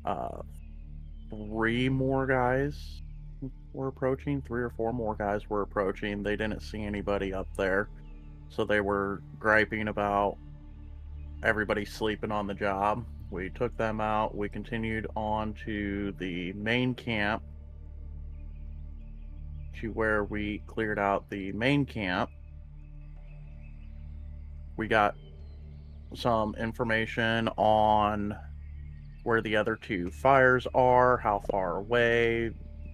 Uh, three more guys were approaching, three or four more guys were approaching. They didn't see anybody up there, so they were griping about everybody sleeping on the job. We took them out. We continued on to the main camp to where we cleared out the main camp. We got some information on where the other two fires are, how far away,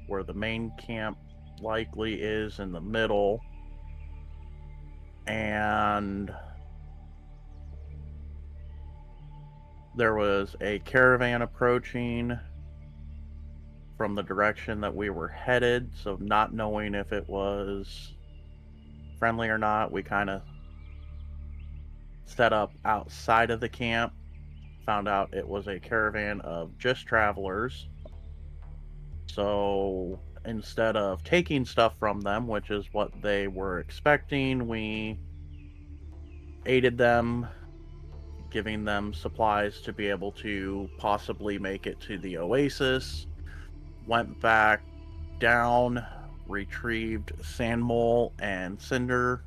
where the main camp likely is in the middle, and there was a caravan approaching from the direction that we were headed, so not knowing if it was friendly or not, we kind of set up outside of the camp, found out it was a caravan of just travelers. So instead of taking stuff from them, which is what they were expecting, we aided them, giving them supplies to be able to possibly make it to the oasis. Went back down, retrieved Sandmole and Cinder,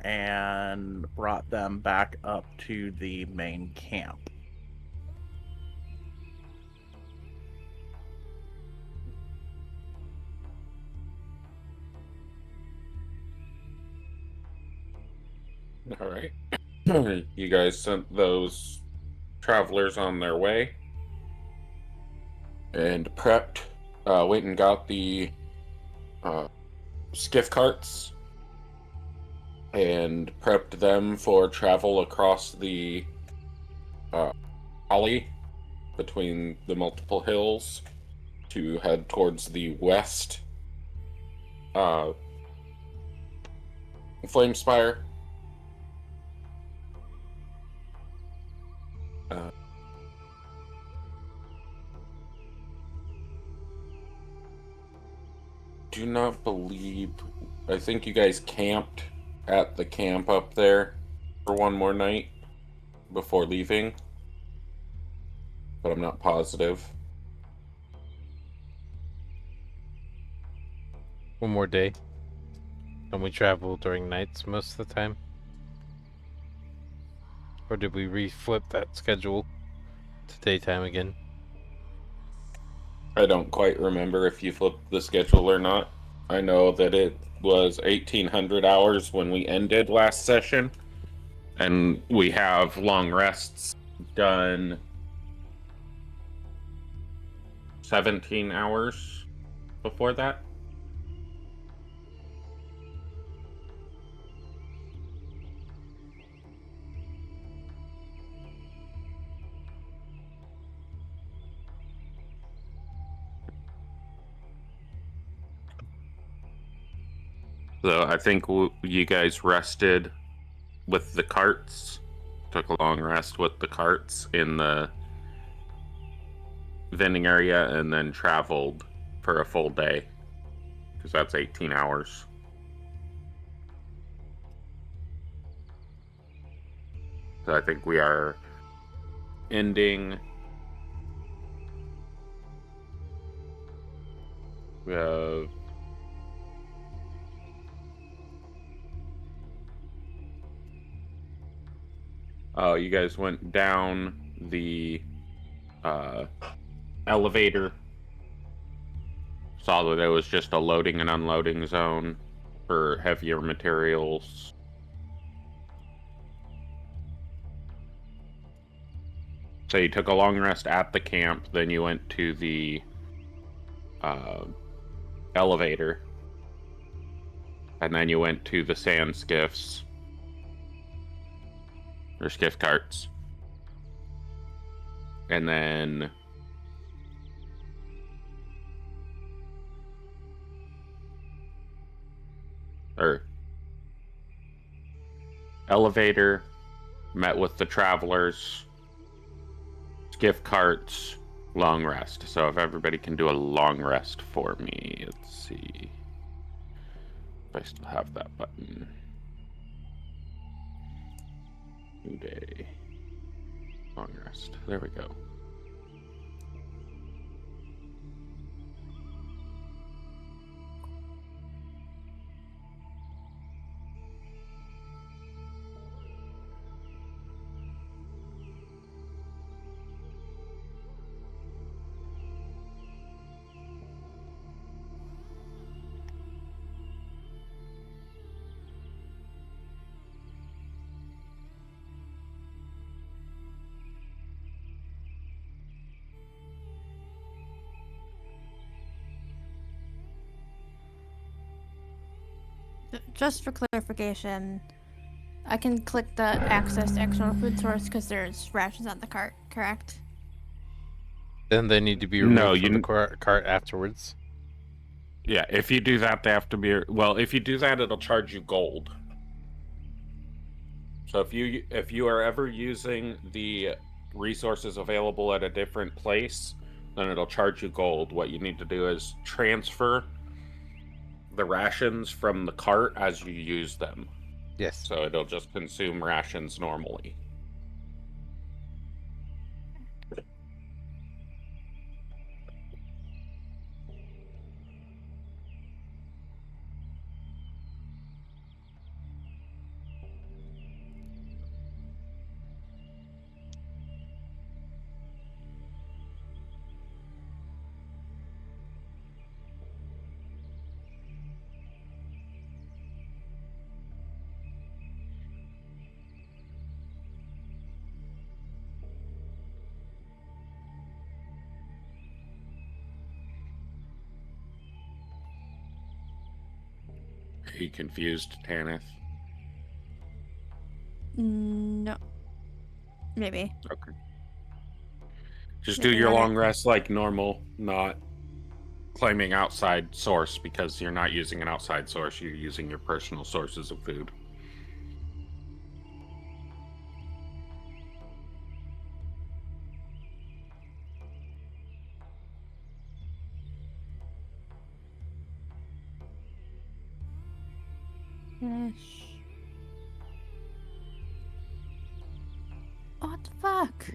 and brought them back up to the main camp. All right. You guys sent those travelers on their way and prepped, went and got the skiff carts and prepped them for travel across the valley between the multiple hills to head towards the west Flamespire. Do not believe. I think you guys camped at the camp up there for one more night before leaving, but I'm not positive. One more day. And we travel during nights most of the time? Or did we re-flip that schedule to daytime again? I don't quite remember if you flipped the schedule or not. I know that it was 1800 hours when we ended last session, and we have long rests done 17 hours before that. So I think you guys rested with the carts, took a long rest with the carts in the vending area, and then traveled for a full day, because that's 18 hours. So I think we are ending you guys went down the elevator, saw that it was just a loading and unloading zone for heavier materials. So you took a long rest at the camp, then you went to the elevator, and then you went to the sand skiffs, or skiff carts, and then elevator, met with the travelers, skiff carts, long rest. So if everybody can do a long rest for me, let's see if I still have that button. New day. Long rest. There we go. Just for clarification, I can click the access to external food source because there's rations on the cart, correct? Then they need to be No, removed from the you. cart afterwards. Yeah, if you do that, they have to be. Well, if you do that, it'll charge you gold. So if you are ever using the resources available at a different place, then it'll charge you gold. What you need to do is transfer the rations from the cart as you use them. Yes. So it'll just consume rations normally. Are you confused, Tanith? No. Maybe. Okay. Just do Maybe your not long rest like normal, not claiming outside source because you're not using an outside source, you're using your personal sources of food. Finish. What the fuck?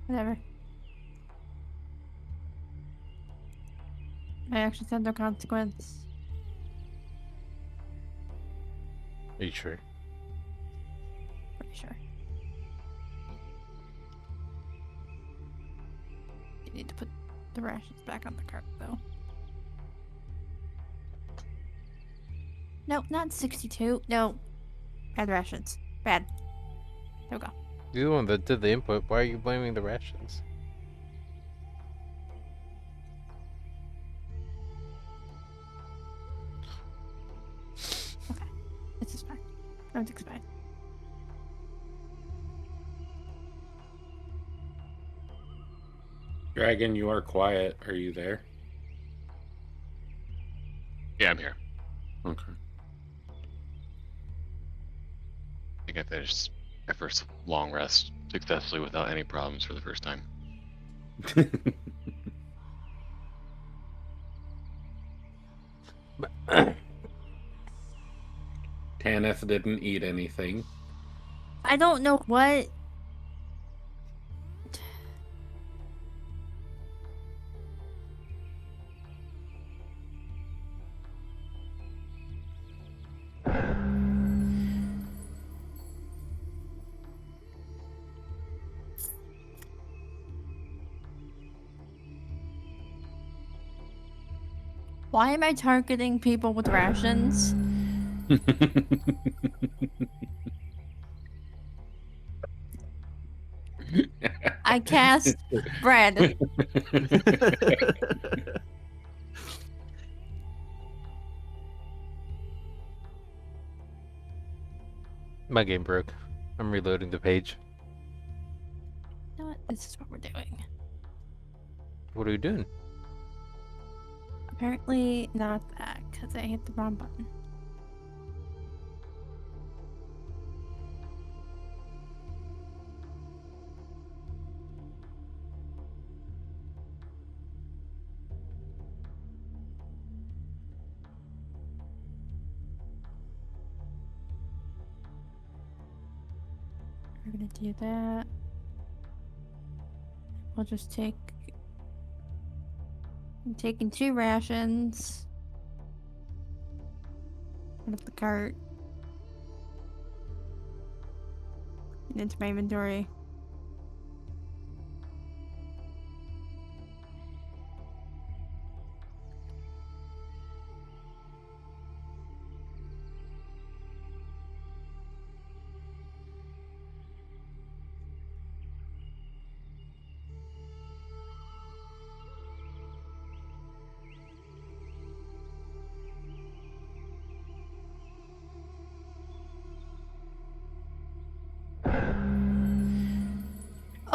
Whatever. My actions have no consequence. Are you sure? Pretty sure. You need to put the rations back on the cart, though. No, not 62. No. Bad rations. Bad. There we go. You're the one that did the input. Why are you blaming the rations? Okay. This is fine. Everything's fine. Dragon, you are quiet. Are you there? Yeah, I'm here. Okay. I think I finished my first long rest successfully without any problems for the first time. Tanith didn't eat anything. I don't know what. Why am I targeting people with rations? I cast bread. My game broke. I'm reloading the page. You know what? This is what we're doing. What are you doing? Apparently not that, because I hit the wrong button. We're gonna do that. We'll just take... I'm taking 2 rations out of the cart and into my inventory.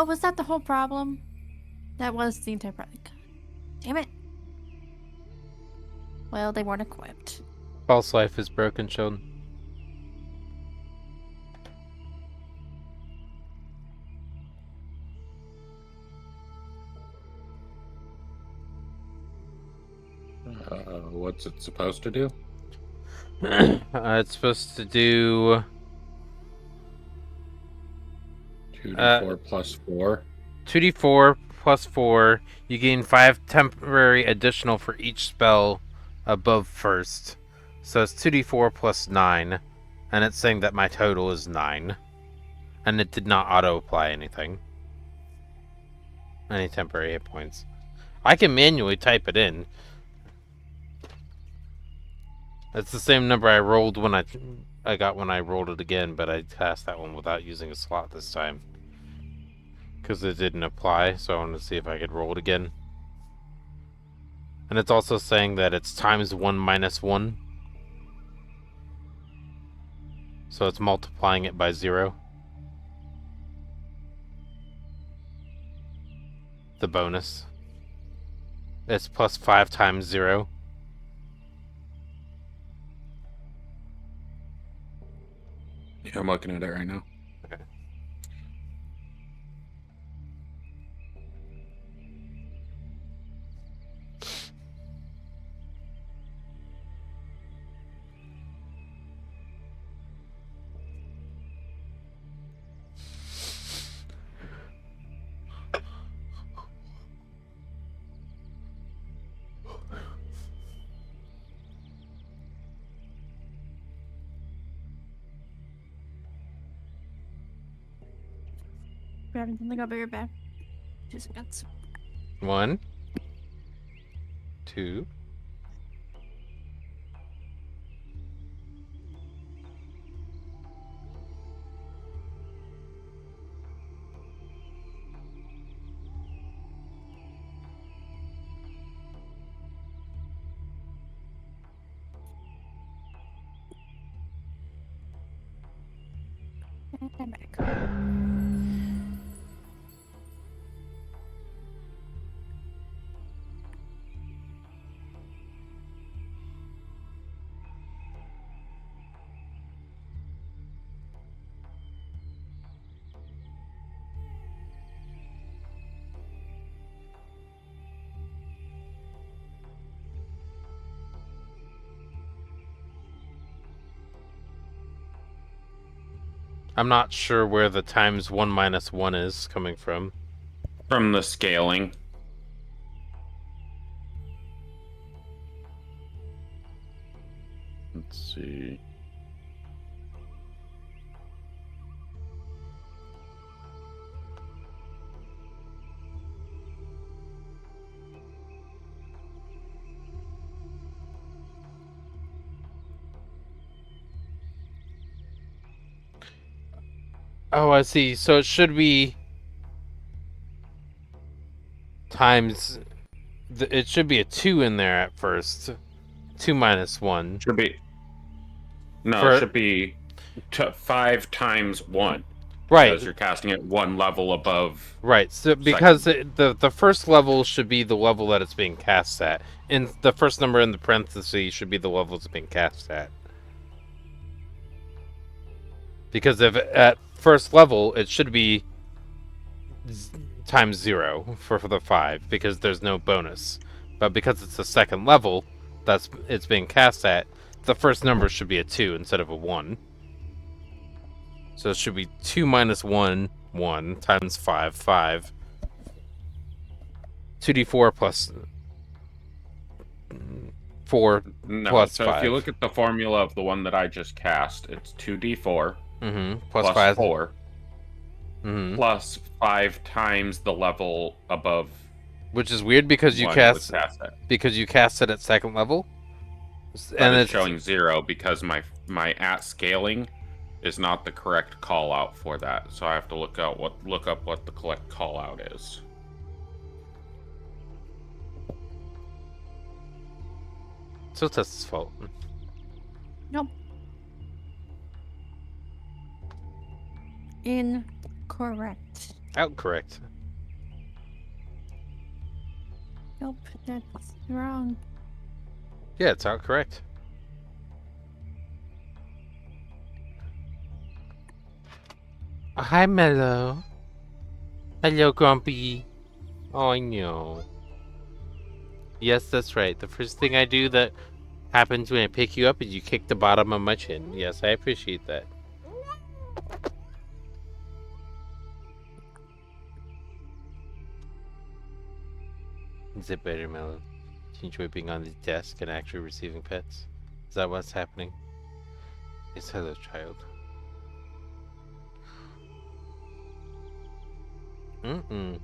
Oh, was that the whole problem? That was the entire problem. Damn it. Well, they weren't equipped. False life is broken, Sheldon. What's it supposed to do? It's supposed to do 2d4 plus 4. 2d4 plus 4. You gain 5 temporary additional for each spell above first. So it's 2d4 plus 9. And it's saying that my total is 9. And it did not auto-apply anything. Any temporary hit points. I can manually type it in. It's the same number I rolled when I got when I rolled it again, but I cast that one without using a slot this time. Because it didn't apply, so I wanted to see if I could roll it again. And it's also saying that it's times 1 minus 1. So it's multiplying it by 0. The bonus. It's plus 5 times 0. Yeah, I'm looking at it right now. Okay. Grabbing something, I'll be right back. 2 seconds. 1, 2. And I'm back. I'm not sure where the times 1 minus 1 is coming from. From the scaling. Let's see. Oh, I see. So it should be times. It should be a 2 in there at first. 2 minus 1. Should be. No, For- it should be 5 times 1. Right. Because you're casting it 1 level above. Right. So because the first level should be the level that it's being cast at, and the first number in the parentheses should be the level it's being cast at. Because if at first level it should be times 0 for the 5 because there's no bonus, but because it's the second level it's being cast at, the first number should be a 2 instead of a 1. So it should be 2 minus 1, 1 times 5, 5. 2d4 plus 4 No, plus so 5. if you look at the formula of the one that I just cast, it's 2d4 plus 5. 4 Mm-hmm. plus 5 times the level above. Which is weird because you one cast was cast at. because you cast it at second level. But And it's showing 0 because my at scaling is not the correct call out for that. So I have to look up what the correct call out is. So it's his fault. Nope. Incorrect. Out correct. Nope, that's wrong. Yeah, it's out correct. Hi, Mellow. Hello, Grumpy. Oh, I know. Yes, that's right. The first thing I do that happens when I pick you up is you kick the bottom of my chin. Yes, I appreciate that. Is it better, Mellow? Do you enjoy being on the desk and actually receiving pets? Is that what's happening? Yes, hello, child. Mm-mm.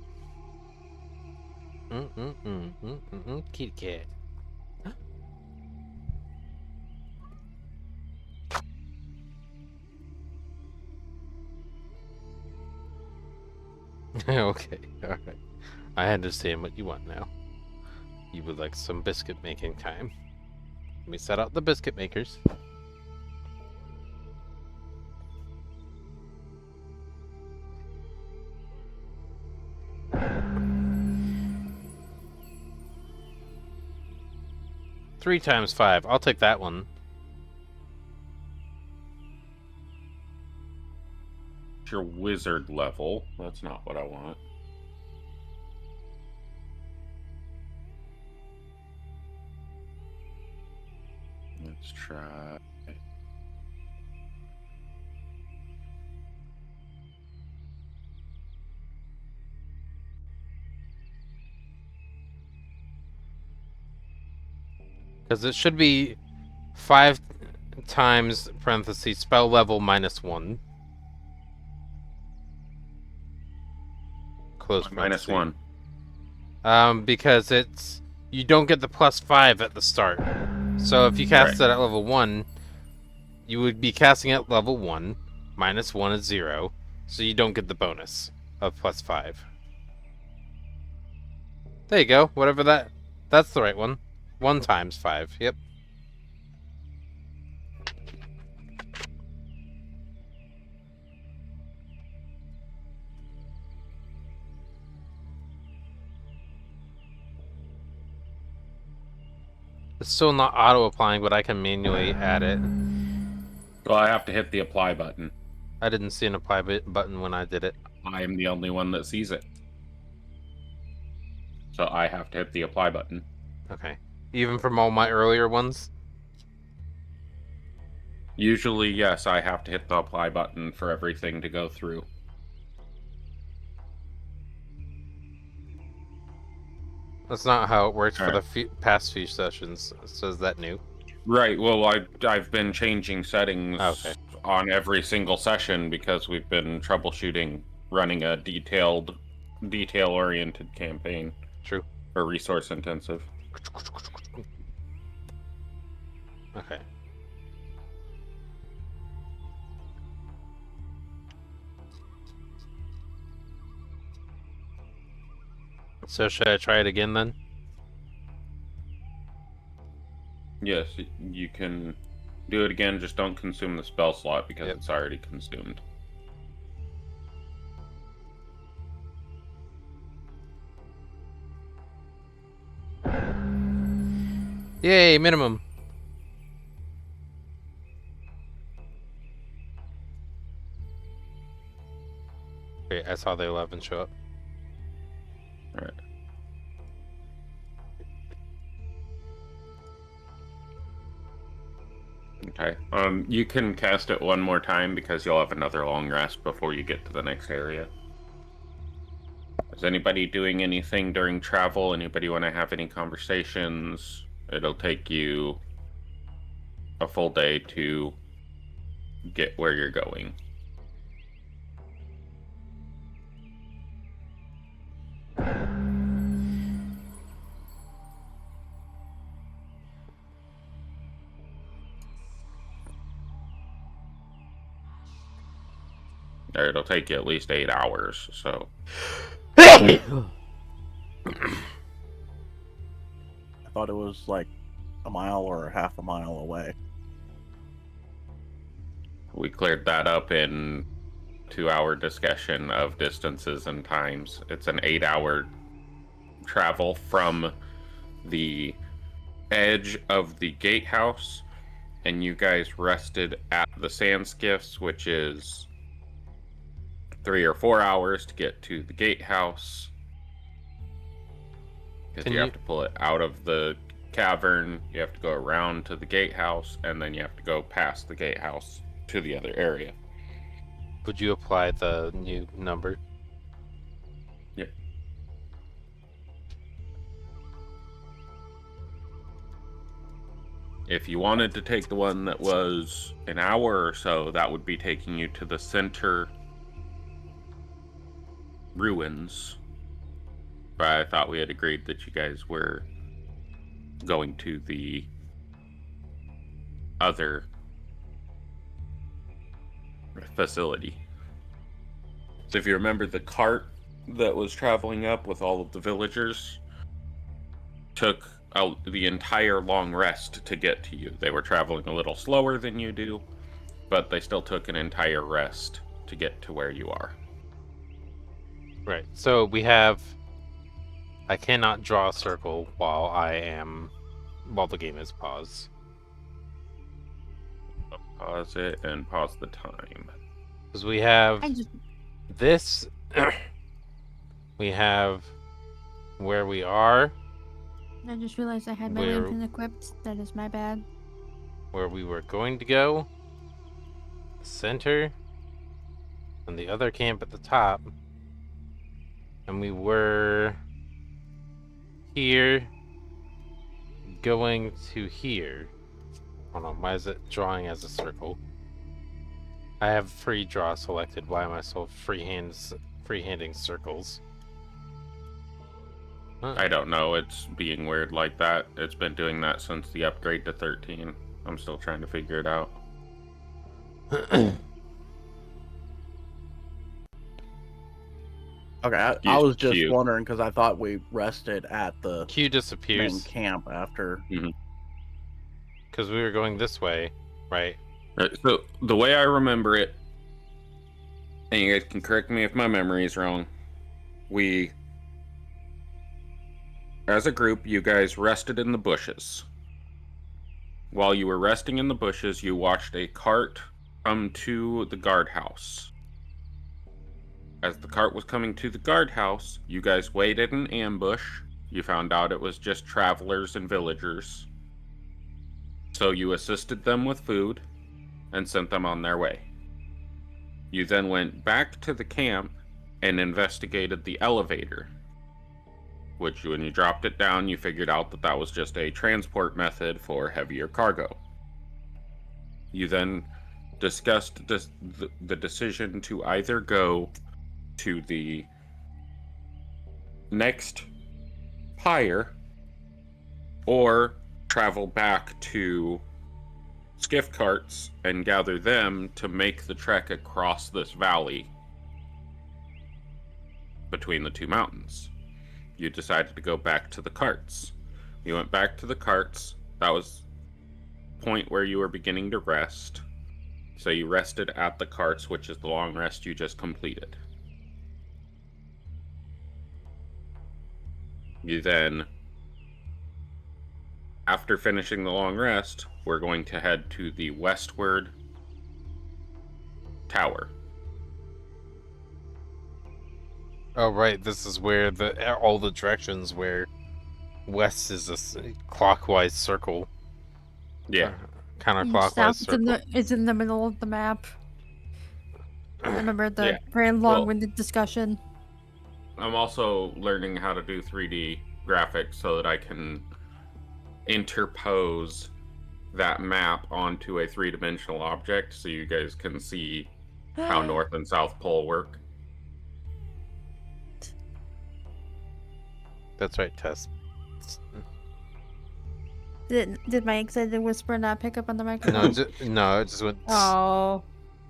Mm-mm-mm. Mm-mm-mm. Kitty cat. Okay, alright. I understand what you want now. You would like some biscuit making time. Let me set out the biscuit makers. Three times 5. I'll take that one. It's your wizard level. That's not what I want. Let's try. Because it should be 5 times, parentheses, spell level minus 1. Close Minus parentheses. 1. Because it's... You don't get the plus 5 at the start. So if you cast Right. it at level 1, you would be casting at level 1. Minus 1 is 0. So you don't get the bonus of plus 5. There you go. Whatever that... That's the right one. 1 times 5. Yep. It's still not auto-applying, but I can manually add it. Well, I have to hit the apply button. I didn't see an apply button when I did it. I am the only one that sees it. So I have to hit the apply button. Okay. Even from all my earlier ones? Usually, yes, I have to hit the apply button for everything to go through. That's not how it works for Alright. the past few sessions. So is that new? Right, well, I've been changing settings Okay. on every single session because we've been troubleshooting running a detail-oriented campaign. True. Or resource-intensive. Okay. So should I try it again then? Yes, you can do it again, just don't consume the spell slot because Yep. it's already consumed. Yay, minimum. Wait, I saw the 11 show up. Alright. Okay. You can cast it one more time because you'll have another long rest before you get to the next area. Is anybody doing anything during travel? Anybody want to have any conversations? It'll take you a full day to get where you're going. Or it'll take you at least 8 hours, so... I thought it was like a mile or half a mile away. We cleared that up in 2-hour discussion of distances and times. It's an 8-hour travel from the edge of the gatehouse, and you guys rested at the sand skiffs, which is 3 or 4 hours to get to the gatehouse. Because you have to pull it out of the cavern, you have to go around to the gatehouse, and then you have to go past the gatehouse to the other area. Would you apply the new number? Yep. If you wanted to take the one that was an hour or so, that would be taking you to the center ruins. But I thought we had agreed that you guys were going to the other facility. So if you remember, the cart that was traveling up with all of the villagers took the entire long rest to get to you. They were traveling a little slower than you do, but they still took an entire rest to get to where you are. Right. So we have. I cannot draw a circle while the game is paused. Pause it and pause the time. Because we have I just this. We have where we are, realized I had my Where- lantern equipped. That is my bad. where we were going to go, the center, and the other camp at the top. And we were here going to here. Hold on, why is it drawing as a circle? I have free draw selected. Why am I so freehanding circles? Huh. I don't know, it's being weird like that. It's been doing that since the upgrade to 13. I'm still trying to figure it out. Okay, I Use was just Q. wondering because I thought we rested at the Q main disappears camp after. because we were going this way, right? Right, so the way I remember it, and you guys can correct me if my memory is wrong, we, as a group, you guys rested in the bushes. While you were resting in the bushes, you watched a cart come to the guardhouse. As the cart was coming to the guardhouse, you guys waited in ambush. You found out it was just travelers and villagers. So you assisted them with food and sent them on their way. You then went back to the camp and investigated the elevator, which when you dropped it down, you figured out that that was just a transport method for heavier cargo. You then discussed the decision to either go to the next pyre or travel back to skiff carts and gather them to make the trek across this valley between the two mountains. You decided to go back to the carts. You went back to the carts. That was the point where you were beginning to rest. So you rested at the carts, which is the long rest you just completed. You then, after finishing the long rest, we're going to head to the westward tower. Oh, right. This is where all the directions where west is a clockwise circle. Yeah. Counterclockwise circle. It's in the middle of the map. I remember the Yeah. very Well- long-winded discussion. I'm also learning how to do 3D graphics so that I can interpose that map onto a three-dimensional object so you guys can see how North and South Pole work. That's right, Tess. Did my excited whisper not pick up on the No, microphone? no, it just went. Oh,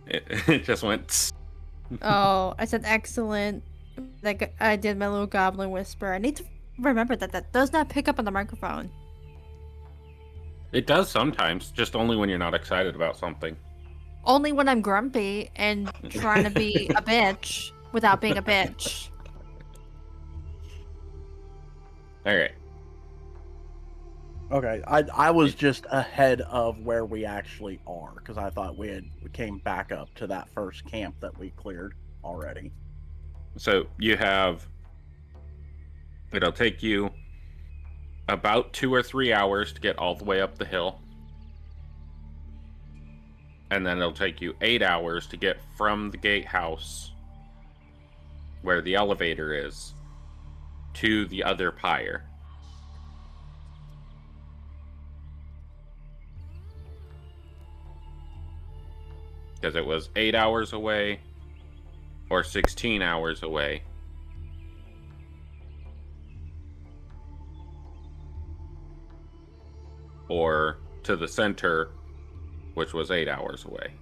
It just went. tss. oh! I said excellent. Like I did my little goblin whisper. I need to remember that does not pick up on the microphone. It does sometimes, just only when you're not excited about something. Only when I'm grumpy and trying to be a bitch without being a bitch. All right. Okay, I was just ahead of where we actually are because I thought we came back up to that first camp that we cleared already. So you have. It'll take you about 2 or 3 hours to get all the way up the hill. And then it'll take you 8 hours to get from the gatehouse, where the elevator is, to the other pyre. Because it was 8 hours away or 16 hours away. Or to the center, which was 8 hours away.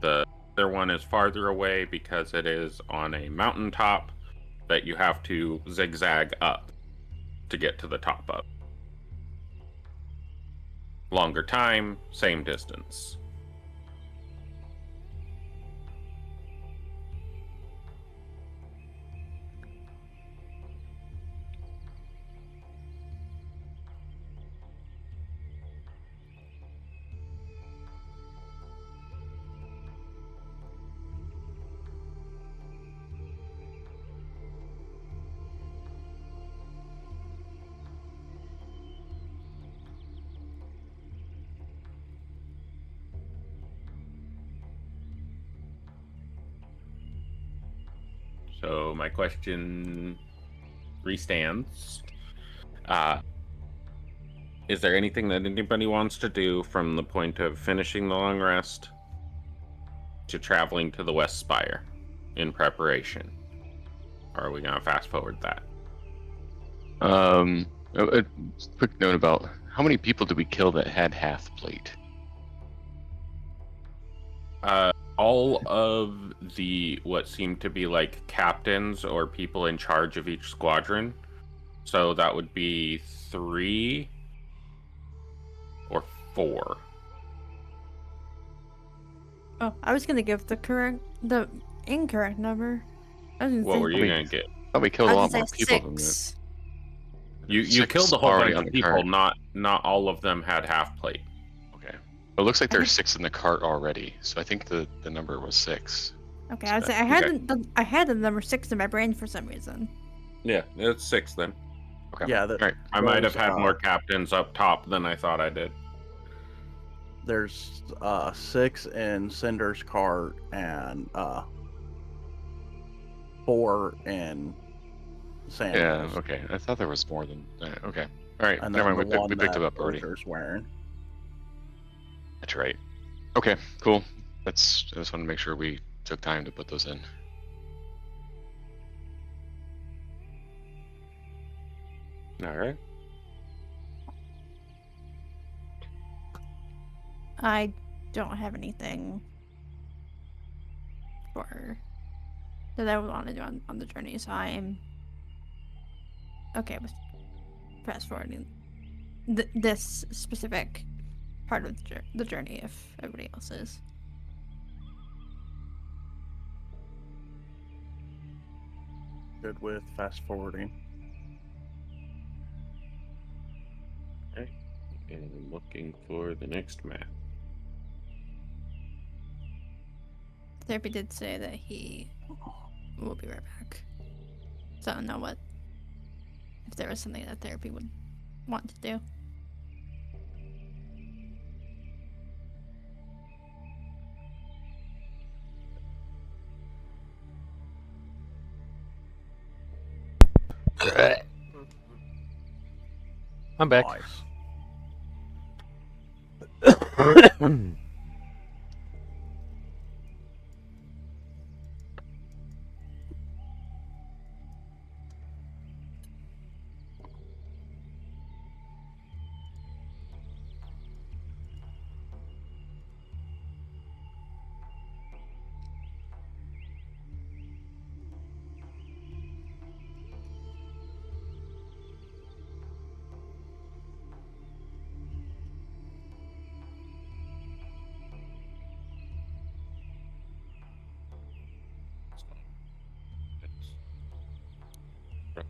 The other one is farther away because it is on a mountaintop that you have to zigzag up to get to the top of. Longer time, same distance. So my question restands. Is there anything that anybody wants to do from the point of finishing the long rest to traveling to the West Spire in preparation? Or are we going to fast forward that? A quick note about how many people did we kill that had half plate? All of the what seemed to be like captains or people in charge of each squadron. So that would be 3 or 4. Oh, I was gonna give the incorrect number. I was gonna What say, were you going to get? Oh, we killed I a was lot gonna more say people than that. 6. You 6 killed a whole already bunch on of the people, cart. not all of them had half plate. Okay. It looks like I there's think- 6 in the cart already, so I think the number was 6. Okay, I was Okay. I had I had the number 6 in my brain for some reason. Yeah, it's 6 then. Okay. Yeah, All right. I might have Those, had more captains up top than I thought I did. There's 6 in Cinder's cart and 4 in Sandals. Yeah. Okay. I thought there was more than. Okay. All right. And Never then mind. the We one picked that it up already. Butcher's wearing. That's right. Okay. Cool. I just wanted to make sure we took time to put those in. All right. I don't have anything for that I would want to do on the journey, so I am okay with fast forwarding this specific part of the journey if everybody else is. Good with fast forwarding. And I'm looking for the next map. Therapy did say that he will be right back. So I don't know if there was something that therapy would want to do. I'm back. Nice.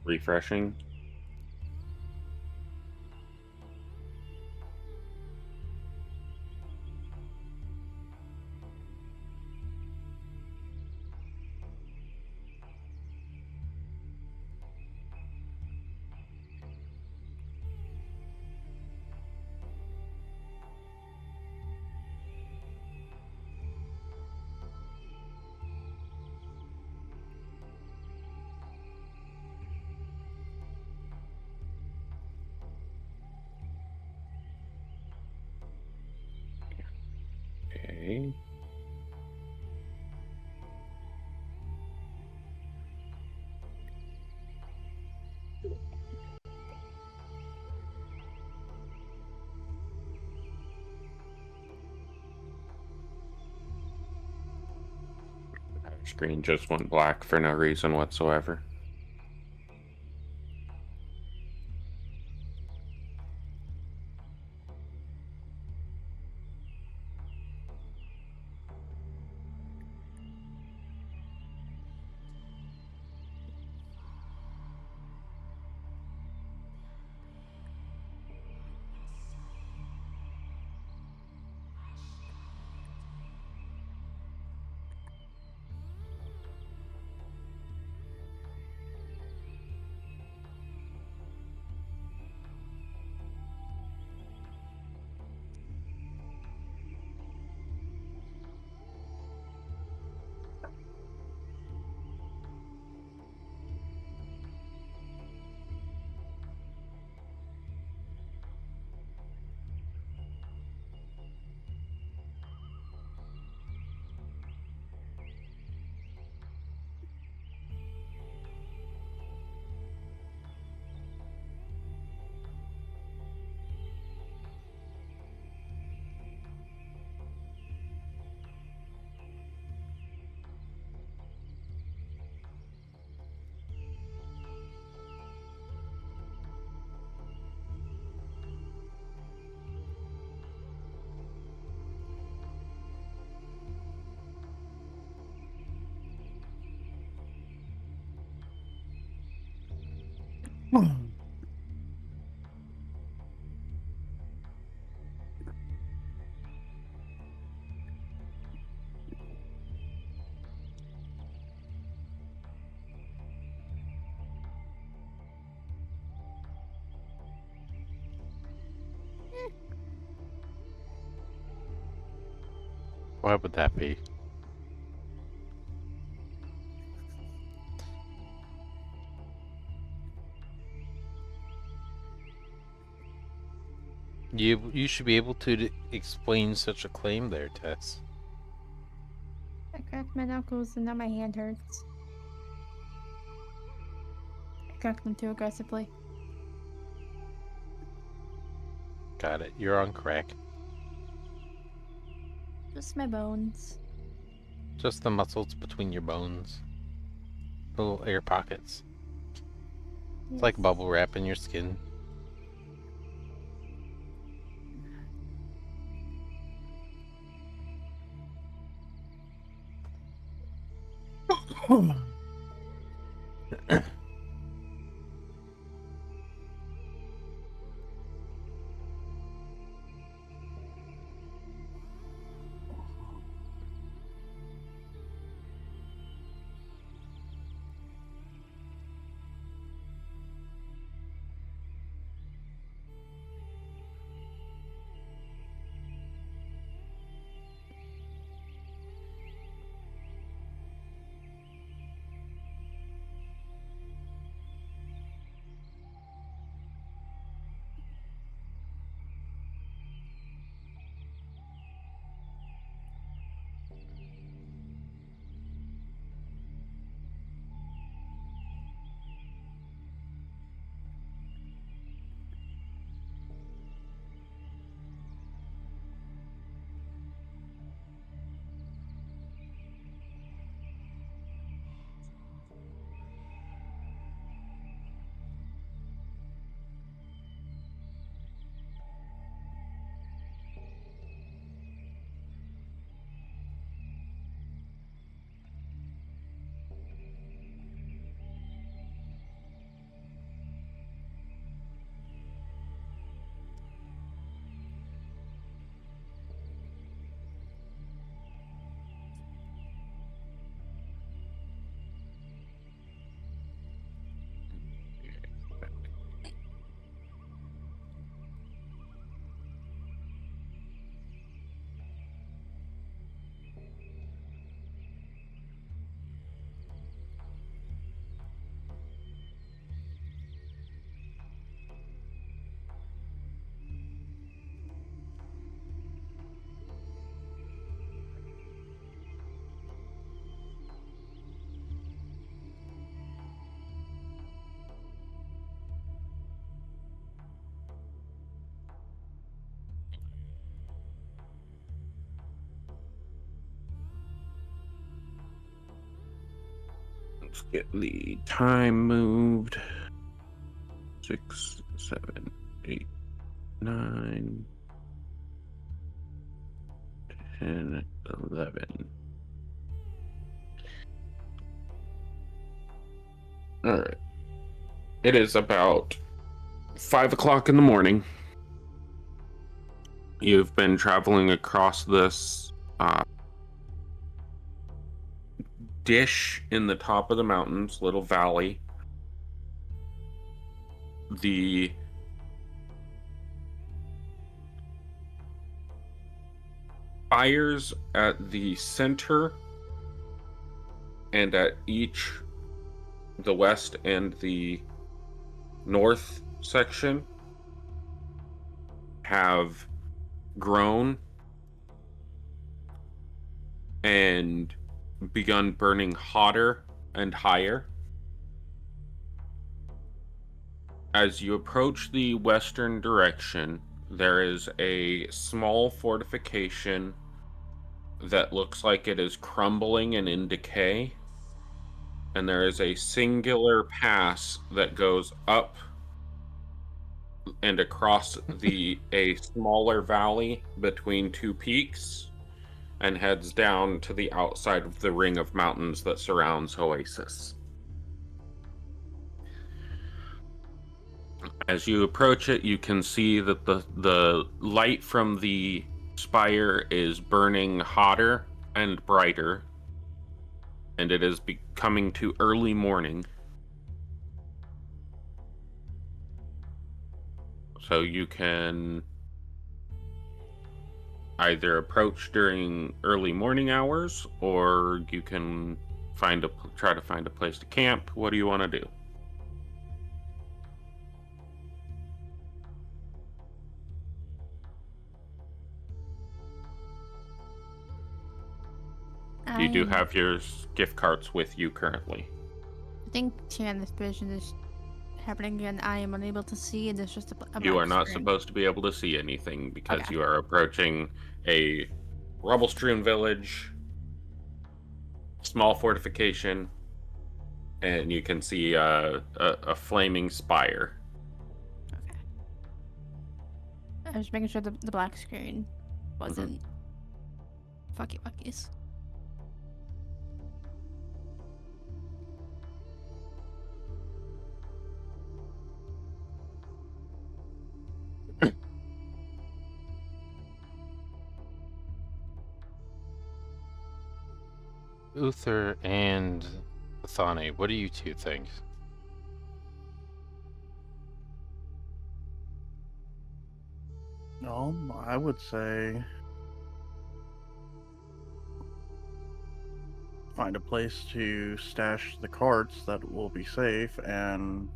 Refreshing. Okay. Screen just went black for no reason whatsoever. What would that be? You should be able to explain such a claim there, Tess. I cracked my knuckles and now my hand hurts. I cracked them too aggressively. Got it. You're on crack. Just my bones. Just the muscles between your bones. Little air pockets. It's like Yes. bubble wrap in your skin. Let's get the time moved. 6, 7, 8, 9, 10, 11. All right. It is about 5 o'clock in the morning. You've been traveling across this dish in the top of the mountains, little valley. The fires at the center and at each the west and the north section have grown and begun burning hotter and higher. As you approach the western direction, there is a small fortification that looks like it is crumbling and in decay. And there is a singular pass that goes up and across a smaller valley between two peaks and heads down to the outside of the ring of mountains that surrounds Oasis. As you approach it, you can see that the light from the spire is burning hotter and brighter, and it is becoming to early morning. So you can either approach during early morning hours, or you can try to find a place to camp. What do you want to do? You do have your gift carts with you currently. I think Chan, this vision is happening and I am unable to see, and there's just a You are black not screen. supposed to be able to see anything because Okay. you are approaching a rubble-strewn village, small fortification, and you can see a flaming spire. Okay. I was making sure the black screen wasn't fucky wuckies. Uther and Athani, what do you two think? I would say find a place to stash the carts that will be safe and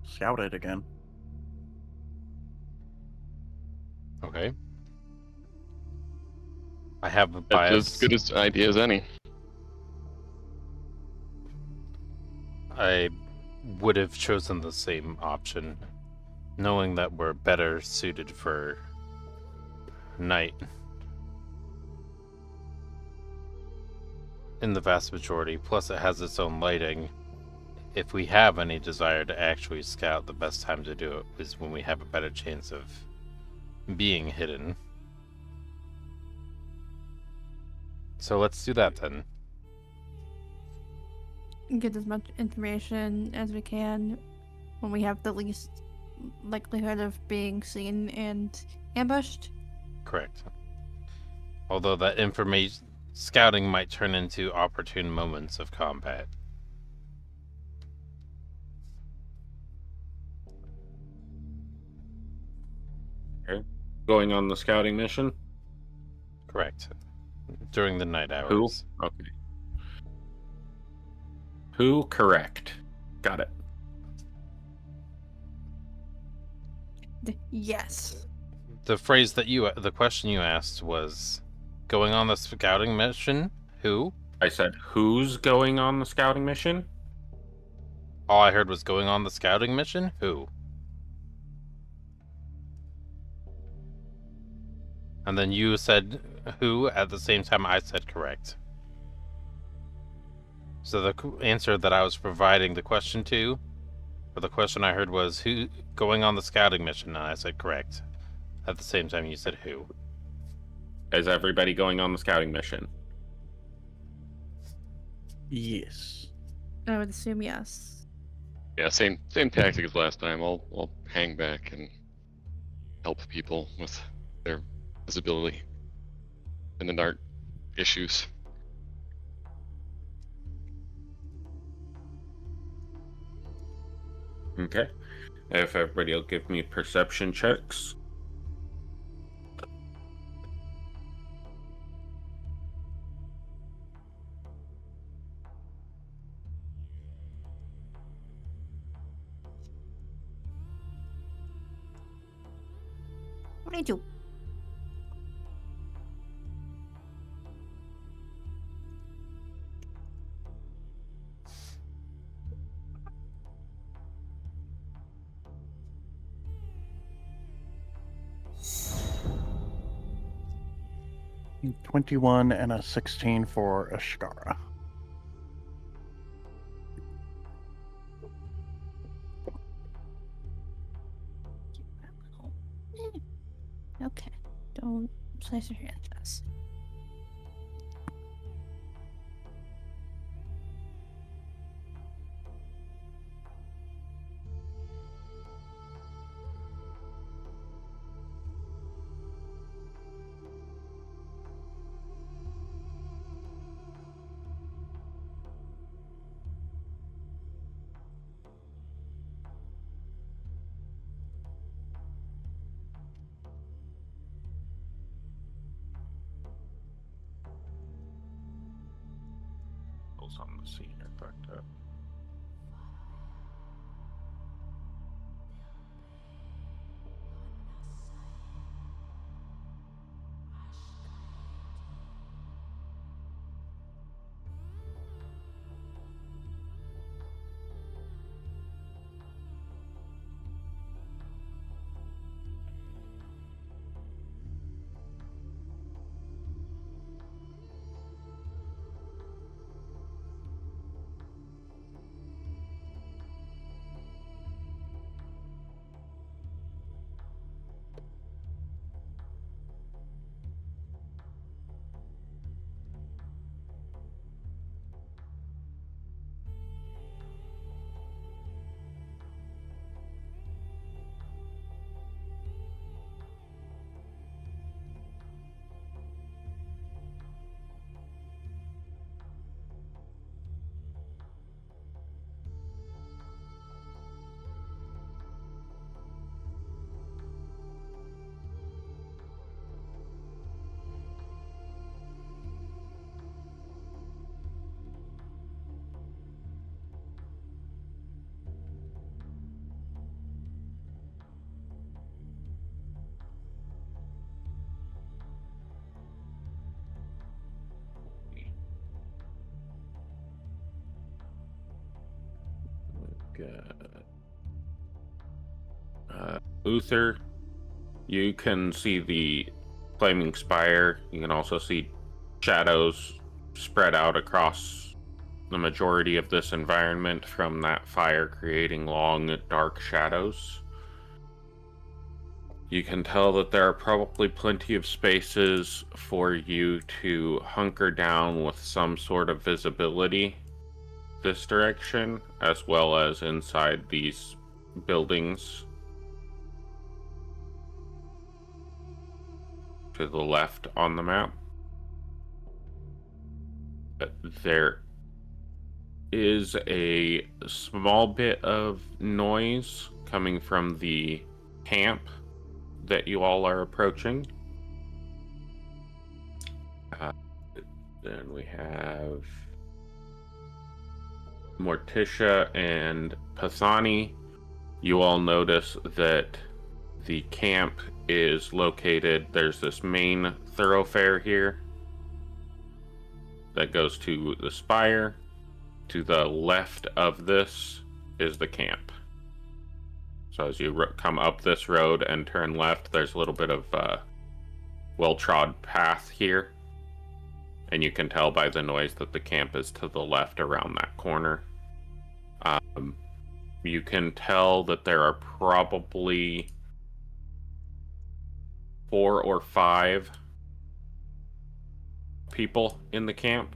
scout it again. Okay. I have a That's bias. as good as idea as any. I would have chosen the same option, knowing that we're better suited for night. In the vast majority, plus it has its own lighting. If we have any desire to actually scout, the best time to do it is when we have a better chance of being hidden. So let's do that then. Get as much information as we can when we have the least likelihood of being seen and ambushed. Correct. Although that information scouting might turn into opportune moments of combat. Okay. Going on the scouting mission? Correct. During the night Who? hours. Okay. Who? Correct. Got it. Yes. The question you asked was, going on the scouting mission? Who? I said, who's going on the scouting mission? All I heard was going on the scouting mission? Who? And then you said who at the same time I said correct. So the answer that I was providing the question to, or the question I heard was who going on the scouting mission, and I said correct. At the same time, you said who. Is everybody going on the scouting mission? Yes. I would assume yes. Yeah, same tactic as last time. I'll hang back and help people with their visibility and the dart issues. Okay. If everybody will give me perception checks. What do you do? Mm, 21 and a 16 for Ashkara. Okay. Don't slice your hand, Jess. On the scene are fucked up. Uther, you can see the flaming spire. You can also see shadows spread out across the majority of this environment from that fire, creating long, dark shadows. You can tell that there are probably plenty of spaces for you to hunker down with some sort of visibility this direction, as well as inside these buildings to the left on the map. But there is a small bit of noise coming from the camp that you all are approaching. Then we have Morticia and Pathani. You all notice that the camp is located, there's this main thoroughfare here that goes to the spire. To the left of this is the camp. So as you come up this road and turn left, there's a little bit of well-trod path here. and you can tell by the noise that the camp is to the left around that corner. You can tell that there are probably 4 or 5 people in the camp.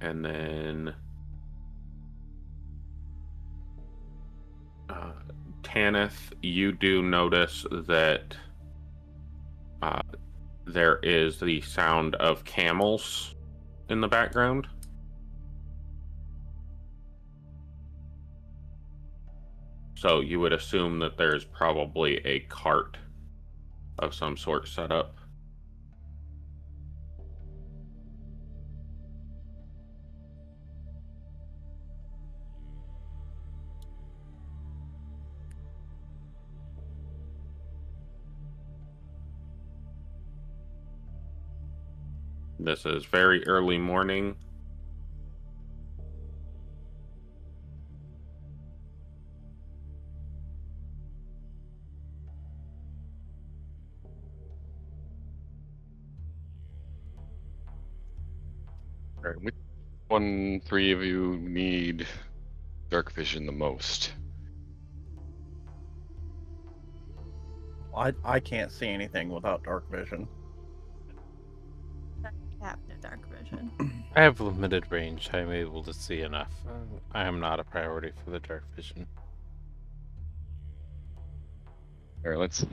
And then Tanith, you do notice that there is the sound of camels in the background. So you would assume that there's probably a cart of some sort set up. This is very early morning. All right, which one, 3 of you need dark vision the most? I can't see anything without dark vision. Have no dark vision. I have limited range. I'm able to see enough. I am not a priority for the dark vision. All right, let's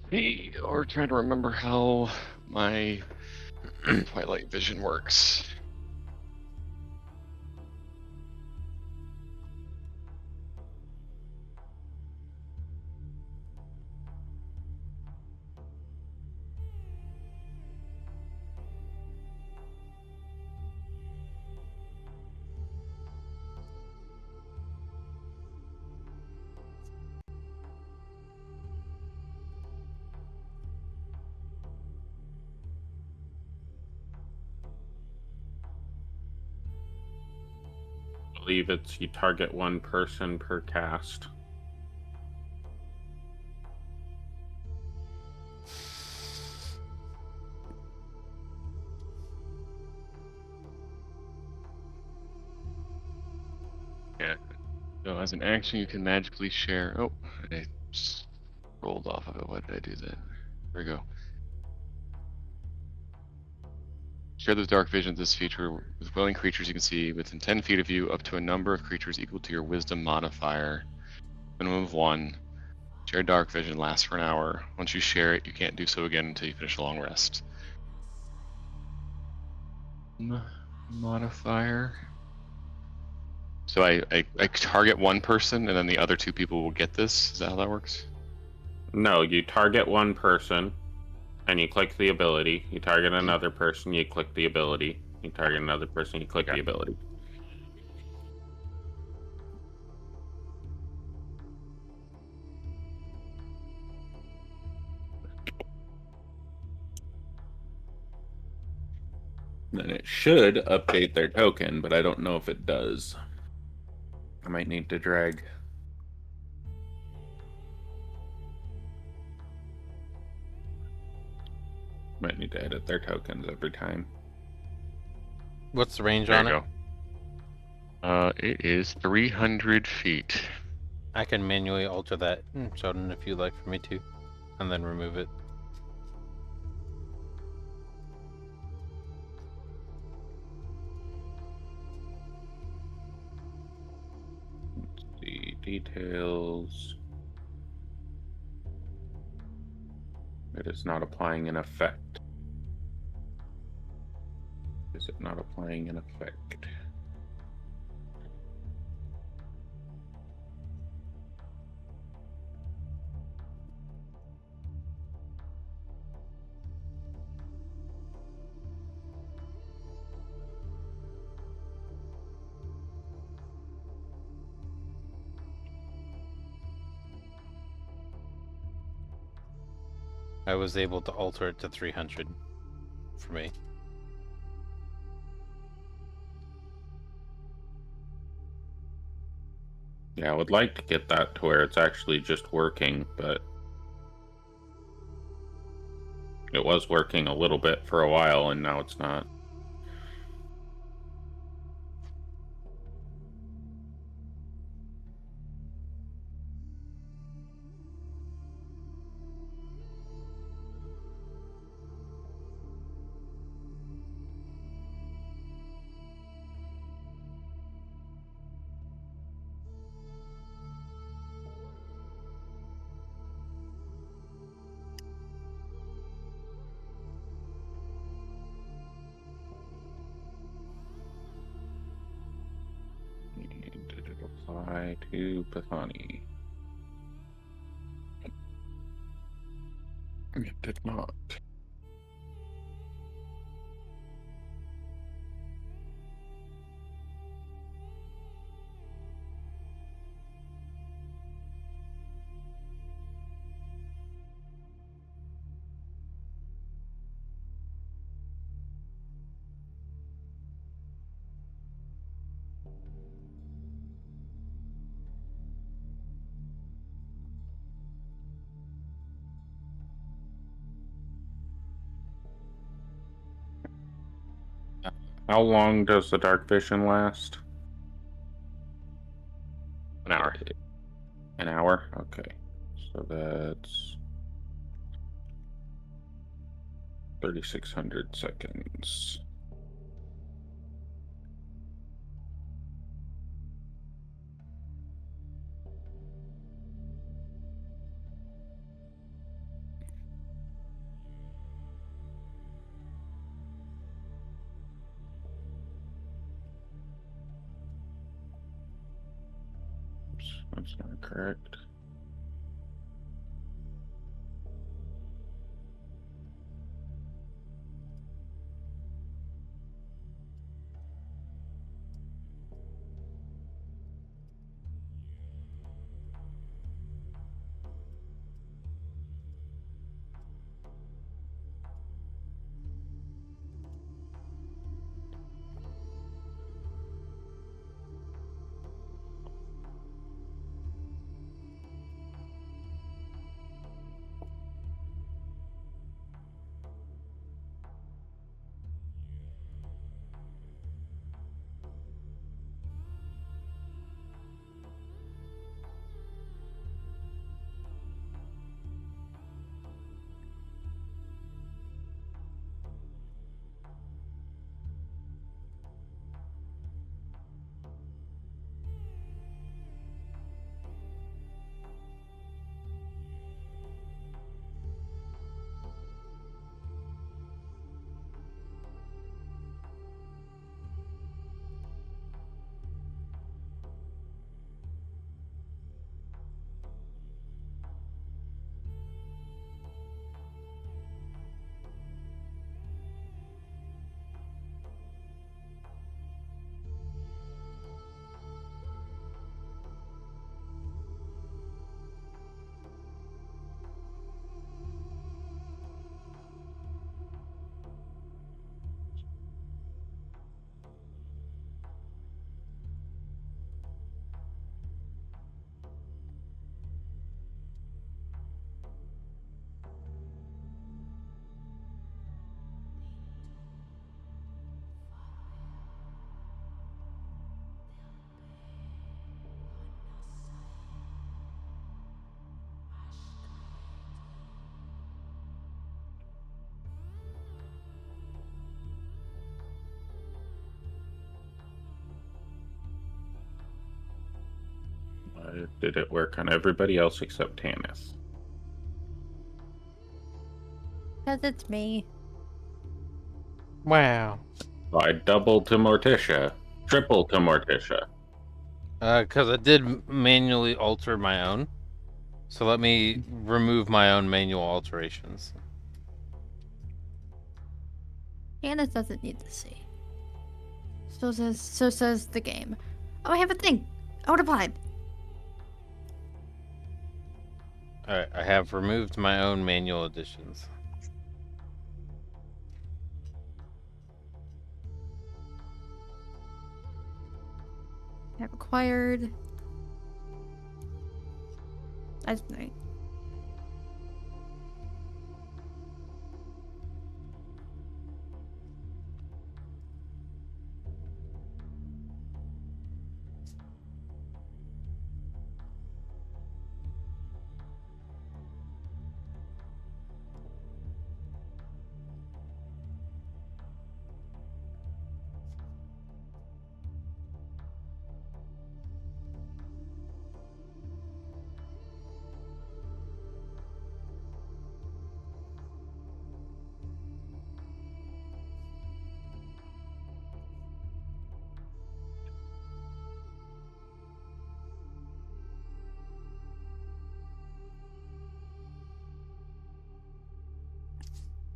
see. Or trying to remember how my twilight vision works. I believe it's you target 1 person per cast. Yeah. So as an action, you can magically share. Oh, I just rolled off of it. Why did I do that? There we go. Share those dark visions. This feature with willing creatures you can see within 10 feet of you, up to a number of creatures equal to your wisdom modifier. Minimum of 1. Share dark vision lasts for an hour. Once you share it, you can't do so again until you finish a long rest. Modifier. So I target 1 person, and then the other 2 people will get this. Is that how that works? No, you target 1 person, and you click the ability. You target another person, you click the ability. You target another person, you click the ability. Then it should update their token, but I don't know if it does. I might need to drag. Might need to edit their tokens every time. What's the range There on you it? go. It is 300 feet. I can manually alter that, Sheldon, if you'd like for me to, and then remove it. The details. It is not applying an effect. Is it not applying an effect? I was able to alter it to 300 for me. Yeah, I would like to get that to where it's actually just working, but It was working a little bit for a while, and now it's not. Did it apply to Bethany? It did not. How long does the dark vision last? An hour. An hour? Okay. So that's 3,600 seconds. Oops, that's not correct. Did it work on everybody else except Tannis? Because it's me. Wow. I doubled to Morticia, triple to Morticia. Because I did manually alter my own. So let me remove my own manual alterations. Janice doesn't need to see. So says the game. Oh, I have a thing. I would apply. Alright, I have removed my own manual additions. Have acquired. That's right.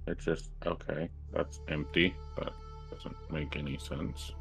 It's just okay. That's empty. That doesn't make any sense.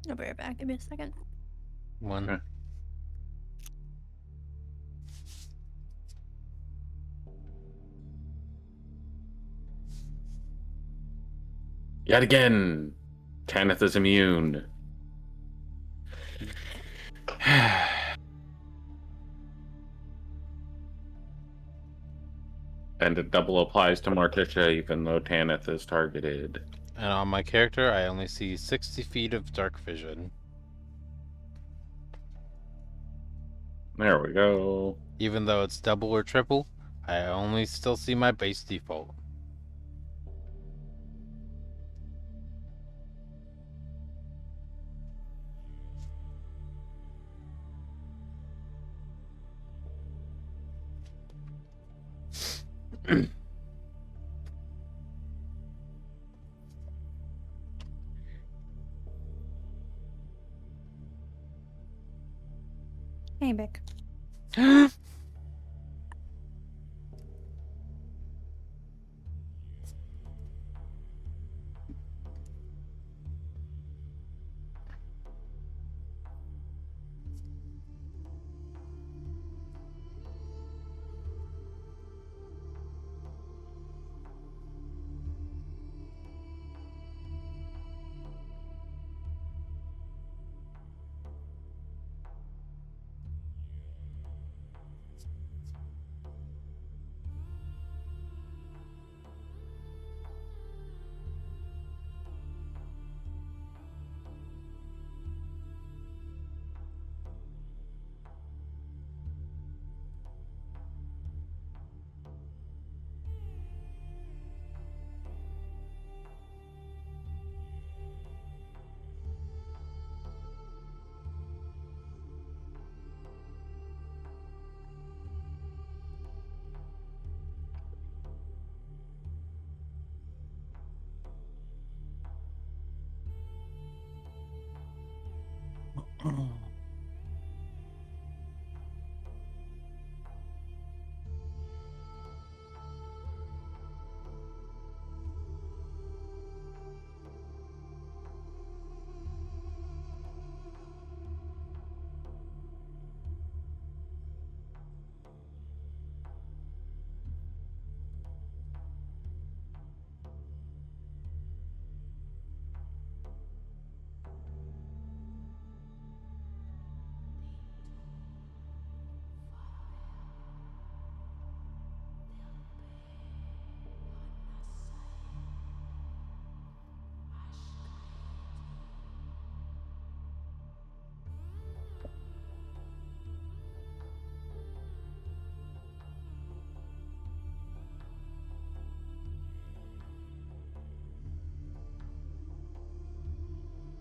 I'll be right back. Give me a second. One. Okay. Yet again, Tanith is immune. And it double applies to Morticia, even though Tanith is targeted. And on my character, I only see 60 feet of dark vision. There we go. Even though it's double or triple, I only still see my base default. Hey, Bick.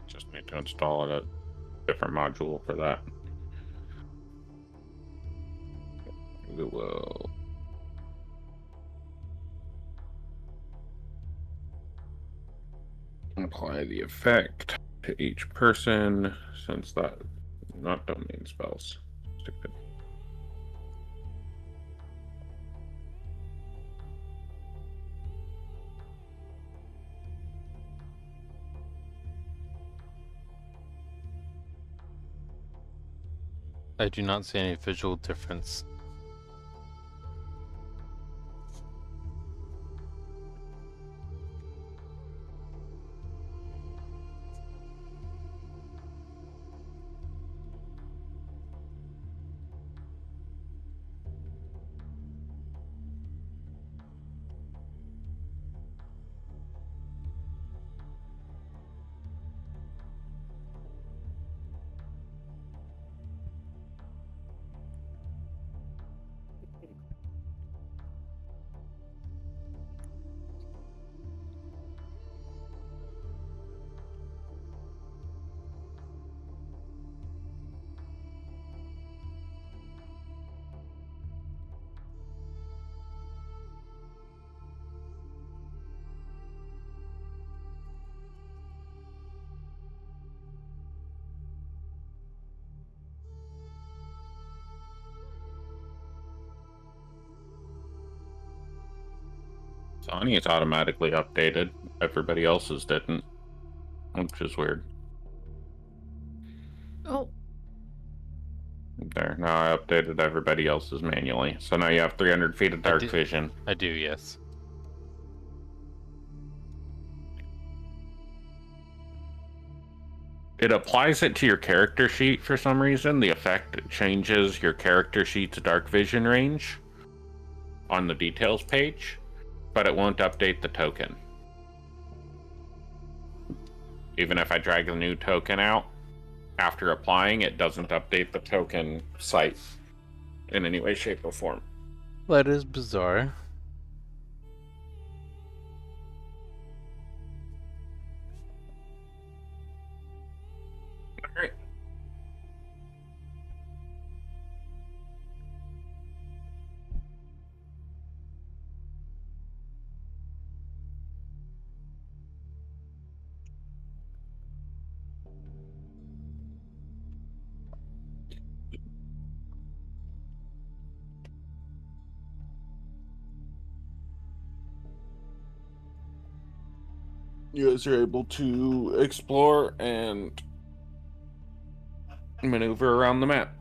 Just need to install a different module for that. We will. Apply the effect to each person, since that not domain spells. Stupid. I do not see any visual difference. Tani's automatically updated. Everybody else's didn't, which is weird. Oh, There, now I updated everybody else's manually. So now you have 300 feet of dark vision. I do, yes. It applies it to your character sheet for some reason. The effect changes your character sheet's dark vision range on the details page, but it won't update the token. Even if I drag the new token out, after applying, it doesn't update the token site in any way, shape, or form. That is bizarre. Alright. You guys are able to explore and maneuver around the map.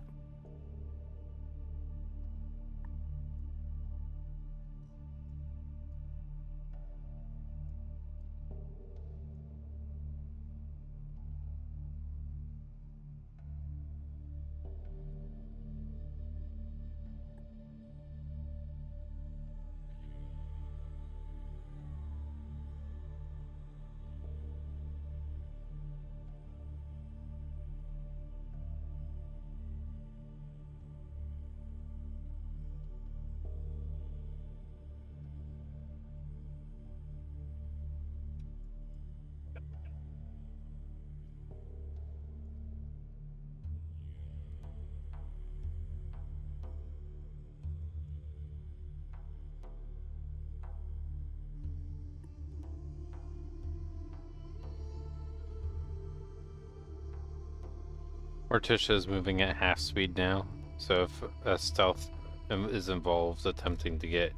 Morticia is moving at half speed now, so if a stealth is involved, attempting to get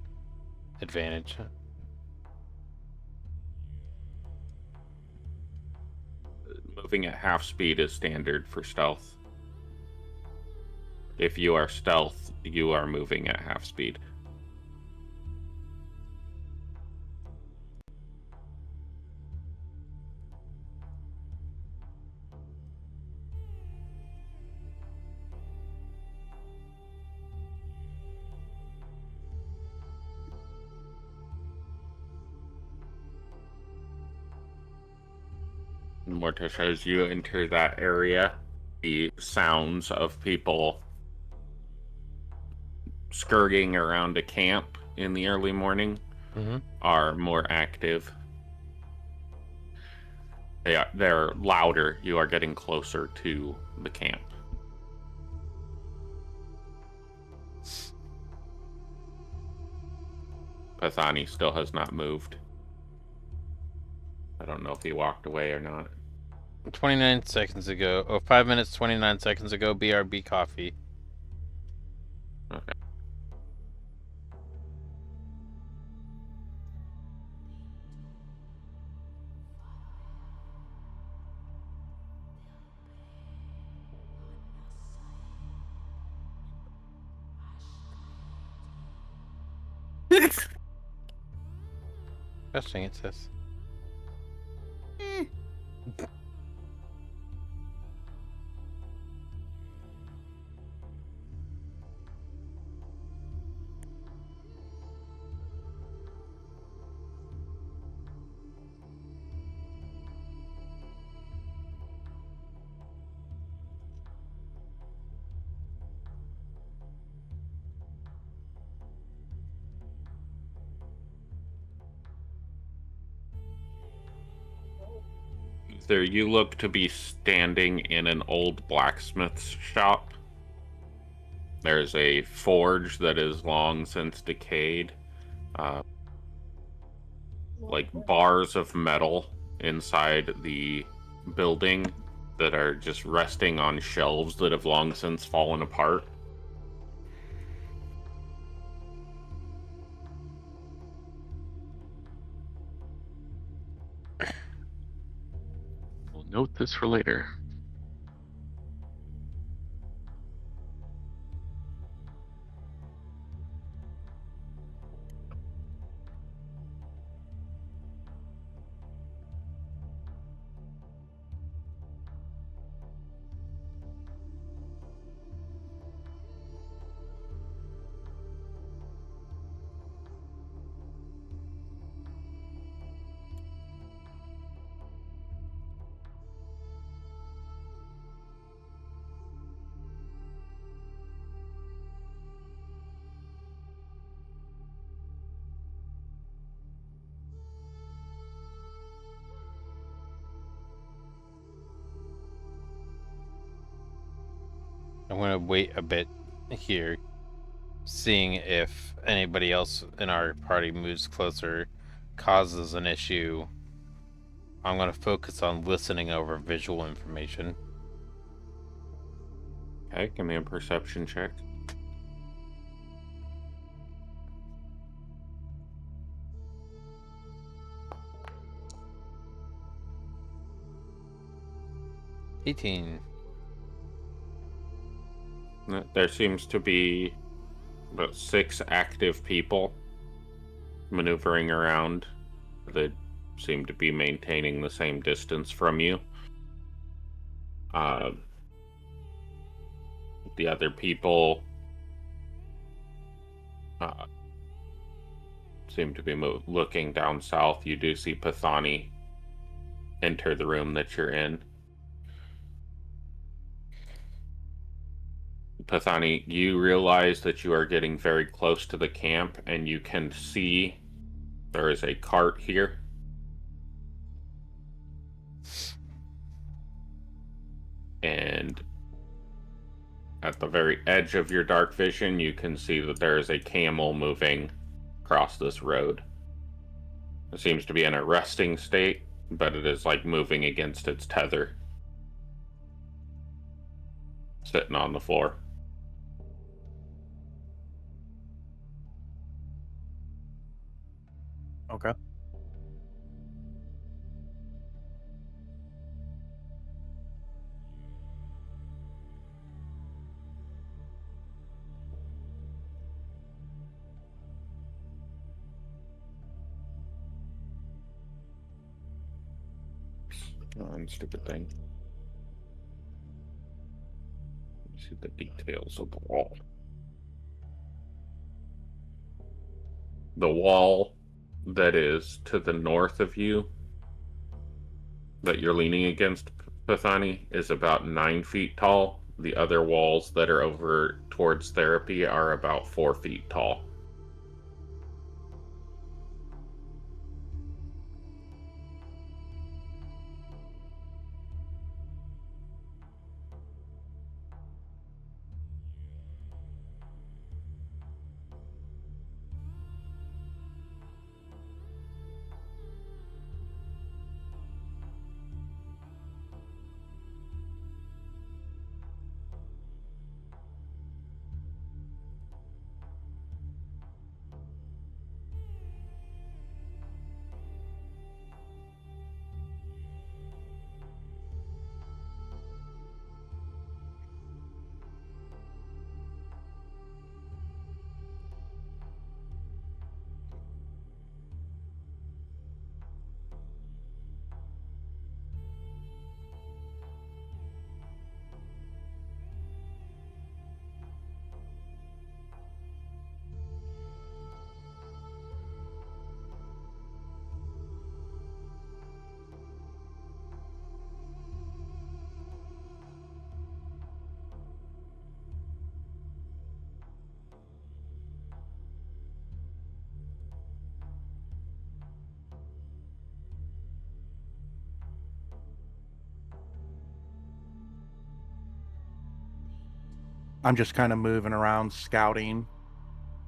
advantage. Moving at half speed is standard for stealth. If you are stealth, you are moving at half speed. Morticia, as you enter that area, the sounds of people scurrying around a camp in the early morning are more active. They're louder. You are getting closer to the camp. Pathani still has not moved. I don't know if he walked away or not. 29 seconds ago. Oh, 5 minutes, 29 seconds ago, BRB coffee. Okay. Interesting, it says. There, you look to be standing in an old blacksmith's shop. There's a forge that is long since decayed. Like bars of metal inside the building that are just resting on shelves that have long since fallen apart. Note this for later. I'm gonna wait a bit here, seeing if anybody else in our party moves closer, causes an issue. I'm gonna focus on listening over visual information. Okay, give me a perception check. $18. There seems to be about 6 active people maneuvering around. They seem to be maintaining the same distance from you. The other people seem to be looking down south. You do see Pathani enter the room that you're in. Pathani, you realize that you are getting very close to the camp, and you can see there is a cart here. And at the very edge of your dark vision, you can see that there is a camel moving across this road. It seems to be in a resting state, but it is like moving against its tether. Sitting on the floor. Okay. Oh, stupid thing. Let's see the details of the wall. The wall that is to the north of you, that you're leaning against, Pathani, is about 9 feet tall. The other walls that are over towards therapy are about 4 feet tall. I'm just kind of moving around, scouting,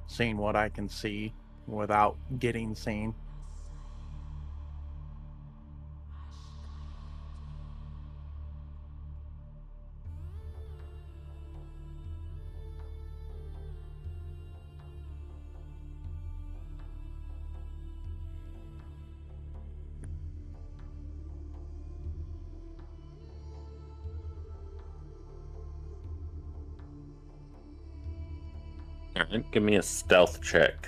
seeing what I can see without getting seen. Alright, give me a stealth check.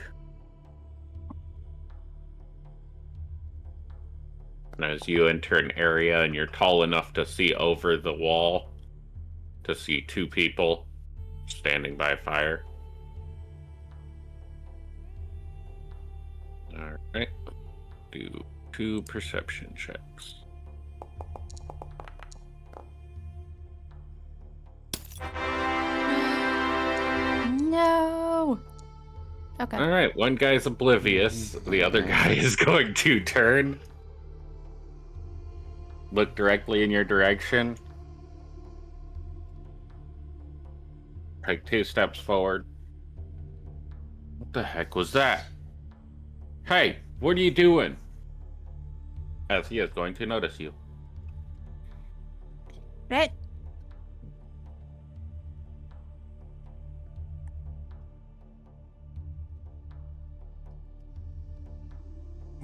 And as you enter an area and you're tall enough to see over the wall, to see two people standing by a fire. Alright. Do 2 perception checks. No. Okay. Alright, one guy's oblivious. The other guy is going to turn. Look directly in your direction. Take 2 steps forward. What the heck was that? Hey, what are you doing? As he is going to notice you. Right.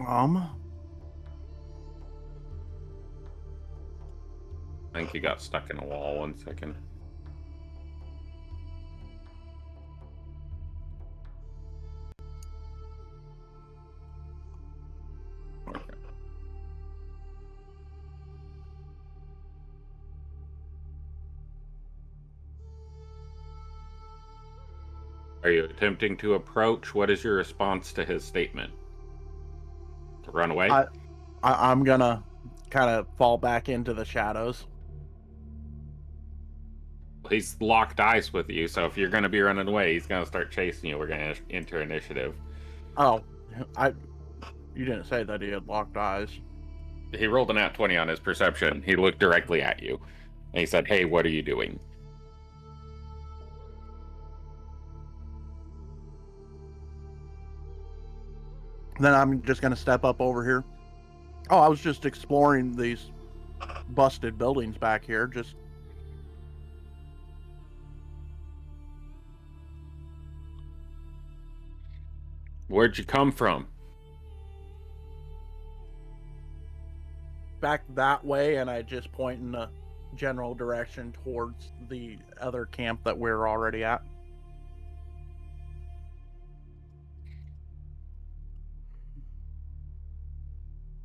I think he got stuck in a wall. 1 second. Okay. Are you attempting to approach? What is your response to his statement? To run away? I'm gonna kind of fall back into the shadows. He's locked eyes with you, so if you're going to be running away, he's going to start chasing you. We're going to enter initiative. Oh, you didn't say that he had locked eyes. He rolled a nat 20 on his perception. He looked directly at you, and he said, "Hey, what are you doing?" Then I'm just gonna step up over here. Oh, I was just exploring these busted buildings back here. Just Where'd you come from? back that way, and I just point in a general direction towards the other camp that we're already at.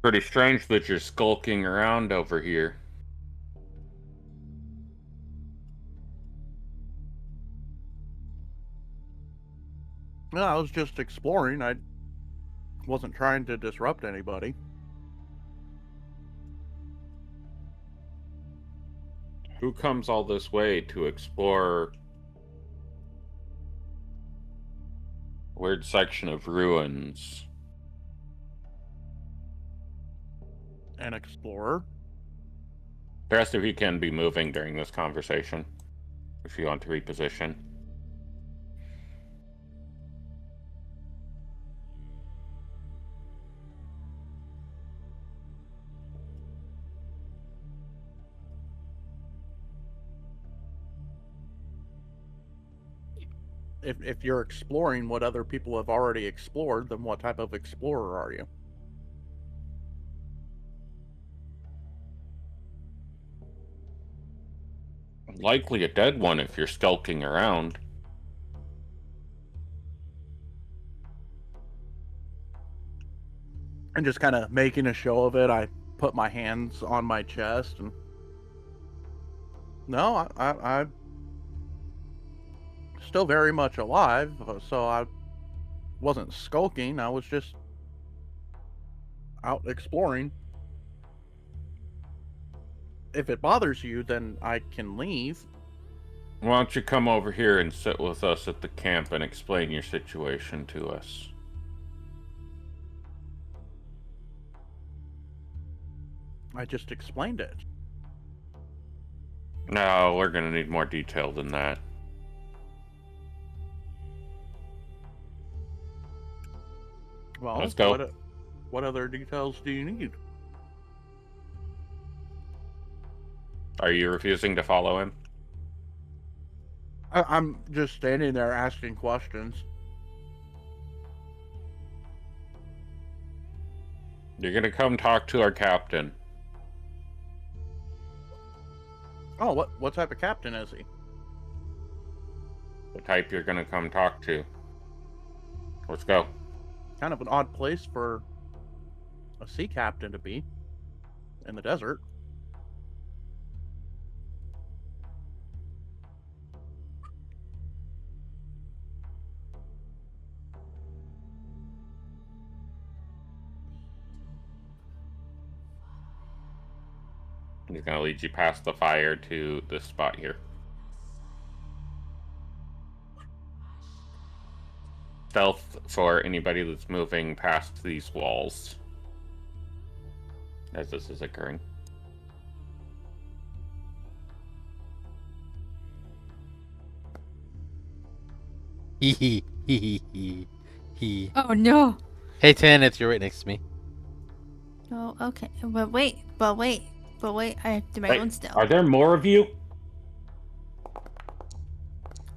Pretty strange that you're skulking around over here. No, I was just exploring. I wasn't trying to disrupt anybody. Who comes all this way to explore a weird section of ruins? An explorer. The rest of you can be moving during this conversation if you want to reposition. If you're exploring what other people have already explored, then what type of explorer are you? Likely a dead one if you're skulking around. And just kind of making a show of it, I put my hands on my chest and... No, I still very much alive, so I wasn't skulking. I was just out exploring. If it bothers you, then I can leave. Why don't you come over here and sit with us at the camp and explain your situation to us? I just explained it. No, we're gonna need more detail than that. Well, Let's go. What other details do you need? Are you refusing to follow him? I'm just standing there asking questions. You're gonna come talk to our captain. Oh, what type of captain is he? the type you're gonna come talk to. Let's go. Kind of an odd place for a sea captain to be in the desert. He's gonna lead you past the fire to this spot here. Stealth for anybody that's moving past these walls as this is occurring. Hee hee hee hee. Oh no. Hey, Tanith, you're right next to me. Oh, okay. But wait. I have to make Wait, one still. are there more of you?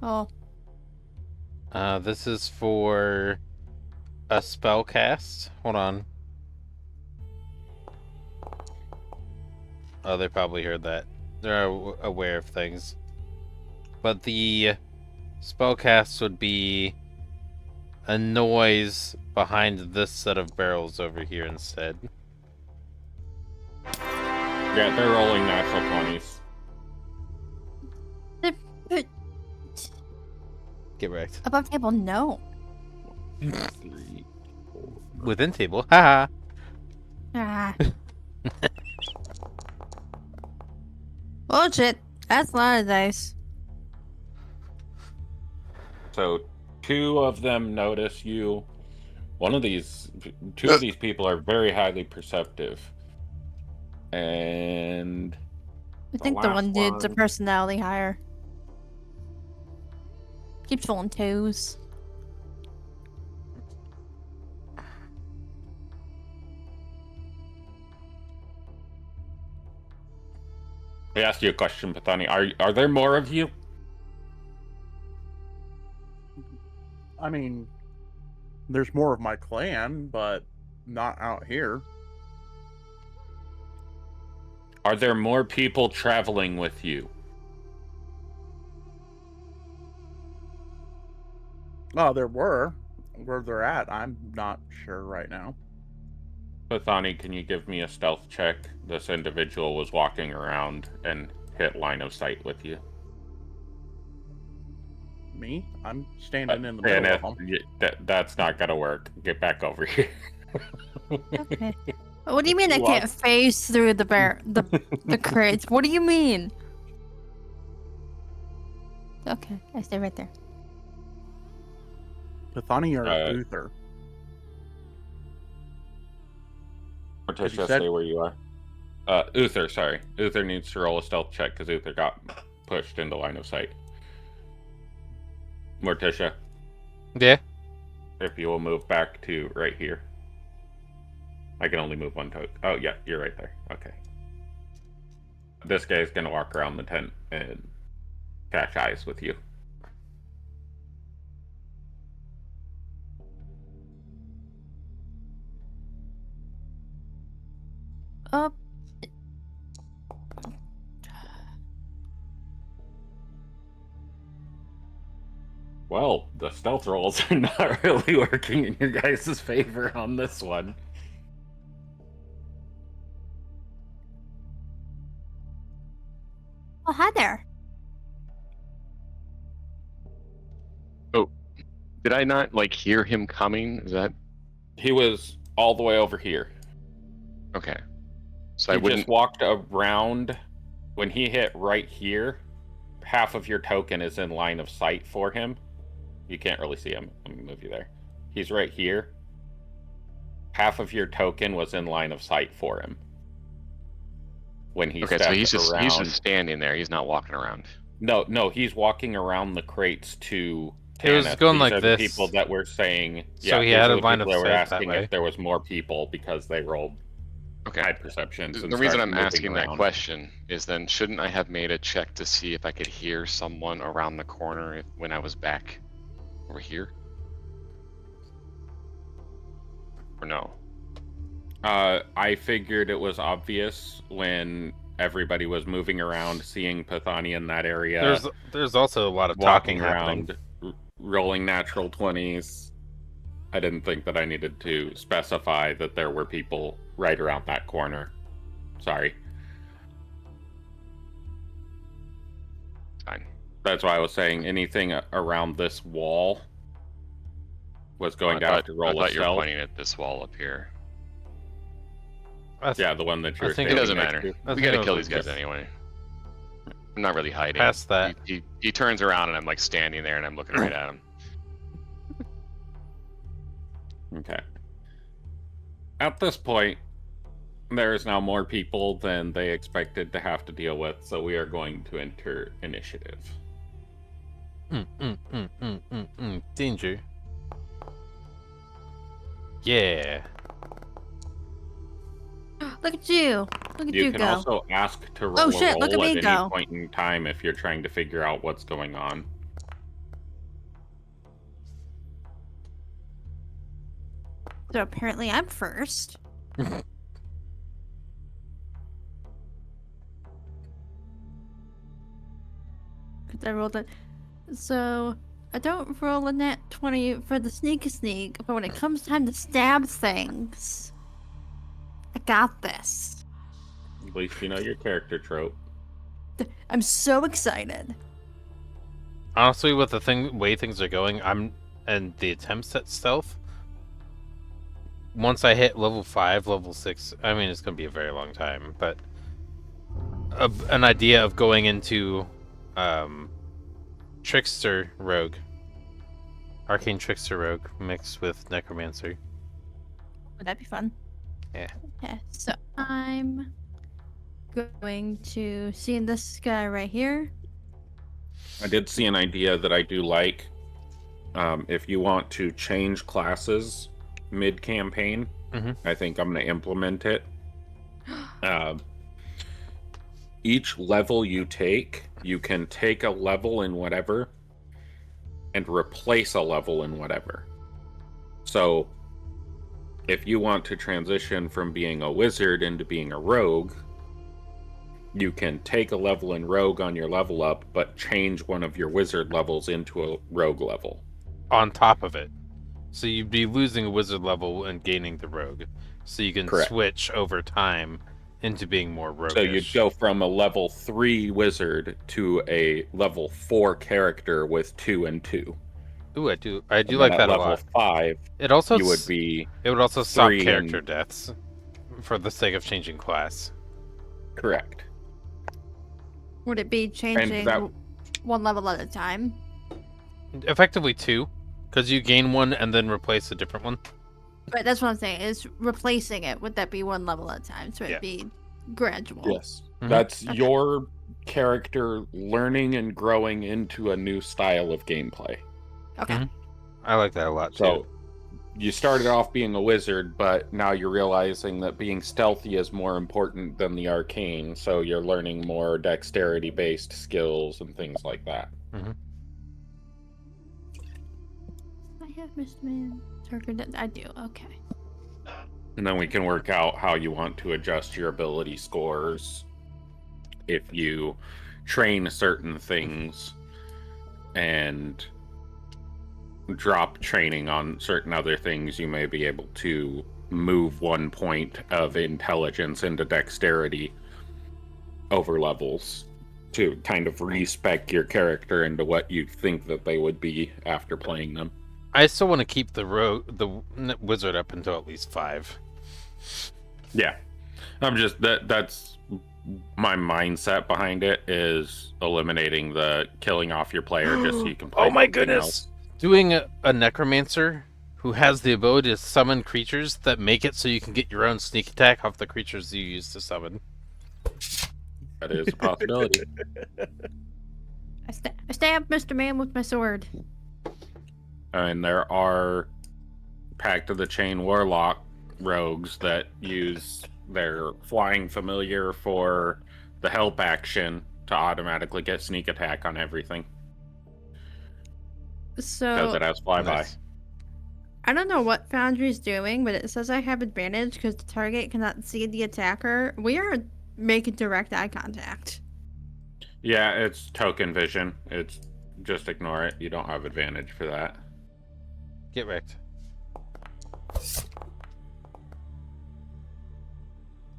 Oh, This is for a spell cast. Hold on. Oh, they probably heard that. They're aware of things. But the spell cast would be a noise behind this set of barrels over here instead. Yeah, they're rolling natural 20s. Get wrecked. above table, no. 3, 4. Within table. Haha. Ah. Bullshit. That's a lot of dice. So 2 of them notice you. Two of these people are very highly perceptive. And I think the last one dude's a one- personality higher. Keeps rolling twos. I asked you a question, Pathani. Are there more of you? I mean, there's more of my clan, but not out here. Are there more people traveling with you? Oh, there were. Where they're at, I'm not sure right now. Pathani, can you give me a stealth check? This individual was walking around and hit line of sight with you. Me? I'm standing in the middle of them. That's not gonna work. Get back over here. Okay. What do you mean I You can't phase through the crates? What do you mean? Okay, I stay right there. Pathani or Uh, Uther? Morticia, said- stay where you are. Uther, sorry. Uther needs to roll a stealth check because Uther got pushed into line of sight. Morticia, Yeah. if you will move back to right here. I can only move one token. Oh, yeah, you're right there. Okay. This guy's gonna walk around the tent and catch eyes with you. Up. Well, the stealth rolls are not really working in your guys' favor on this one. Oh, hi there. Did I not like hear him coming? Is that He was all the way over here. okay? So He I wouldn't. just walked around. When he hit right here, half of your token is in line of sight for him. You can't really see him. Let me move you there. He's right here. Half of your token was in line of sight for him. When he Okay, stepped so he's just around. standing there. He's not walking around. No, he's walking around the crates to. He was Tanith. going These like are the this. people that were saying. So he these had are a the line of people that were sight that asking way. if there was more people because they rolled Okay. high perceptions. and The reason started I'm moving asking that around. question is then shouldn't I have made a check to see if I could hear someone around the corner when I was back over here? Or no? I figured it was obvious when everybody was moving around, seeing Pathani in that area. There's also a lot of walking talking happening. around. rolling natural 20s. I didn't think that I needed to specify that there were people right around that corner. Sorry. Fine. That's why I was saying anything around this wall was going to have to I roll a thought you were stealth. pointing at this wall up here. Yeah, the one that you I were think It standing doesn't next matter. to. I We think gotta it kill was these guys just- anyway. I'm not really hiding. Past that. He turns around and I'm like standing there and I'm looking right at him. Okay. At this point, there is now more people than they expected to have to deal with, so we are going to enter initiative. Danger. Yeah. Look at you. Look at You you can go. also ask to roll Oh, a shit, look roll at at me any go. point in time if you're trying to figure out what's going on. So apparently I'm first. Because I rolled it. So I don't roll a nat 20 for the sneak, but when it comes time to stab things, I got this. At least you know your character trope. I'm so excited. Honestly, with the way things are going, and the attempts at stealth. Once I hit level 5, level 6, I mean it's gonna be a very long time, but an idea of going into Trickster Rogue, Arcane Trickster Rogue mixed with Necromancer. Would that be fun? Yeah. Okay, so I'm going to see this guy right here. I did see an idea that I do like. If you want to change classes mid-campaign, Mhm. I think I'm going to implement it. Each level you can take a level in whatever and replace a level in whatever. So, if you want to transition from being a wizard into being a rogue, you can take a level in rogue on your level up, but change one of your wizard levels into a rogue level. On top of it. So you'd be losing a wizard level and gaining the rogue. So you can Correct. switch over time into being more roguish. So you'd go from a level 3 wizard to a level 4 character with 2 and 2. Ooh, I do And like then that at a level lot. 5, It also you would be it would also stop 3 character and- deaths for the sake of changing class. correct. Would it be changing that- one level at a time? Effectively 2, because you gain one and then replace a different one. But that's what I'm saying. Is replacing it. Would that be one level at a time? So it'd Yeah. be gradual. Yes. Mhm. That's Okay. your character learning and growing into a new style of gameplay. Okay. Mhm. I like that a lot too. So you started off being a wizard, but now you're realizing that being stealthy is more important than the arcane, so you're learning more dexterity based skills and things like that. I have Mr. Man. I do. Okay. And then we can work out how you want to adjust your ability scores if you train certain things and drop training on certain other things. You may be able to move 1 point of intelligence into dexterity over levels to kind of respec your character into what you think that they would be after playing them. I still want to keep the wizard up until at least 5. Yeah, I'm just that's my mindset behind it, is eliminating the killing off your player just so you can play. Oh my something goodness! else. Doing a necromancer who has the ability to summon creatures that make it so you can get your own sneak attack off the creatures you use to summon. That is a possibility. I stab Mr. Man with my sword. And there are Pact of the Chain Warlock rogues that use their flying familiar for the help action to automatically get sneak attack on everything because So it has flyby. Nice. I don't know what Foundry's doing, but it says I have advantage because the target cannot see the attacker. We are making direct eye contact. Yeah, it's token vision. It's just ignore it. You don't have advantage for that. Get wrecked.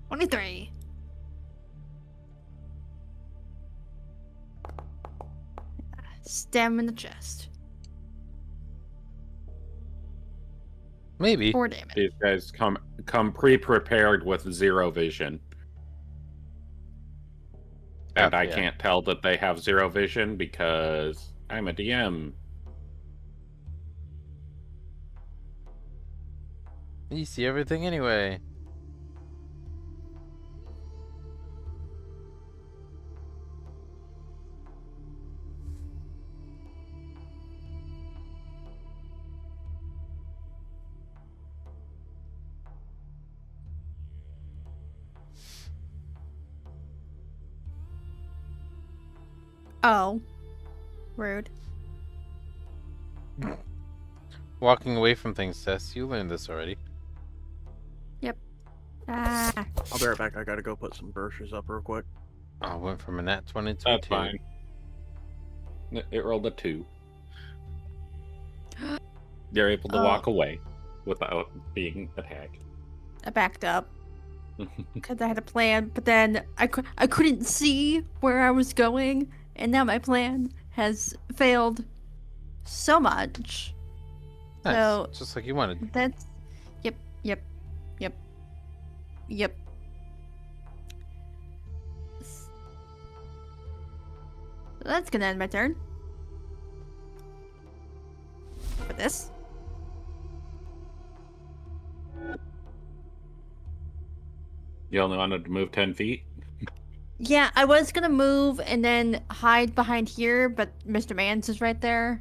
23. Stab him in the chest. Maybe. 4 damage. These guys come pre-prepared with 0 vision. And I yeah. can't tell that they have 0 vision because I'm a DM. You see everything anyway. Oh. Rude. Walking away from things, Tess. You learned this already. Ah. I'll be right back. I gotta go put some brochures up real quick. I went from a nat 20 to a That's 2. fine. It rolled a 2. You're able to Oh. walk away without being attacked. I backed up because I had a plan, but then I couldn't see where I was going, and now my plan has failed so much. Nice. So- Just like you wanted. That's yep. That's gonna end my turn. For this. You only wanted to move 10 feet? Yeah, I was gonna move and then hide behind here, but Mr. Mans is right there.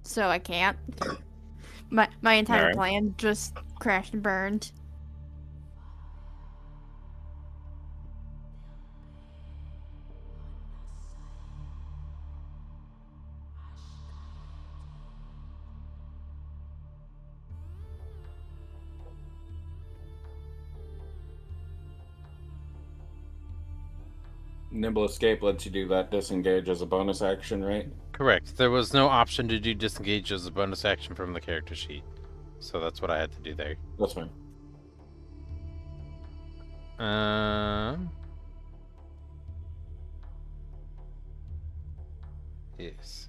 So I can't. My entire Alright. plan just crashed and burned. Nimble Escape lets you do that disengage as a bonus action, right? Correct. There was no option to do disengage as a bonus action from the character sheet. So that's what I had to do there. That's fine. Yes.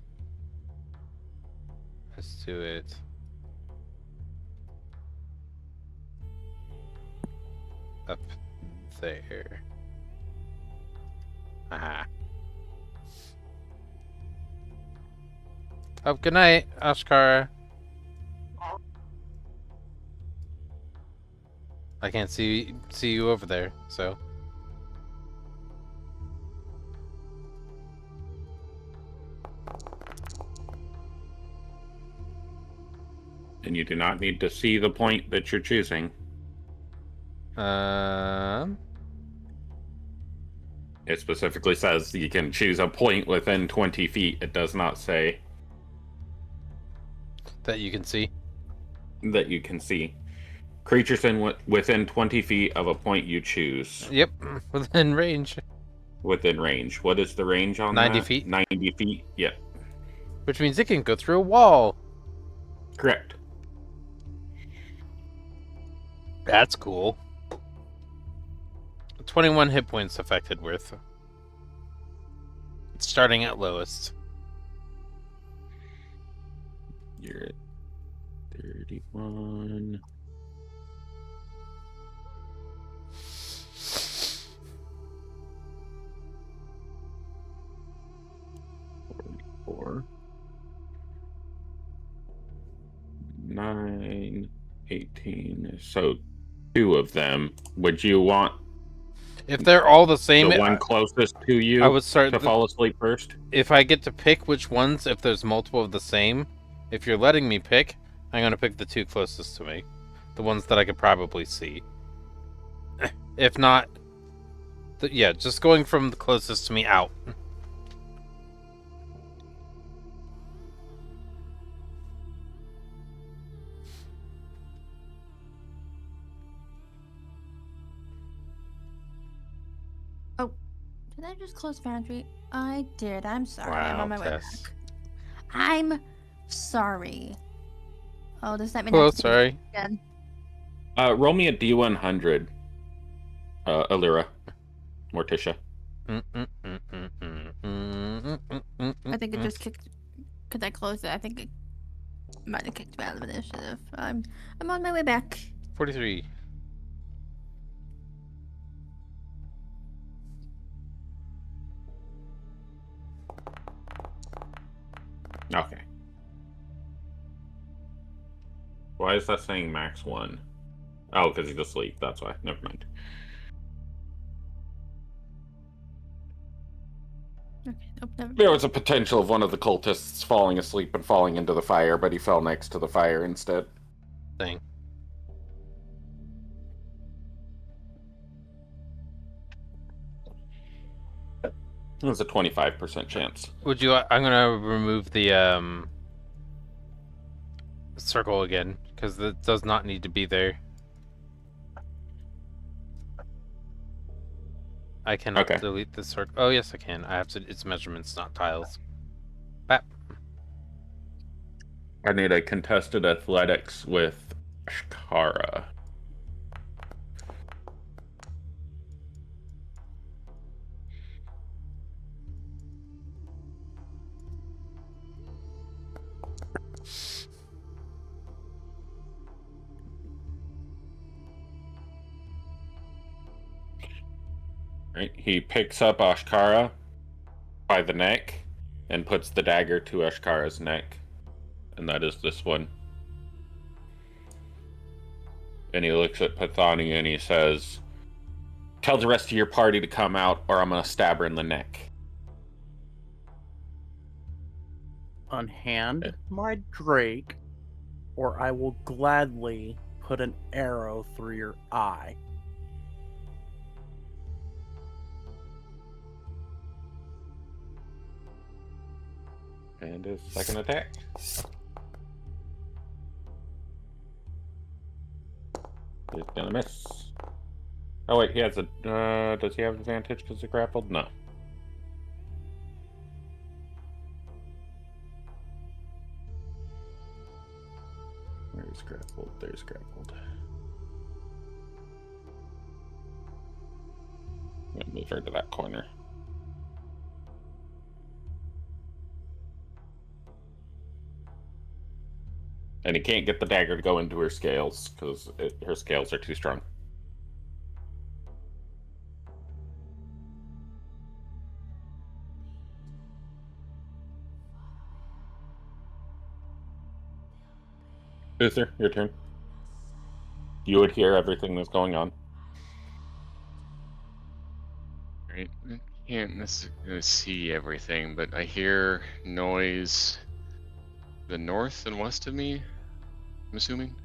Let's do it. Up there. Aha. Oh, good night, Ashkara. I can't see you over there, so. And you do not need to see the point that you're choosing. It specifically says you can choose a point within 20 feet. It does not say That you can see. that you can see. Creatures within 20 feet of a point you choose. Yep, within range. Within range. What is the range on 90 that? feet. 90 feet? Yep. Which means it can go through a wall. Correct. That's cool. 21 hit points affected worth. Starting at lowest. You're at 31. Four. 9, 18. So 2 of them. Would you want If they're all the same, the one closest to you I would start. to fall asleep first? If I get to pick which ones, if there's multiple of the same, if you're letting me pick, I'm going to pick the 2 closest to me. The ones that I could probably see. If not, yeah, just going from the closest to me out. Did I just close Foundry? I did. I'm sorry. I'm Wow, on my way Tess. back. I'm sorry. Oh, does that mean Hello, I have to do sorry. it again? Roll me a D100, Allura, Morticia. I think it just kicked. Because I closed it, I think it might have kicked me out of initiative. I'm on my way back. 43. Okay. Why is that saying max 1? Oh, because he's asleep. That's why. Never mind. Okay, nope, never. There was a potential of one of the cultists falling asleep and falling into the fire, but he fell next to the fire instead. Thing. It was a 25% chance. Would you? I'm gonna remove the circle again because it does not need to be there. I cannot Okay. delete the circle. Oh yes, I can. I have to. It's measurements, not tiles. Bap. I need a contested athletics with Ashkara. Right. He picks up Ashkara by the neck and puts the dagger to Ashkara's neck. And that is this one. And he looks at Pathani and he says, "Tell the rest of your party to come out or I'm going to stab her in the neck." Unhand my Drake, or I will gladly put an arrow through your eye. And his second attack. He's gonna miss. Oh wait, he has a. Does he have advantage because he's grappled? No. Where's grappled? There's grappled. I'm gonna move her to that corner. And he can't get the dagger to go into her scales because her scales are too strong. Uther, your turn. You would hear everything that's going on. Right. I can't necessarily see everything, but I hear noise the north and west of me, I'm assuming.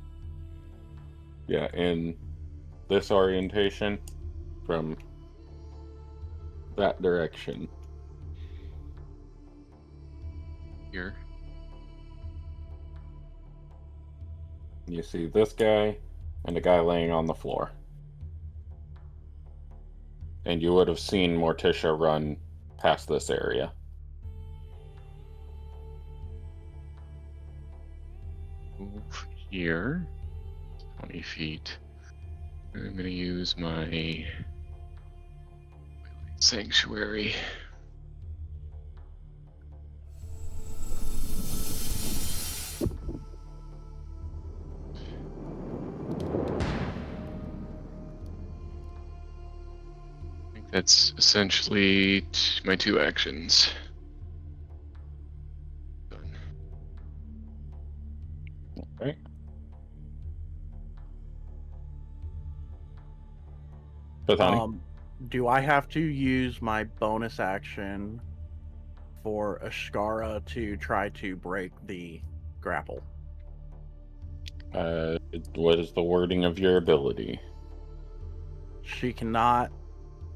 Yeah, in this orientation from that direction. Here. You see this guy and a guy laying on the floor. And you would have seen Morticia run past this area. Move here. 20 feet. I'm gonna use my sanctuary. I think that's essentially my 2 actions. Done. Okay. Pathani? Do I have to use my bonus action for Ashkara to try to break the grapple? What is the wording of your ability? She cannot.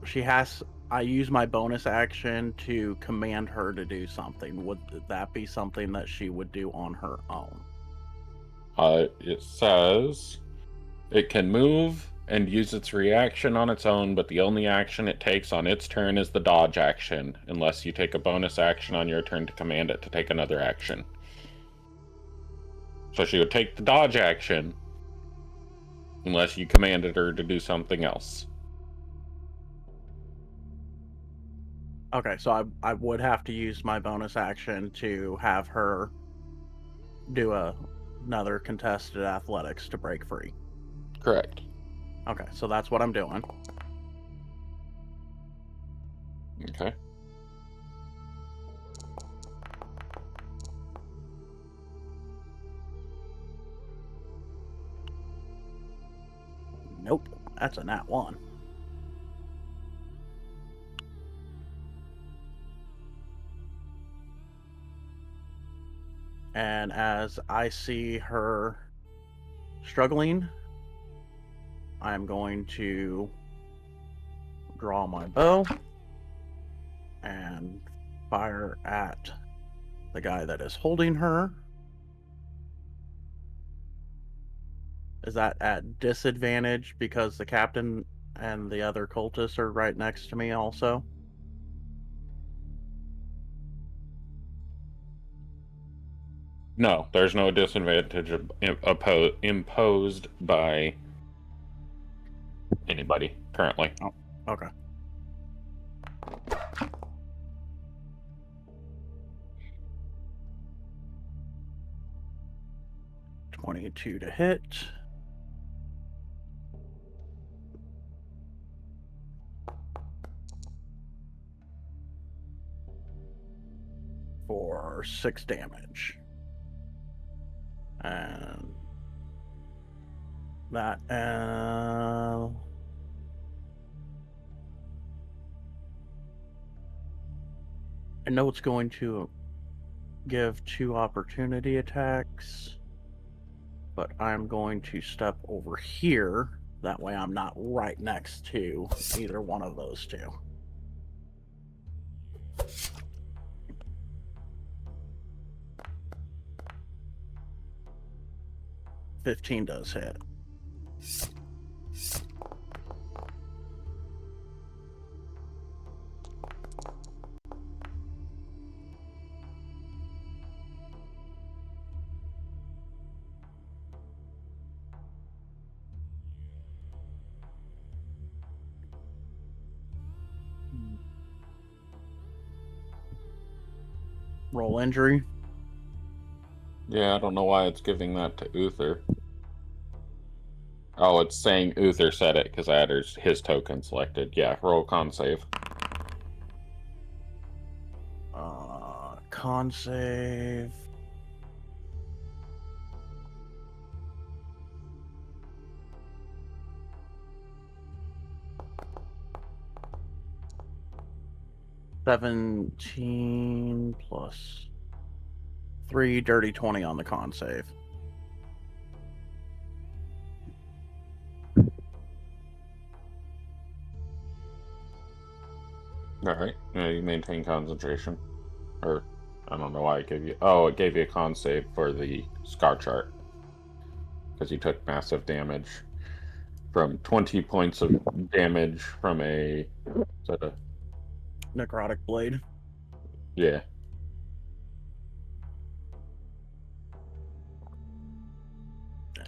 She has. I use my bonus action to command her to do something. Would that be something that she would do on her own? It says it can move and use its reaction on its own, but the only action it takes on its turn is the dodge action, unless you take a bonus action on your turn to command it to take another action. So she would take the dodge action, unless you commanded her to do something else. Okay, so I would have to use my bonus action to have her do another contested athletics to break free. Correct. Okay, so that's what I'm doing. Okay. Nope, that's a nat 1. And as I see her struggling, I'm going to draw my bow and fire at the guy that is holding her. Is that at disadvantage because the captain and the other cultists are right next to me also? No, there's no disadvantage imposed by anybody currently. Oh, okay. $22 to hit. For 6 damage. And that I know it's going to give 2 opportunity attacks, but I'm going to step over here. That way I'm not right next to either one of those two. $15 does hit. Roll injury. Yeah, I don't know why it's giving that to Uther. Oh, it's saying Uther said it because I had his token selected. Yeah, roll con save. Con save. $17 plus 3, dirty 20 on the con save. Alright, you maintain concentration. Or, I don't know why it gave you... Oh, it gave you a con save for the scar chart. Because you took massive damage from 20 points of damage from a... Is that a... Necrotic blade. Yeah.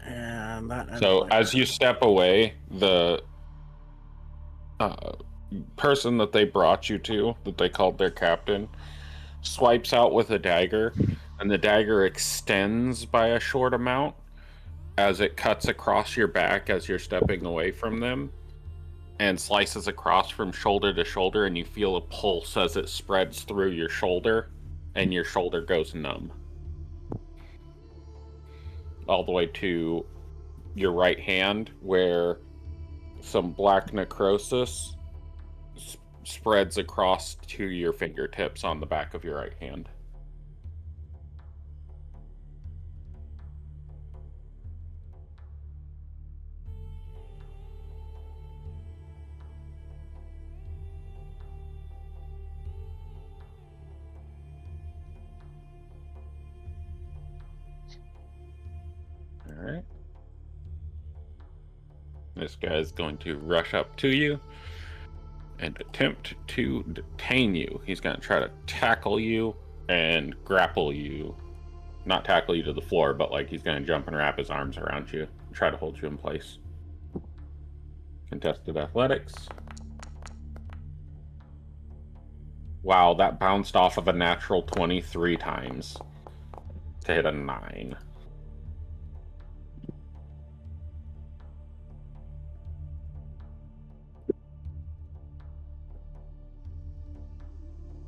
And that ends So, my as turn. you step away, the person that they brought you to, that they called their captain, swipes out with a dagger, and the dagger extends by a short amount as it cuts across your back as you're stepping away from them, and slices across from shoulder to shoulder, and you feel a pulse as it spreads through your shoulder, and your shoulder goes numb. All the way to your right hand, where some black necrosis spreads across to your fingertips on the back of your right hand. All right. This guy is going to rush up to you and attempt to detain you. He's going to try to tackle you and grapple you. Not tackle you to the floor, but like he's going to jump and wrap his arms around you and try to hold you in place. Contested athletics. Wow, that bounced off of a natural 23 times to hit a 9.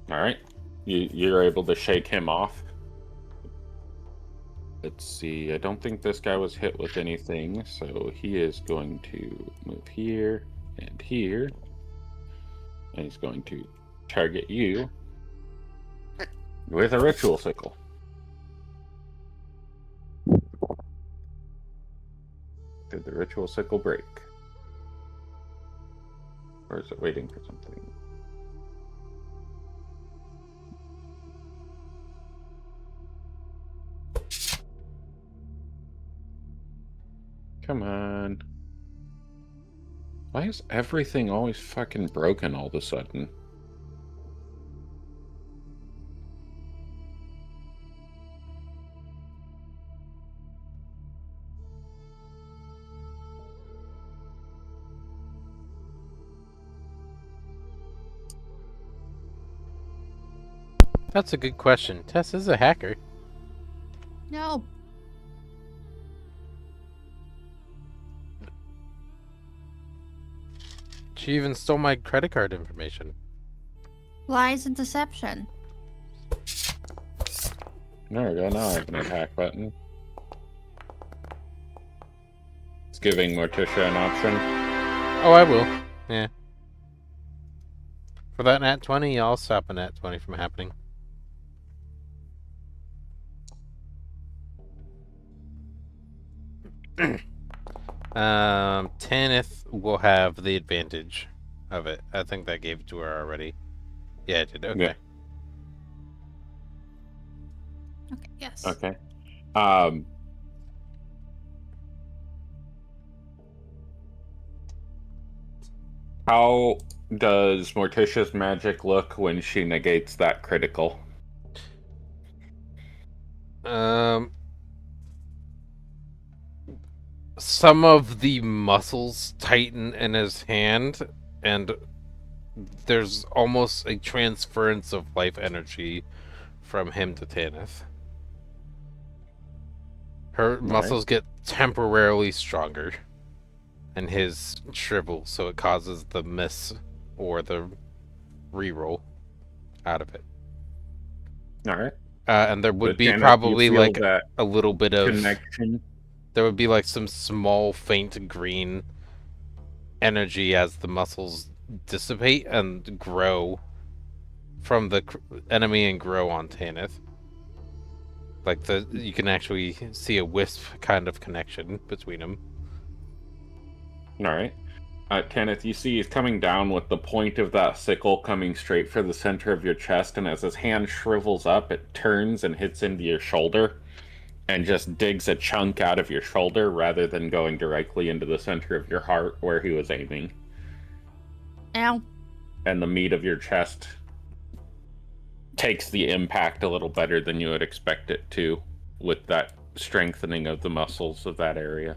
All right, you're able to shake him off. Let's see, I don't think this guy was hit with anything, so he is going to move here and here. And he's going to target you with a ritual sickle. Did the ritual sickle break? Or is it waiting for something? Come on. Why is everything always fucking broken all of a sudden? That's a good question. Tess is a hacker. No. She even stole my credit card information. Lies and deception. There we go, now I have an attack button. It's giving Morticia an option. Oh, I will. Yeah. For that nat 20, I'll stop a nat 20 from happening. Tanith will have the advantage of it. I think that gave it to her already. Yeah, it did. Okay. Yeah. Okay, yes. Okay. How does Morticia's magic look when she negates that critical? Some of the muscles tighten in his hand, and there's almost a transference of life energy from him to Tanith. Her muscles get temporarily stronger, and his shrivels, so it causes the miss or the reroll out of it. All right. And there would But be Tanith, probably you feel like that a little bit of connection. There would be like some small faint green energy as the muscles dissipate and grow from the enemy and grow on Tanith. Like you can actually see a wisp kind of connection between them. All right. Tanith, you see he's coming down with the point of that sickle coming straight for the center of your chest, and as his hand shrivels up, it turns and hits into your shoulder and just digs a chunk out of your shoulder rather than going directly into the center of your heart where he was aiming. Ow. And the meat of your chest takes the impact a little better than you would expect it to with that strengthening of the muscles of that area.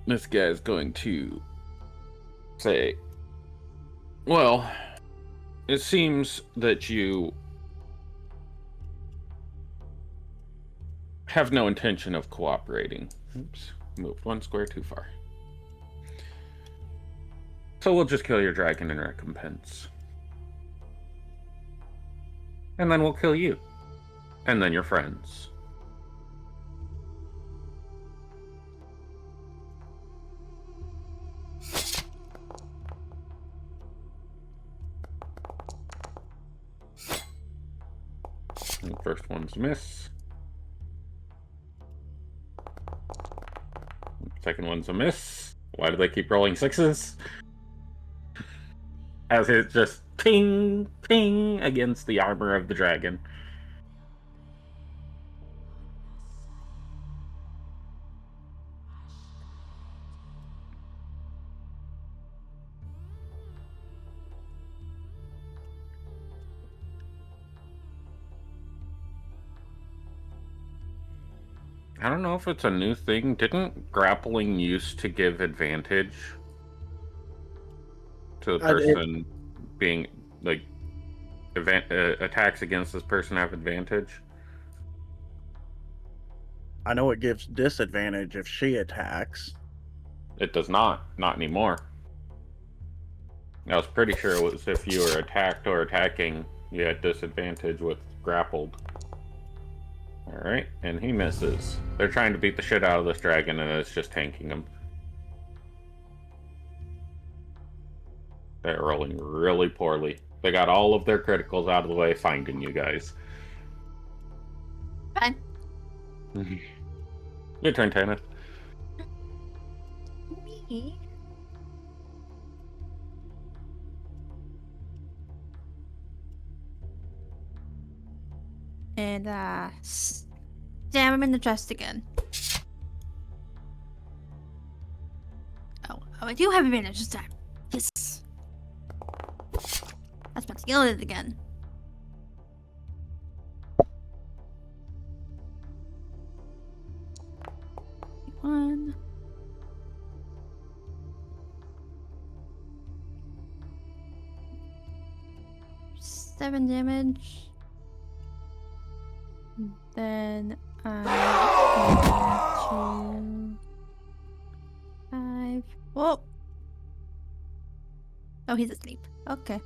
This guy is going to say, well, it seems that you have no intention of cooperating. Oops, moved one square too far. So we'll just kill your dragon in recompense. And then we'll kill you. And then your friends. And the first one's a miss. Second one's a miss. Why do they keep rolling 6s? As it just ping, ping against the armor of the dragon. I don't know if it's a new thing. Didn't grappling used to give advantage to the I did. person being like attacks against this person have advantage? I know it gives disadvantage if she attacks. It does not. Not anymore. I was pretty sure it was if you were attacked or attacking, you had disadvantage with grappled. Alright, and he misses. They're trying to beat the shit out of this dragon and it's just tanking him. They're rolling really poorly. They got all of their criticals out of the way, finding you guys. Fine. Your turn, Tana. Me? And stab him in the chest again. Oh, I do have advantage this time. Yes. That's my skeleton again. One. Seven damage. Then two, 5. Whoa. Oh, he's asleep. Okay.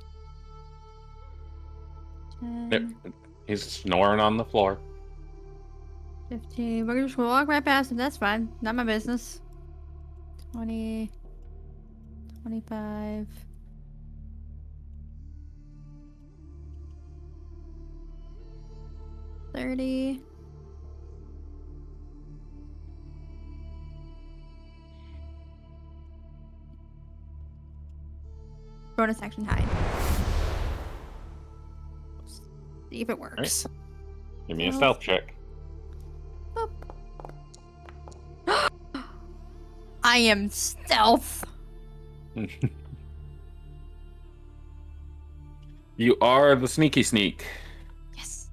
10, Yep. He's snoring on the floor. 15. We're just gonna walk right past him. That's fine. Not my business. 20. 25. 30. Bonus action hide. See if it works. Give me a stealth check. I am stealth. You are the sneaky sneak. Yes.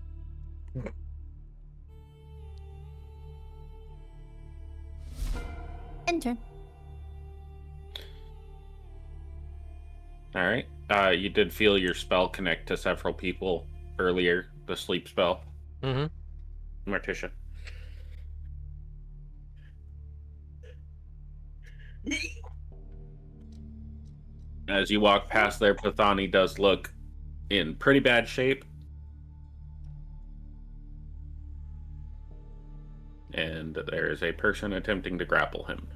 Enter. All right. You did feel your spell connect to several people earlier. The sleep spell. Mm-hmm. Morticia. As you walk past there, Pathani does look in pretty bad shape. And there is a person attempting to grapple him.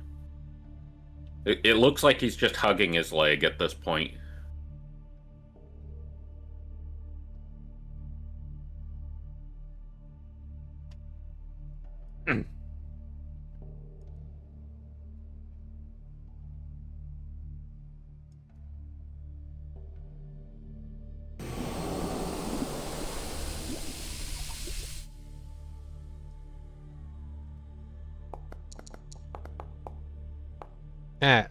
It looks like he's just hugging his leg at this point. Yeah.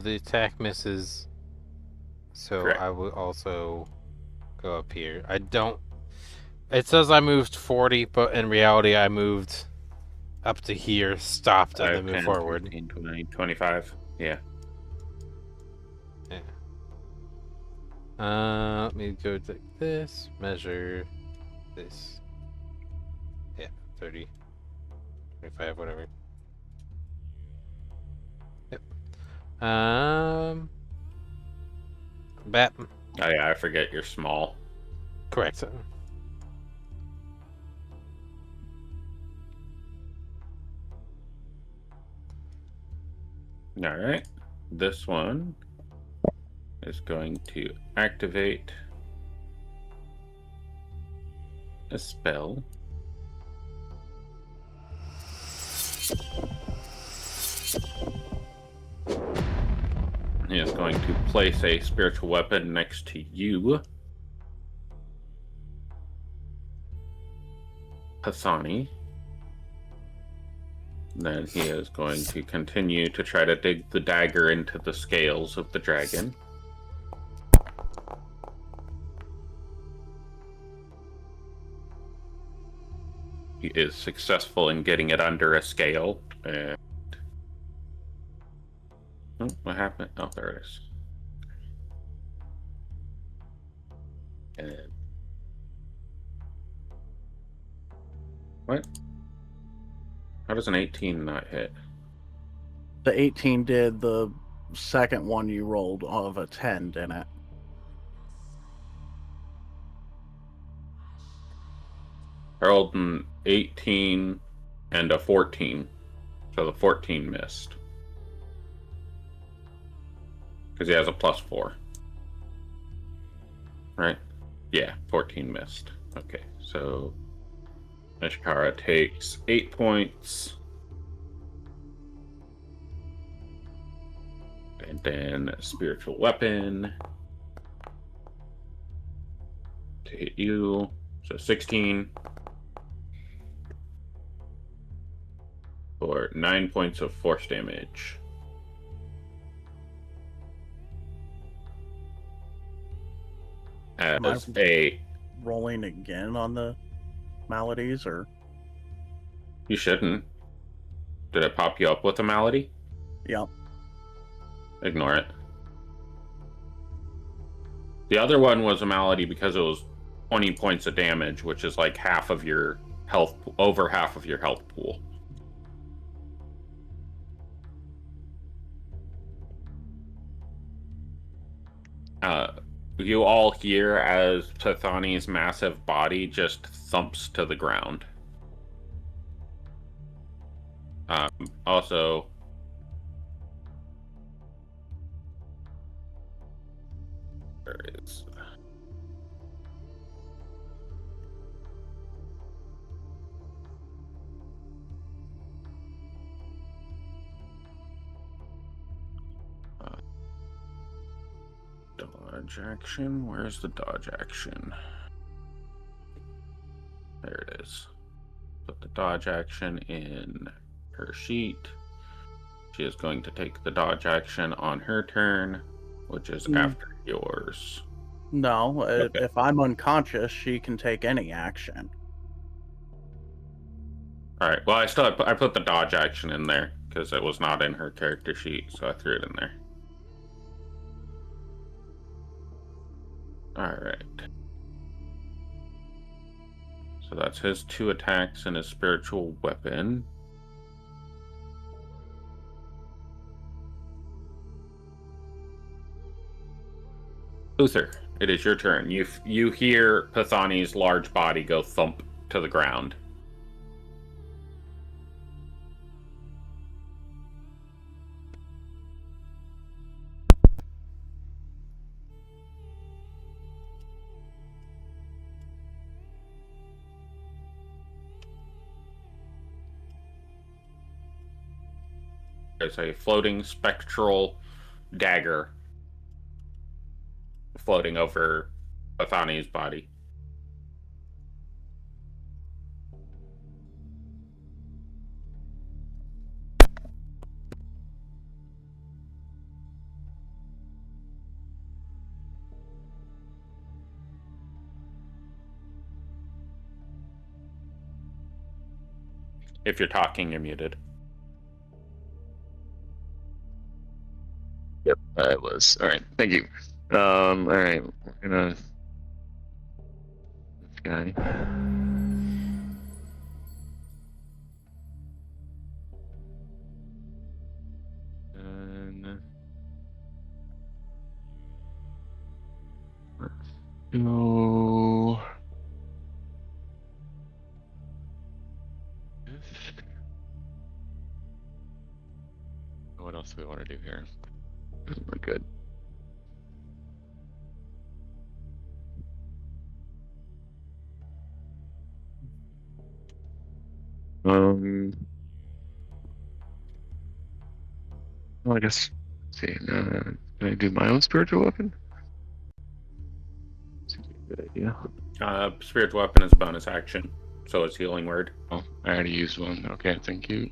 The attack misses, so Correct. I will also go up here. I don't. It says I moved 40, but in reality, I moved up to here, stopped, and then 5, moved 10, forward. 15, 20, 25. Yeah. Let me go like this, measure this. Yeah, 30, 25, whatever. Yep. Bat. Oh yeah, I forget you're small. Correct. Alright. This one is going to activate a spell. He is going to place a spiritual weapon next to you, Hassani. Then he is going to continue to try to dig the dagger into the scales of the dragon. He is successful in getting it under a scale. And... oh, what happened? Oh, there it is. And... what? How does an 18 not hit? The 18 did. The second one you rolled of a 10, didn't it? I rolled an 18 and a 14. So the 14 missed. Because he has a +4. Right? Yeah, 14 missed. Okay, so Ishikara takes 8 points. And then spiritual weapon to hit you. So 16 for 9 points of force damage. As a Rolling again on the maladies, or you shouldn't. Did it pop you up with a malady? yep. Ignore it. The other one was a malady because it was 20 points of damage, which is like half of your health, over half of your health pool. You all hear as Pathani's massive body just thumps to the ground. Also, there is dodge action. Where's the dodge action? There it is. Put the dodge action in her sheet. She is going to take the dodge action on her turn, which is after yours. No, Okay. if I'm unconscious, she can take any action. All right. Well, I put the dodge action in there because it was not in her character sheet, so I threw it in there. All right. So that's his 2 attacks and his spiritual weapon. Uther, it is your turn. You hear Pathani's large body go thump to the ground. There's a floating spectral dagger floating over Pathani's body. If you're talking, you're muted. Yep, I was. All right, thank you. All right, we're gonna this guy. And let's go. What else do we want to do here? We're good. Well, I guess. Let's see, can I do my own spiritual weapon? Seems like a good idea. Spiritual weapon is a bonus action, so it's healing word. Oh, I already used one. Okay, thank you.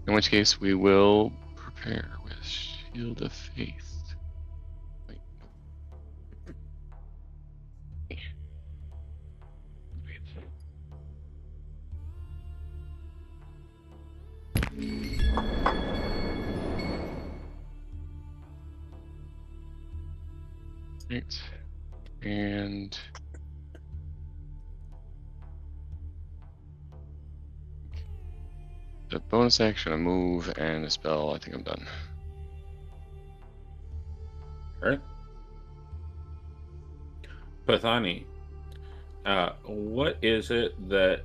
In which case, we will prepare with Shield of Faith. Wait. Wait. Right. And the bonus action, a move, and a spell. I think I'm done. Alright. Pathani, what is it that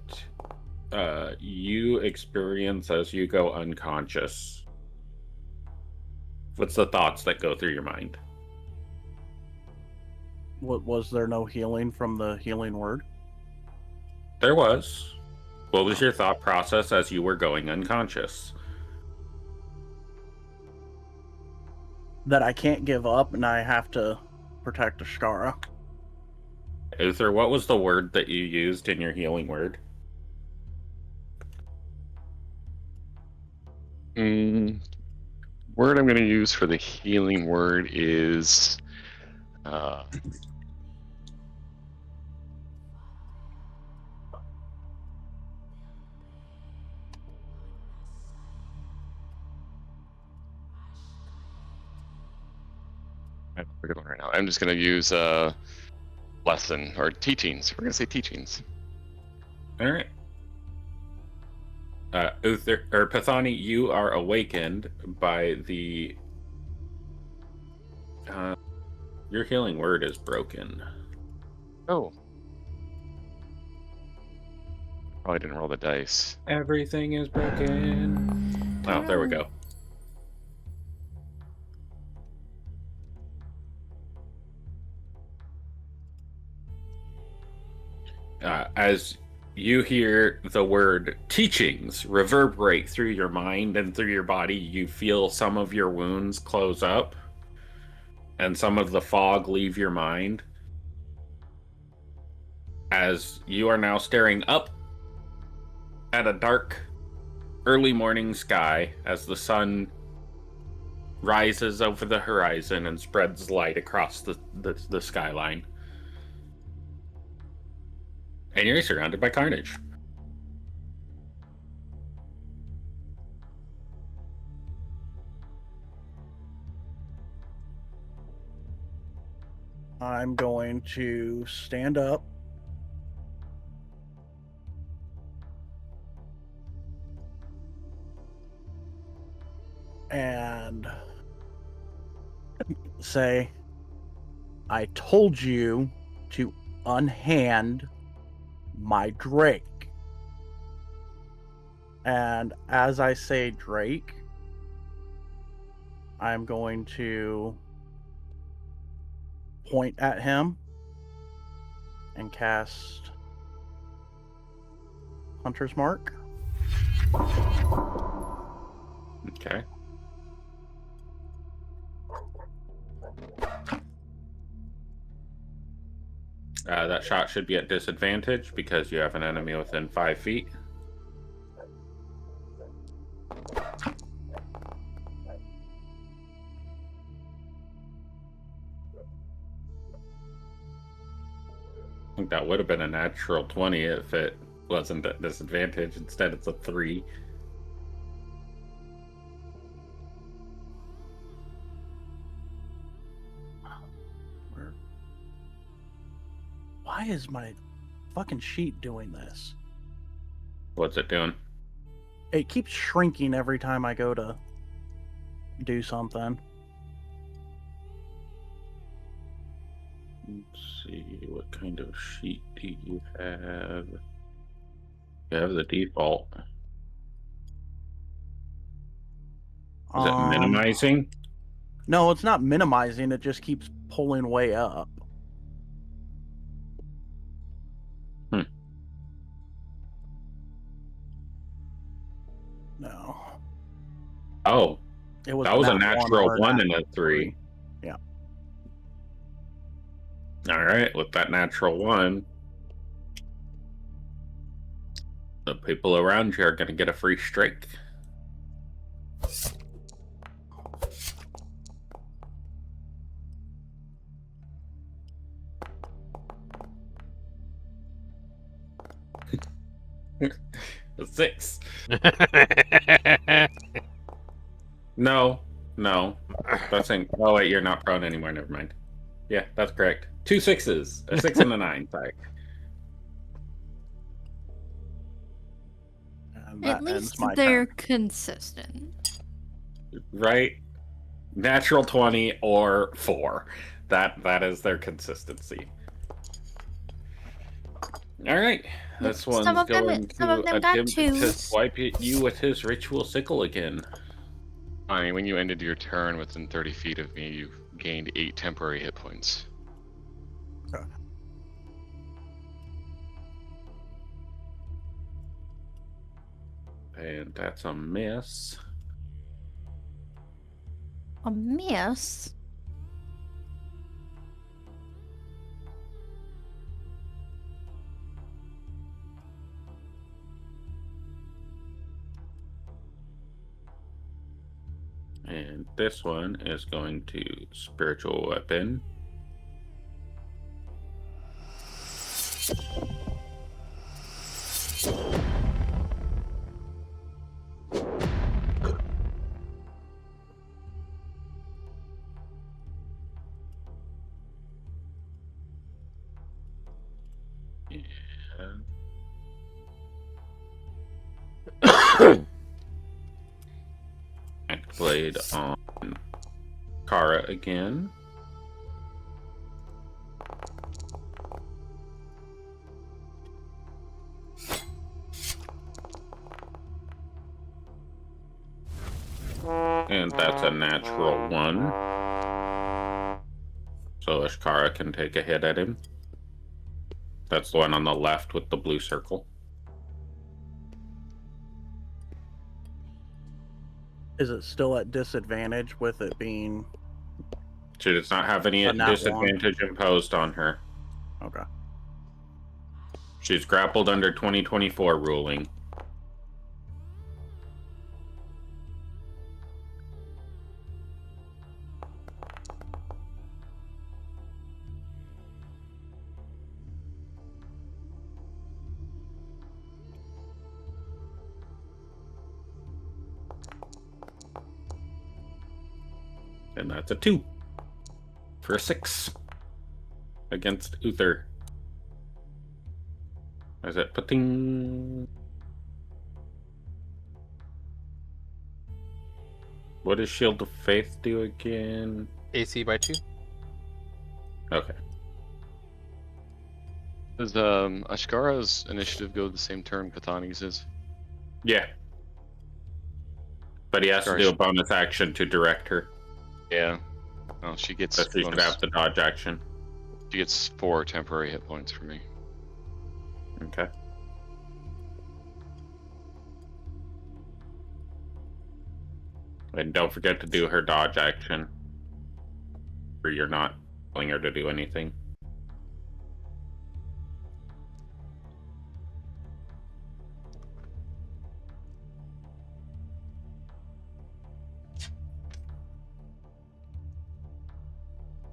you experience as you go unconscious? What's the thoughts that go through your mind? What was there no healing from the healing word? There was. What was your thought process as you were going unconscious? That I can't give up and I have to protect Ashkara. Uther, what was the word that you used in your healing word? Word I'm going to use for the healing word is I don't have a good one right now. I'm just going to use lesson or teachings. We're going to say teachings. All right. Uther or Pathani, you are awakened by the. Your healing word is broken. Oh. Probably didn't roll the dice. Everything is broken. Oh, there we go. As you hear the word teachings reverberate through your mind and through your body, you feel some of your wounds close up and some of the fog leave your mind. As you are now staring up at a dark, early morning sky as the sun rises over the horizon and spreads light across the skyline. And you're surrounded by carnage. I'm going to stand up. And say, I told you to unhand my Drake. And as I say Drake, I'm going to point at him and cast Hunter's Mark. Okay. That shot should be at disadvantage because you have an enemy within 5 feet. I think that would have been a natural 20 if it wasn't at disadvantage. Instead, it's a 3. Why is my fucking sheet doing this? What's it doing? It keeps shrinking every time I go to do something. Let's see, what kind of sheet do you have? You have the default. Is it minimizing? No, it's not minimizing. It just keeps pulling way up. No. Oh, It was that was a nat natural or 1 nat and a 3. Yeah. All right, with that natural 1, the people around you are going to get a free strike. A 6. No. That's in. Oh wait, you're not prone anymore. Never mind. Yeah, that's correct. 2 6s. A 6 and a 9. Sorry. And At that ends least my they're turn. consistent. Right. Natural 20 or 4. That is their consistency. All right. This Some one's of them- going some of to them got attempt to twos. swipe at you with his ritual sickle again. I mean, when you ended your turn within 30 feet of me, you gained 8 temporary hit points. And that's a miss. A miss? And this one is going to spiritual weapon. And Act Blade on Kara again. And that's a natural 1. So Ashkara can take a hit at him. That's the one on the left with the blue circle. Is it still at disadvantage with it being She does not have any A nat one. disadvantage imposed on her. okay? She's grappled under 2024 ruling. And that's a 2 for a 6 against Uther. Is it pating? What does Shield of Faith do again? AC by 2. Okay. Does Ashkara's initiative go the same turn Katani's is? Yeah. But he has to do a bonus action to direct her. Yeah. Oh, she gets So she should have the dodge action. she gets 4 temporary hit points for me. Okay. And don't forget to do her dodge action. Or you're not telling her to do anything.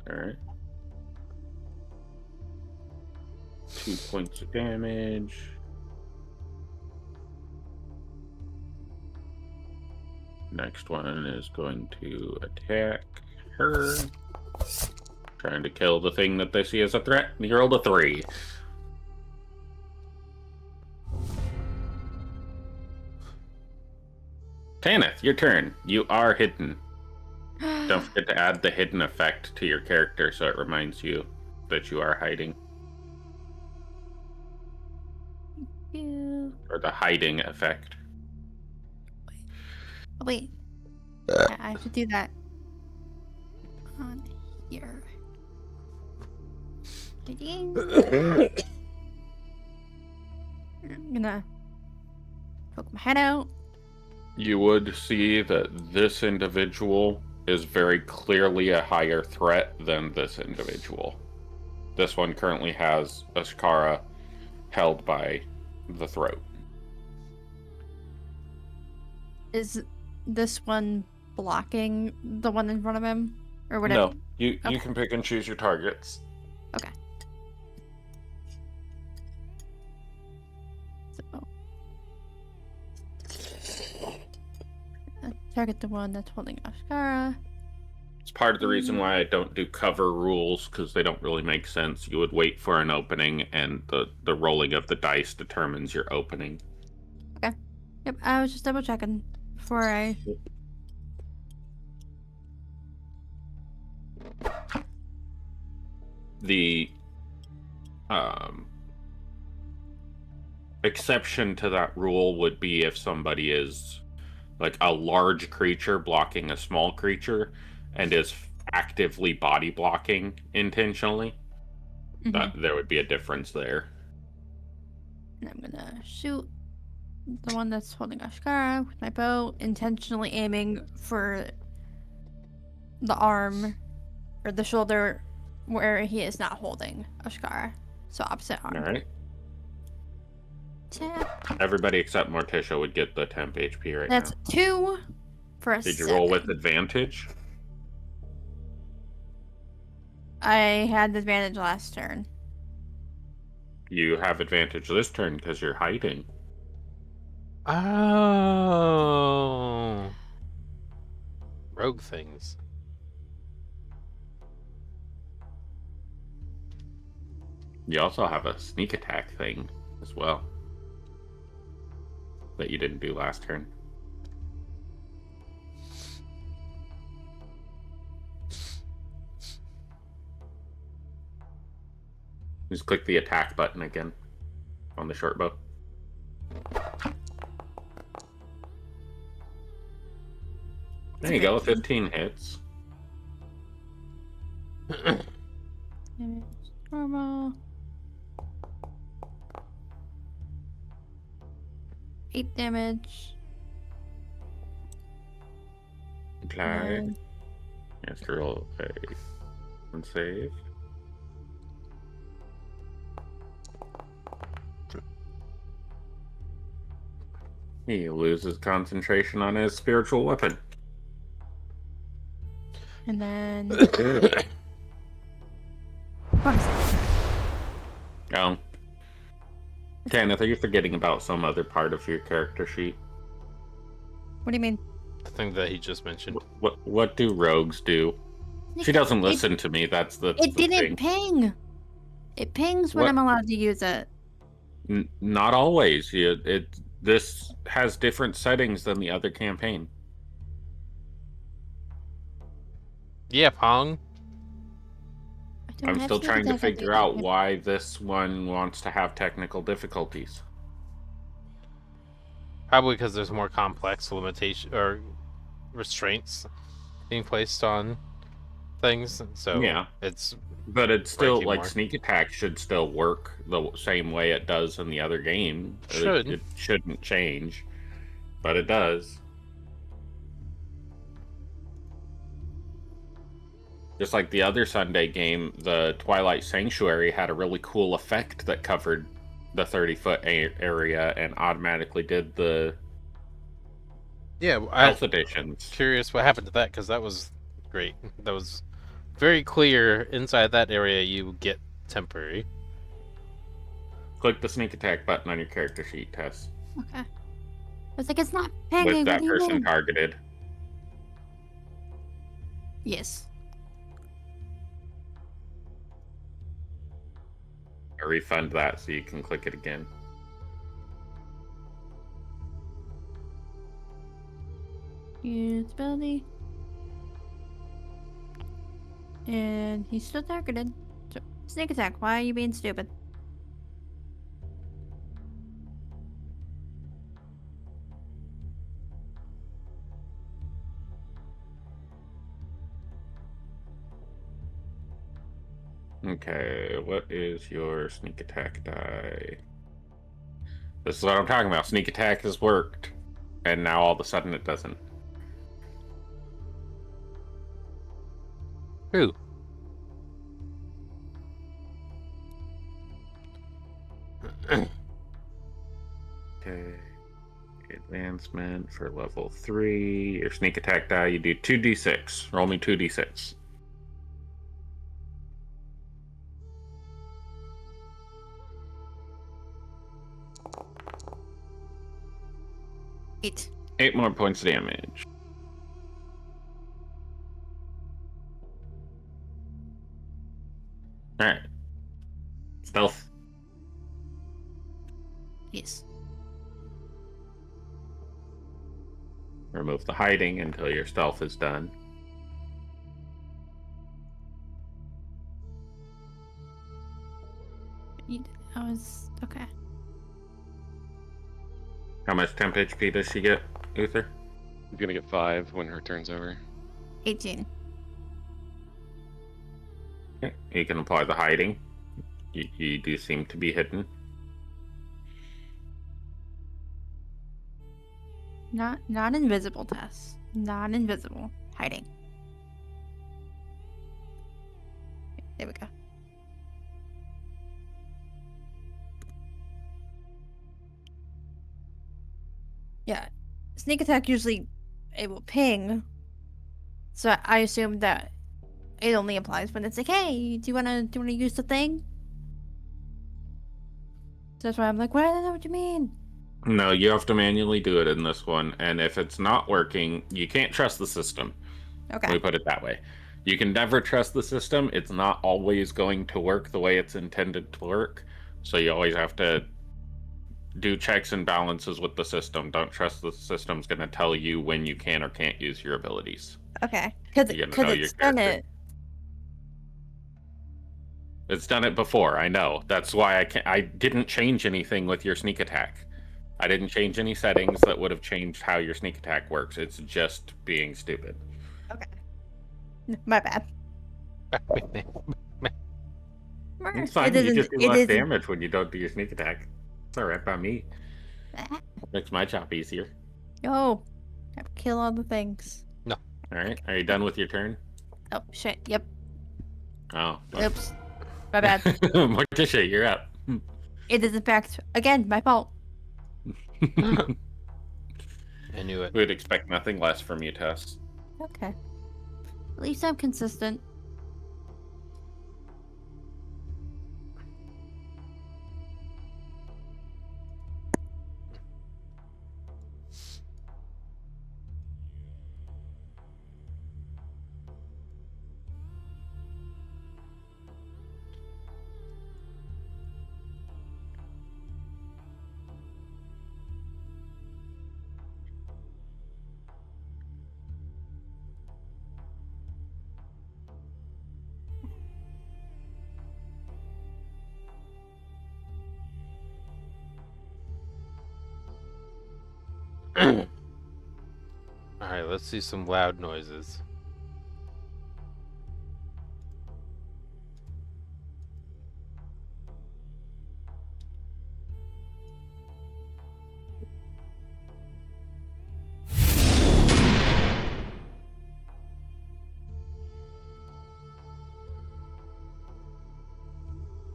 Alright. 2 points of damage. Next one is going to attack her. Trying to kill the thing that they see as a threat. You rolled a 3. Tanith, your turn. You are hidden. Don't forget to add the hidden effect to your character so it reminds you that you are hiding. You. Or the hiding effect. Oh, wait. I have to do that on here. Ding. I'm gonna poke my head out. You would see that this individual is very clearly a higher threat than this individual. This one currently has Ashkara held by the throat. Is this one blocking the one in front of him? Or whatever? No, you Okay. can pick and choose your targets. So target the one that's holding Ashkara. It's part of the reason why I don't do cover rules, because they don't really make sense. You would wait for an opening, and the rolling of the dice determines your opening. Yep, I was just double checking before I. The exception to that rule would be if somebody is like a large creature blocking a small creature and is actively body blocking intentionally. That there would be a difference there. And I'm gonna shoot the one that's holding Ashkara with my bow, intentionally aiming for the arm or the shoulder where he is not holding Ashkara. So opposite arm. All right. Tap. Everybody except Morticia would get the temp HP right That's now. 2 for a Did you roll 7. with advantage? I had the advantage last turn. You have advantage this turn because you're hiding. Oh. Rogue things. You also have a sneak attack thing as well that you didn't do last turn. Just click the attack button again on the short bow. There you go, 15 hits. Damage, normal. 8 damage. Okay. And You have to roll one save. He loses concentration on his spiritual weapon. And then Oh. Kenneth, are you forgetting about some other part of your character sheet? what do you mean? The thing that he just mentioned. What do rogues do? She doesn't listen to me. That's the It the didn't thing. ping. It pings when What? I'm allowed to use it. Not always. This has different settings than the other campaign. Yeah, Pong. I don't I'm have still sneak trying to attack on figure the out other why this one wants to have technical difficulties. Probably because there's more complex limitation or restraints being placed on things. So Yeah. it's But it's still breaking like more. sneak attack should still work the same way it does in the other game. Should. It shouldn't change, but it does. Just like the other Sunday game, the Twilight Sanctuary had a really cool effect that covered the 30-foot area and automatically did the yeah. health additions. Curious what happened to that because that was great. That was very clear. Inside that area, you get temporary. Click the sneak attack button on your character sheet, Tess. Okay. I was like, it's not pinging. With that what do you person mean? targeted. Yes. I refund that so you can click it again. Use ability. And he's still targeted. So, sneak attack. Why are you being stupid? Okay, what is your sneak attack die? This is what I'm talking about. Sneak attack has worked, and now all of a sudden it doesn't. Who? Okay. Advancement for level 3. Your sneak attack die, you do 2d6. Roll me 2d6. Eight. 8 more points of damage. Yes. Remove the hiding until your stealth is done. I was okay. How much temp HP does she get, Uther? She's gonna get 5 when her turn's over. 18. Okay. You can apply the hiding. You do seem to be hidden. Not invisible, Tess. Not invisible. Hiding. There we go. Yeah. Sneak attack usually it will ping. So I assume that it only applies when it's like, hey, do you wanna use the thing? So that's why I'm like, well, I don't know what you mean. No, you have to manually do it in this one, and if it's not working, you can't trust the system. Let me Okay. put it that way. You can never trust the system. It's not always going to work the way it's intended to work. So you always have to do checks and balances with the system. Don't trust the system's going to tell you when you can or can't use your abilities. Okay. Because You gotta know your it's done character. it. It's done it before, I know. That's why I didn't change anything with your sneak attack. I didn't change any settings that would have changed how your sneak attack works. It's just being stupid. Okay. My bad. It's fine. You just do less damage when you don't do your sneak attack. It's alright by me. Makes my job easier. No. I have to kill all the things. Alright, are you done with your turn? Oh, shit. Yep. Oh. Oops. My bad. Morticia, you're up. It is, in fact, again, my fault. I knew it. We'd expect nothing less from you, Tess. Okay. At least I'm consistent. Alright, let's see some loud noises.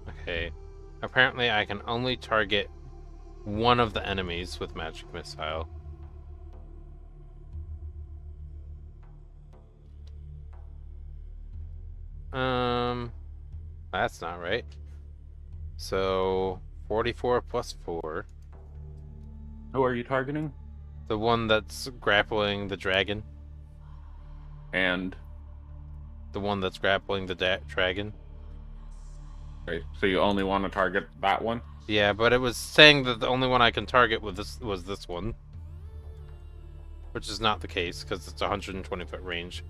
Okay. Apparently I can only target one of the enemies with magic missile. That's not right. So 44 plus 4. Who are you targeting? The one that's grappling the dragon. And The one that's grappling the dragon. okay, so you only want to target that one? Yeah, but it was saying that the only one I can target with this was this one. Which is not the case, because it's 120 foot range.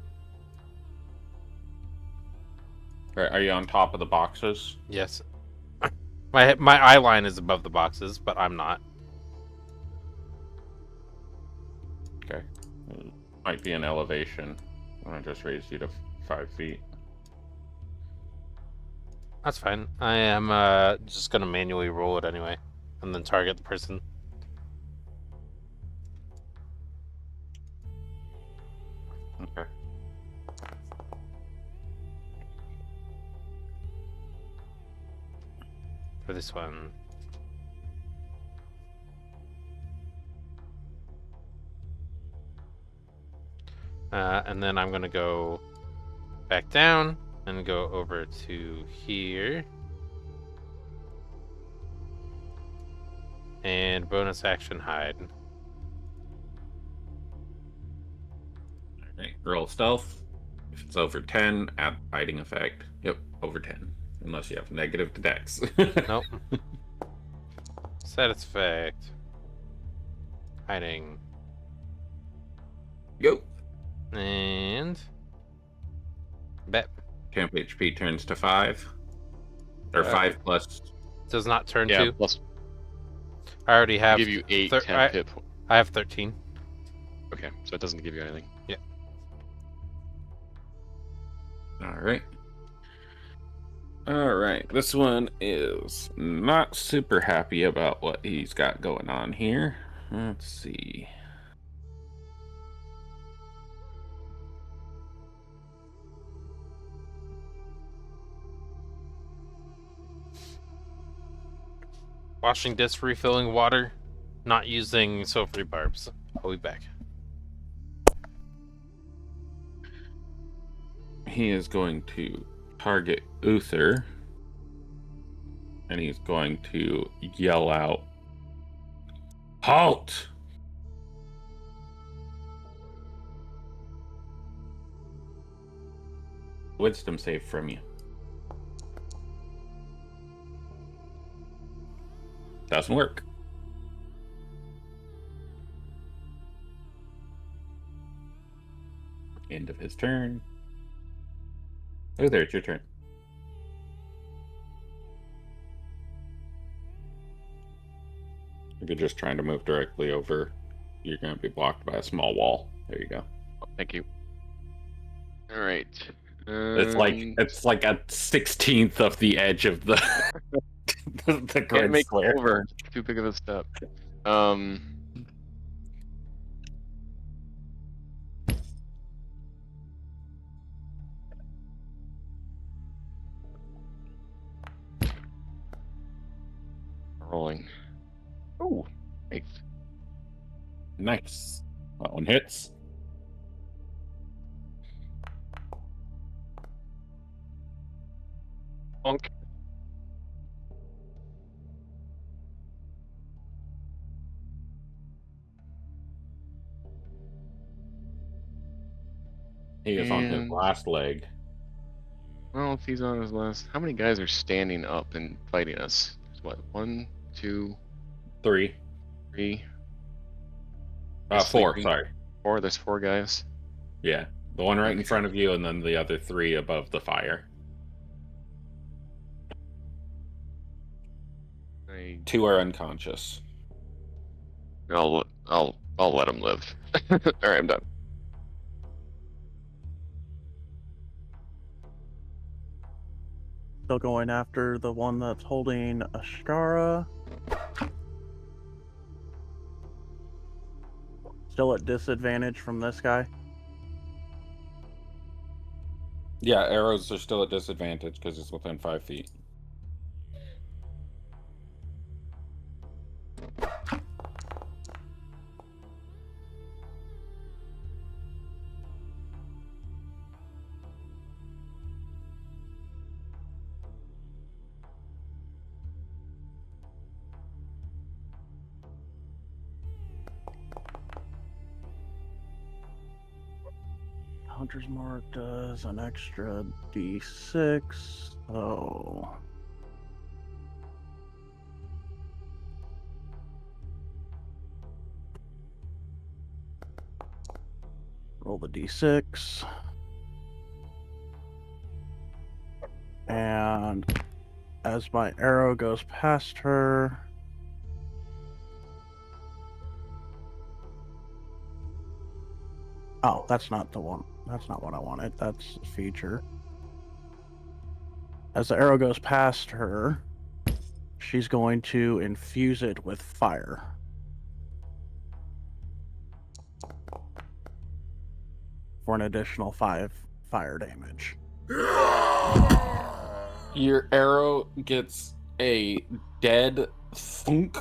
Are you on top of the boxes? Yes. My eye line is above the boxes, but I'm not. Okay. Might be an elevation. I just raised you to 5 feet. That's fine. I am just gonna manually roll it anyway, and then target the person. Okay. For this one. And then I'm gonna go back down and go over to here. And bonus action hide. Alright, roll stealth. If it's over 10, add hiding effect. Yep, over 10. Unless you have negative to dex. Nope. Status effect. Hiding. Go. And bet. Temp HP turns to 5. Or 5 plus. Does not turn Yeah, to. plus I already have. give you 8 thir- temp hit points. I have 13. Okay, so it doesn't give you anything. Alright. Alright, this one is not super happy about what he's got going on here. Let's see. Washing discs, refilling water, not using sulfury barbs. I'll be back. He is going to target Uther. And he's going to yell out, "Halt!" Wisdom save from you. Doesn't work. End of his turn. Oh, there, it's your turn. If you're just trying to move directly over, you're going to be blocked by a small wall. There you go. Oh, thank you. All right. It's like a 16th of the edge of the the Can't grid make square. over. Too big of a step. Rolling. Ooh, nice. Nice. That one hits. Bonk. He is on his And- last leg. Well, if he's on his last, how many guys are standing up and fighting us? There's what? 1, 2, 3. 3, 4, Sleeping. sorry. 4. There's 4 guys. Yeah. The one right in Okay. front of you, and then the other 3 above the fire. I, 2 are unconscious. I'll let him live. All right, I'm done. Still going after the one that's holding Ashkara. Still at disadvantage from this guy. Yeah, arrows are still at disadvantage because it's within 5 feet. Hunter's Mark does an extra d6, so... Roll the d6. And as my arrow goes past her... Oh, that's not the one. That's not what I wanted. That's a feature. As the arrow goes past her, she's going to infuse it with fire. For an additional 5 fire damage. Your arrow gets a dead thunk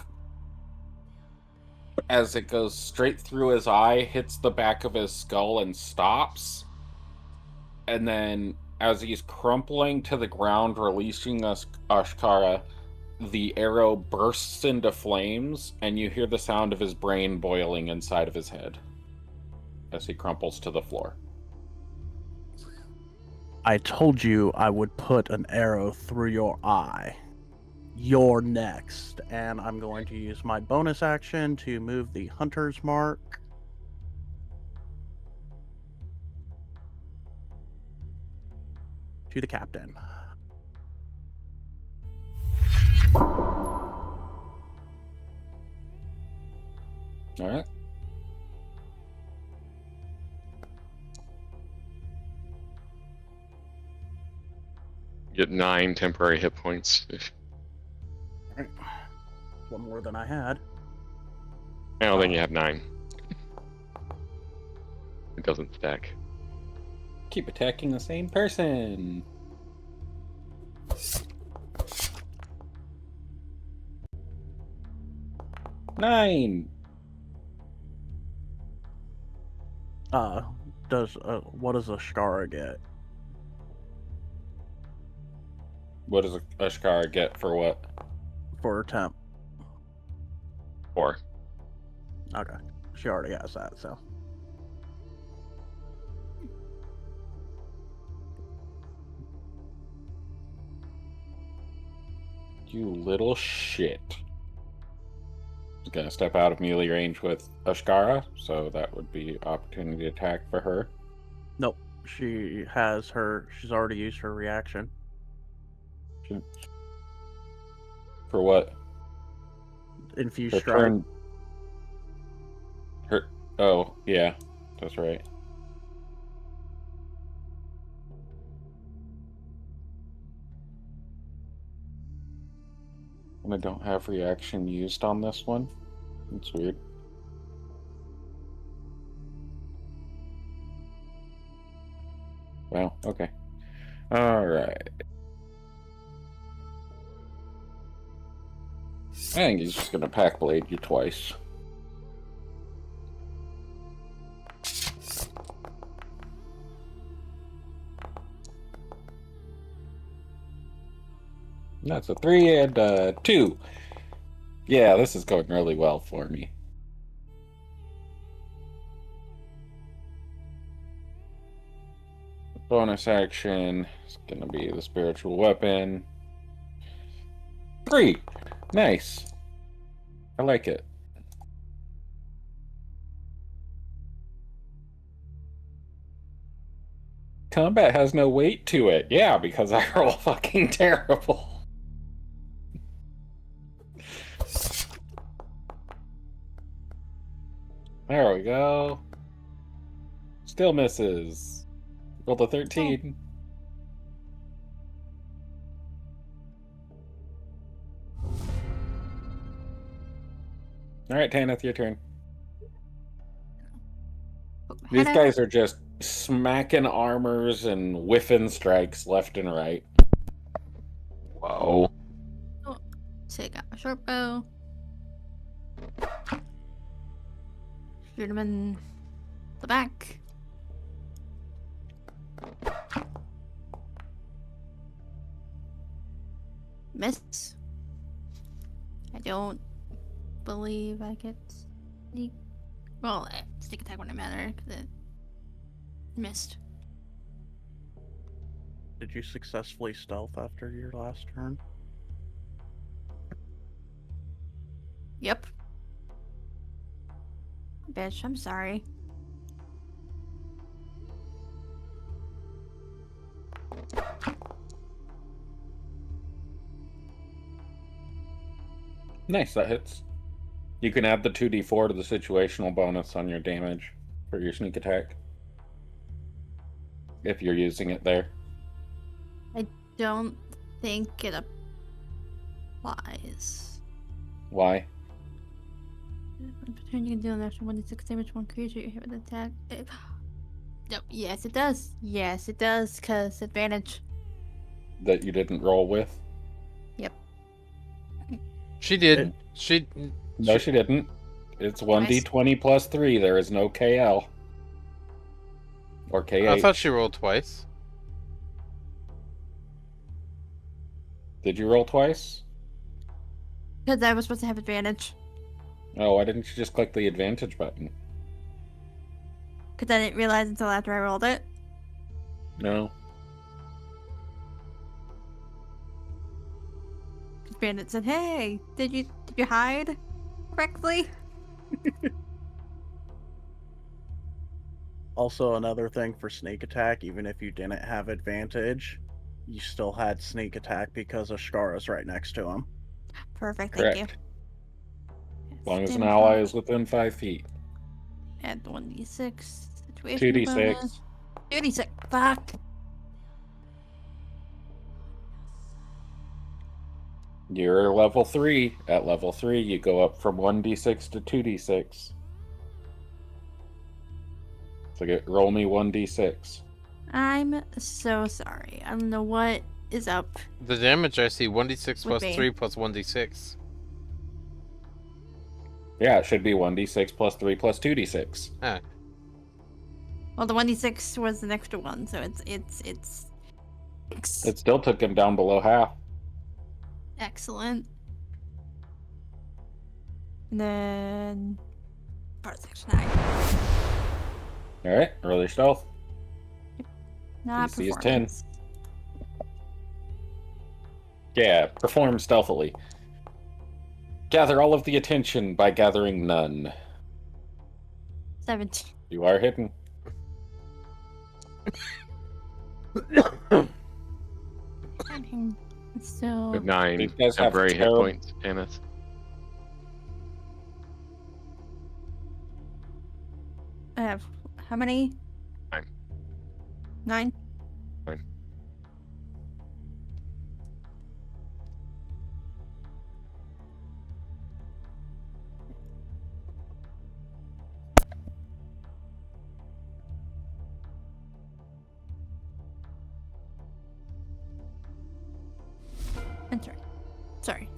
as it goes straight through his eye, hits the back of his skull, and stops. And then, as he's crumpling to the ground, releasing Ashkara, the arrow bursts into flames, and you hear the sound of his brain boiling inside of his head as he crumples to the floor. I told you I would put an arrow through your eye. You're next, and I'm going to use my bonus action to move the hunter's mark to the captain. All right. Get 9 temporary hit points. Alright. One more than I had. Now then you have 9. It doesn't stack. Keep attacking the same person. Nine. What does a Shkara get? What does a Ashkara get for what? For temp? 4. Okay. She already has that, so. You little shit. Gonna step out of melee range with Ashkara, so that would be opportunity attack for her. Nope. She's already used her reaction. For what? Infused Her strike. turn. Her. Oh, yeah, that's right. And I don't have reaction used on this one. That's weird. Well, okay. Alright. I think he's just gonna pack blade you twice. That's a 3 and 2. Yeah, this is going really well for me. Bonus action is gonna be the spiritual weapon. 3! Nice. I like it. Combat has no weight to it. Yeah, because I roll fucking terrible. There we go. Still misses. Rolled a 13. Alright, Tanith, your turn. These guys are just smacking armors and whiffing strikes left and right. Whoa. Take out my short bow. Shoot him in the back. Miss. I don't believe I get sneak. Well, sneak attack wouldn't matter because it missed. Did you successfully stealth after your last turn? Yep. Bitch, I'm sorry. Nice, that hits. You can add the 2d4 to the situational bonus on your damage for your sneak attack. If you're using it there. Don't think it applies. Why? Turn, you can deal an extra 1d6 damage to one creature you hit with attack. Nope. Yes, it does. Yes, it does, because advantage. That you didn't roll with? Yep. She did. She No, she didn't. It's 1d20 plus 3. There is no KL. Or KH. I thought she rolled twice. Did you roll twice? Because I was supposed to have advantage. Oh, why didn't you just click the advantage button? Because I didn't realize until after I rolled it. No. Bandit said, "Hey, did you hide correctly?" Also, another thing for sneak attack, even if you didn't have advantage, you still had sneak attack because Ashkara's right next to him. Perfect. Thank you. Correct. As long as an Stim ally pump, is within 5 feet. add 1d6 situation 2d6. bonus. 2d6. Fuck. You're level 3. At level 3, you go up from 1d6 to 2d6. So roll me 1d6. I'm so sorry. I don't know what is up. The damage I see 1d6 Would plus be. 3 plus 1d6. Yeah, it should be 1d6 plus 3 plus 2d6. Ah, Well, the 1d6 was the extra one, so it's It still took him down below half. excellent. And then part 9. Alright, roll your stealth. Not DC is 10. performance. Yeah, perform stealthily. Gather all of the attention by gathering none. 17. You are hidden. It's still. With 9 These guys have temporary hit terrible- points, Kenneth. I have how many? 9. 9? 9. Enter. Sorry.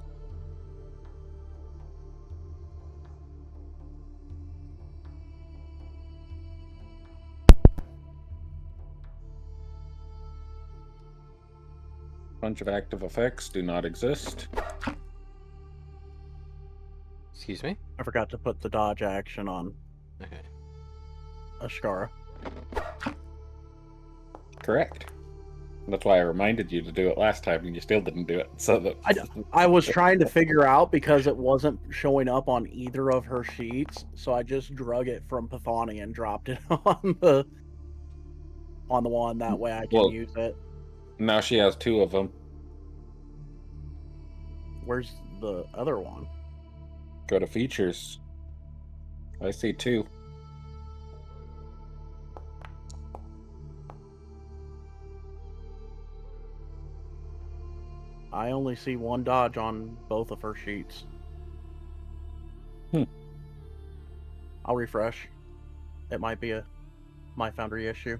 Bunch of active effects do not exist. excuse me? I forgot to put the dodge action on Okay. Ashkara. Correct. That's why I reminded you to do it last time, and you still didn't do it. So that I was trying to figure out because it wasn't showing up on either of her sheets, so I just drug it from Pathani and dropped it on the one. That way I can Well- use it. now she has 2 of them. Where's the other one? Go to features. I see 2. I only see one dodge on both of her sheets. I'll refresh. It might be a My Foundry issue.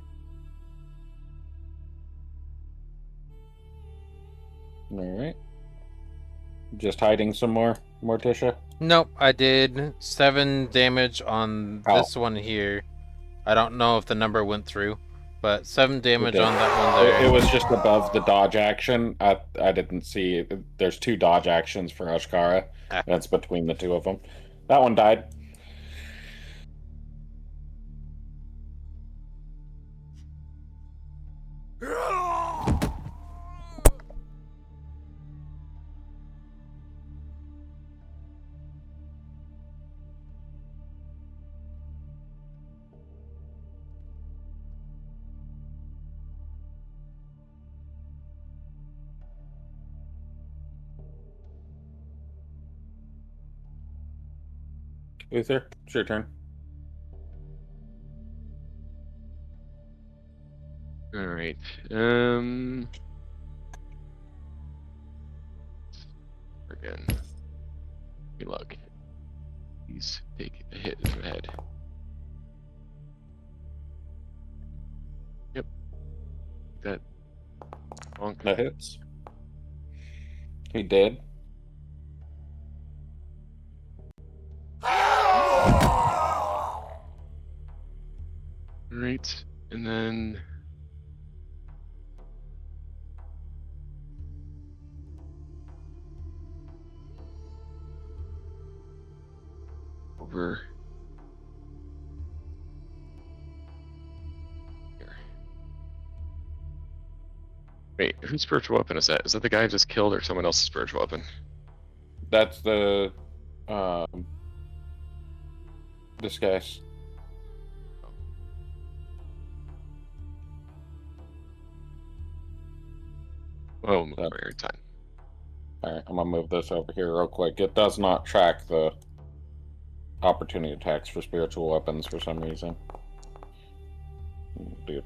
Alright. Just hiding some more, Morticia? Nope, I did 7 damage on Ow. this one here. I don't know if the number went through, but 7 damage did. on that one there. It was just above the dodge action. I didn't see. There's 2 dodge actions for Ashkara. Ah. That's between the 2 of them. That one died. Uther, it's your turn. All right. Again. Good luck. Please take a hit to the head. Yep. That. Bonk. That hits. He did. Right, and then over here. Wait, whose spiritual weapon is that? Is that the guy I just killed or someone else's spiritual weapon? That's the disguise. Oh, very time. Alright, I'm gonna move this over here real quick. It does not track the opportunity attacks for spiritual weapons for some reason. Do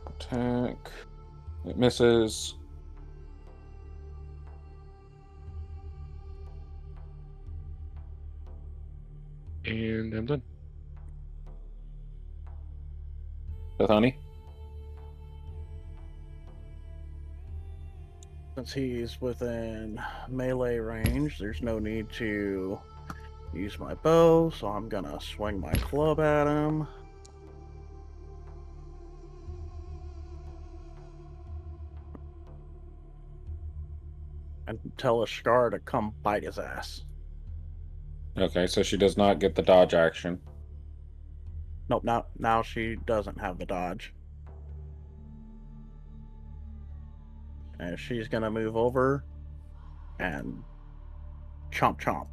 attack. It misses. And I'm done. Bethany? Since he's within melee range, there's no need to use my bow, so I'm gonna swing my club at him. And tell Ashkar to come bite his ass. Okay, so she does not get the dodge action. Nope, now she doesn't have the dodge. And she's gonna move over and chomp chomp.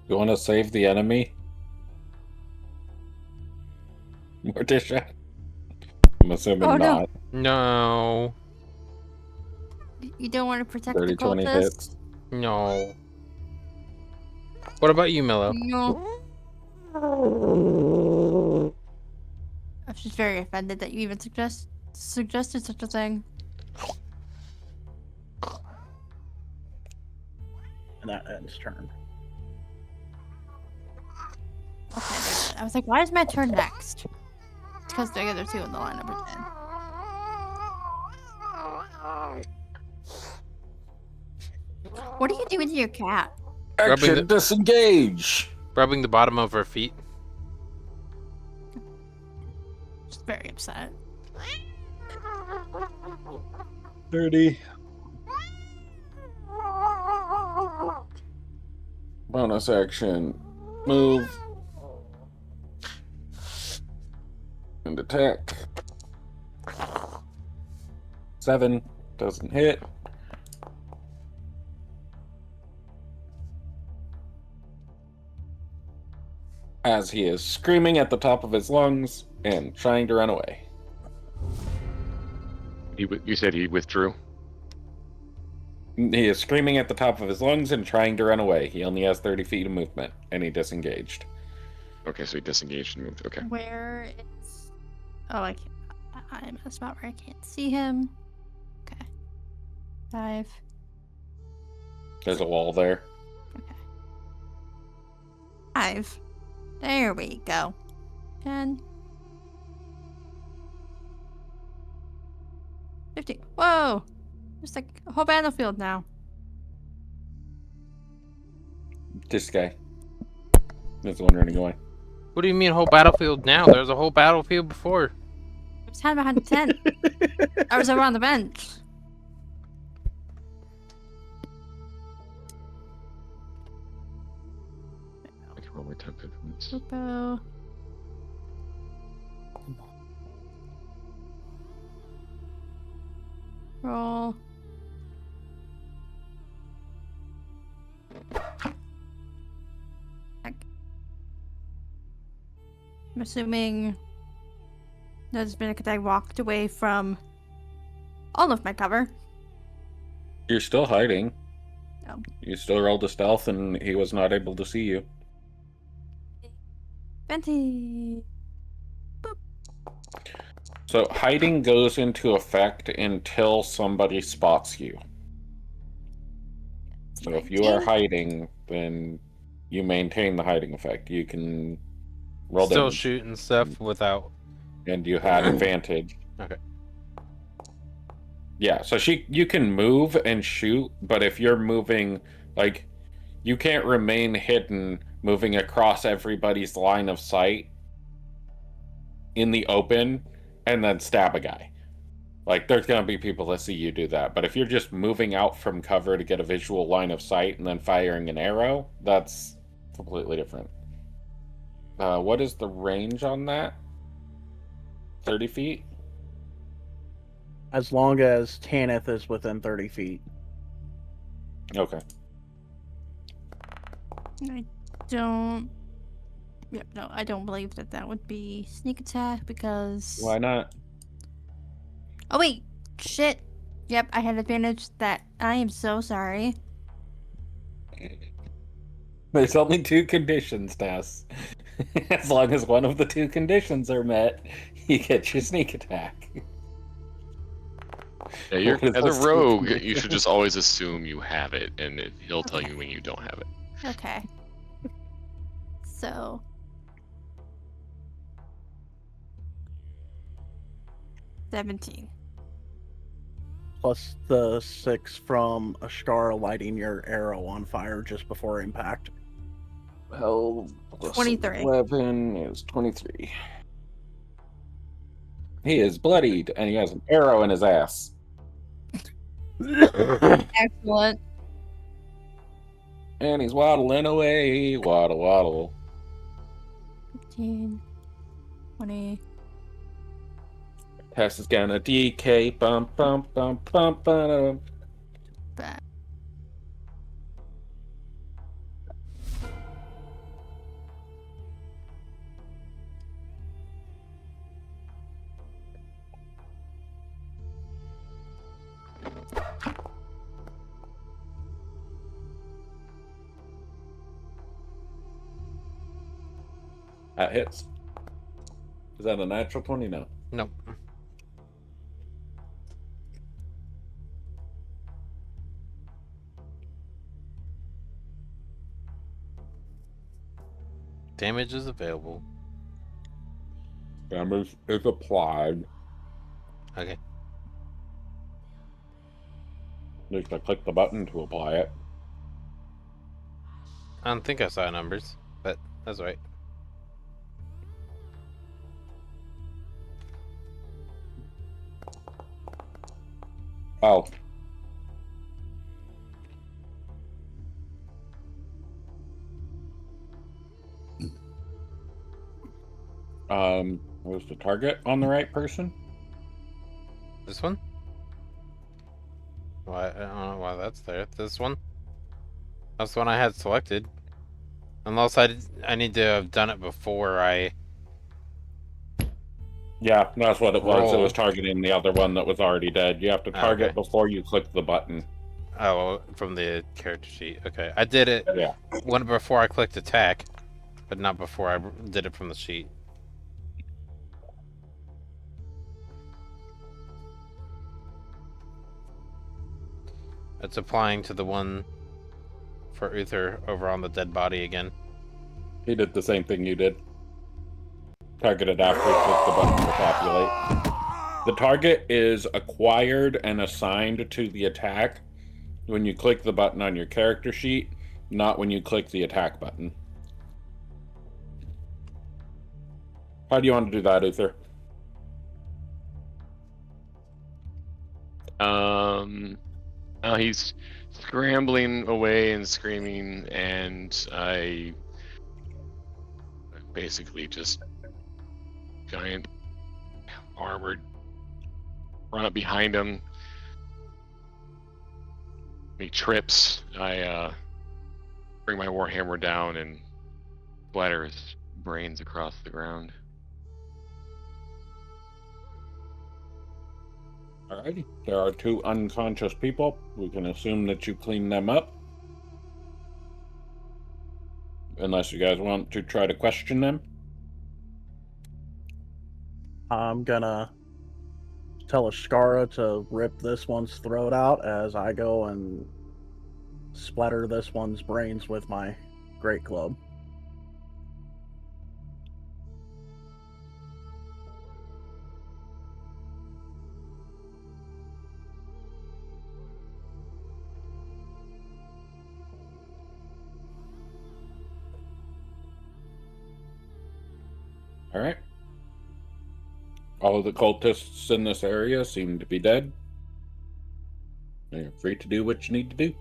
You want to save the enemy? Morticia? I'm assuming Oh, no. not. No. You don't want to protect 30, the 20 cultists? hits. No. What about you, Mello? No. I'm just very offended that you even suggested such a thing. And that ends turn. Okay, they're dead. I was like, why is my turn next? It's because the other two in the lineup are dead. What are you doing to your cat? Rubbing the- Disengage! Rubbing the bottom of her feet. Just very upset. 30. Bonus action. Move. And attack. 7. Doesn't hit. As he is screaming at the top of his lungs and trying to run away. You said he withdrew? He is screaming at the top of his lungs and trying to run away. He only has 30 feet of movement, and he disengaged. Okay, so he disengaged and moved. Okay. Where is... Oh, I can't... I'm at a spot where I can't see him. Okay. 5. There's a wall there. Okay. 5. There we go. 10. 15. Whoa! There's like a whole battlefield now. This guy. There's the one running away. What do you mean whole battlefield now? There's a whole battlefield before. I was hiding behind the tent. I was over on the bench. I can roll my 10 minutes. Lupo. Roll. I'm assuming there's been a I walked away from all of my cover. You're still hiding. Oh. You still rolled a stealth, and he was not able to see you. Venti. So hiding goes into effect until somebody spots you. So if you are 19. hiding, then you maintain the hiding effect. You can roll Still damage, shooting stuff without. and you had advantage. Okay. Yeah, so you can move and shoot, but if you're moving, like, you can't remain hidden moving across everybody's line of sight in the open and then stab a guy. Like, there's going to be people that see you do that. But if you're just moving out from cover to get a visual line of sight and then firing an arrow, that's completely different. What is the range on that? 30 feet? As long as Tanith is within 30 feet. Okay. I don't. Yep, no, I don't believe that that would be sneak attack because. Why not? Oh wait, shit. Yep, I had advantage. That I am so sorry. There's only 2 conditions, Tess. As long as one of the 2 conditions are met, you get your sneak attack. Yeah, you're, What is as this a rogue, condition? you should just always assume you have it, and he'll tell you when you don't have it. Okay. So. 17. Plus the 6 from Ashkara lighting your arrow on fire just before impact. Well, plus 23. 11 is 23. He is bloodied, and he has an arrow in his ass. Excellent. And he's waddling away. Waddle, waddle. 15, 20. Tess is gonna DK. Bump, bump, bump, bump, bump. Back. That hits. Is that a natural 20? No. Nope. Damage is available. Damage is applied. Okay. At least I click the button to apply it. I don't think I saw numbers, but that's right. Oh. Was the target on the right person? This one? Why? I don't know why that's there. This one? That's the one I had selected. Unless I need to have done it before I. Yeah, that's what it was. It Roll. was targeting the other one that was already dead. You have to target Okay. before you click the button. Oh, from the character sheet. Okay, I did it Yeah. one before I clicked attack, but not before I did it from the sheet. It's applying to the one for Uther over on the dead body again. He did the same thing you did. Targeted after you click the button to populate. The target is acquired and assigned to the attack when you click the button on your character sheet, not when you click the attack button. How do you want to do that, Uther? Now he's scrambling away and screaming, and I basically just giant armored run up behind him. He trips. I bring my warhammer down and splatter his brains across the ground. Alrighty. There are 2 unconscious people. We can assume that you clean them up. Unless you guys want to try to question them. I'm gonna tell Ashkara to rip this one's throat out as I go and splatter this one's brains with my great club. Alright. All of the cultists in this area seem to be dead. You're free to do what you need to do.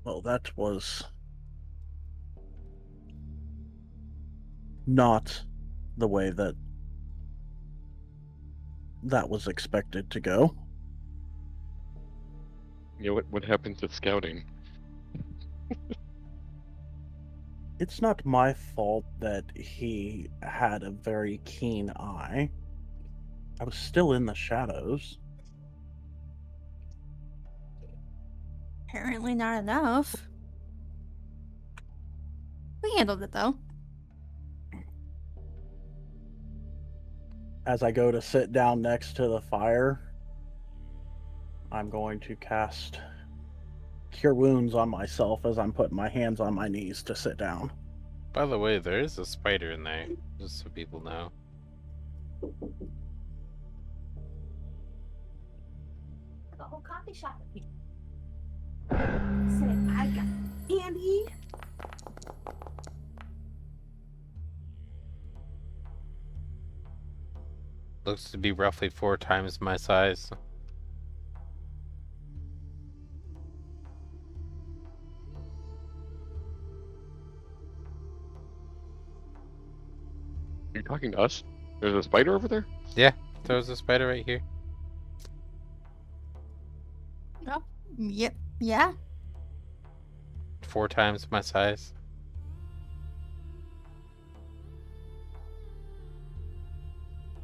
Well, that was not the way that was expected to go. Yeah, what happened to scouting? It's not my fault that he had a very keen eye. I was still in the shadows. Apparently not enough. We handled it though. As I go to sit down next to the fire, I'm going to cast Cure Wounds on myself as I'm putting my hands on my knees to sit down. By the way, there is a spider in there, just so people know. The whole coffee shop. Said I got candy. Looks to be roughly 4 times my size. You're talking to us? There's a spider over there? Yeah, there's a spider right here. Oh, yep, yeah. 4 times my size.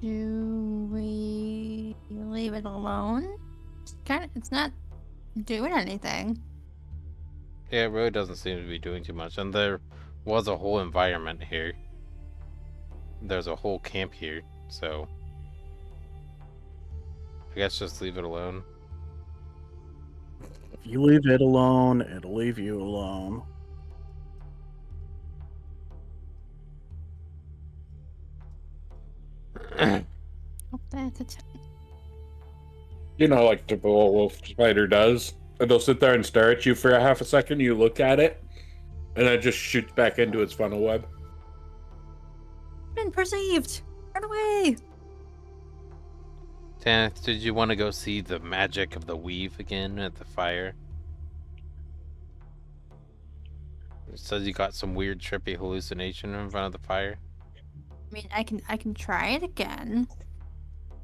Do we leave it alone? It's not doing anything. Yeah, it really doesn't seem to be doing too much. And there was a whole environment here. There's a whole camp here, so I guess just leave it alone. If you leave it alone, it'll leave you alone. Oh, that's it. You know, like the wolf spider does. It'll sit there and stare at you for a half a second. You look at it, and it just shoots back into its funnel web. Been perceived. Run away. Tanith, did you want to go see the magic of the weave again at the fire? It says you got some weird trippy hallucination in front of the fire. I mean, I can try it again.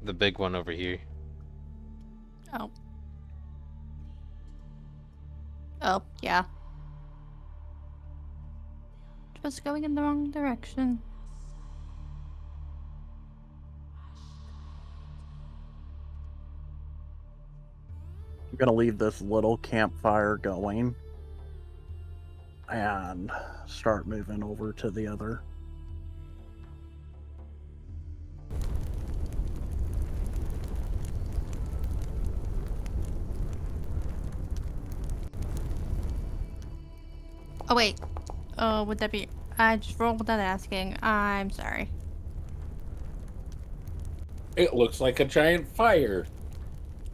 The big one over here. Oh. Oh, yeah. Just going in the wrong direction. I'm gonna leave this little campfire going and start moving over to the other. Oh, wait. Oh, would that be... I just rolled without asking. I'm sorry. It looks like a giant fire.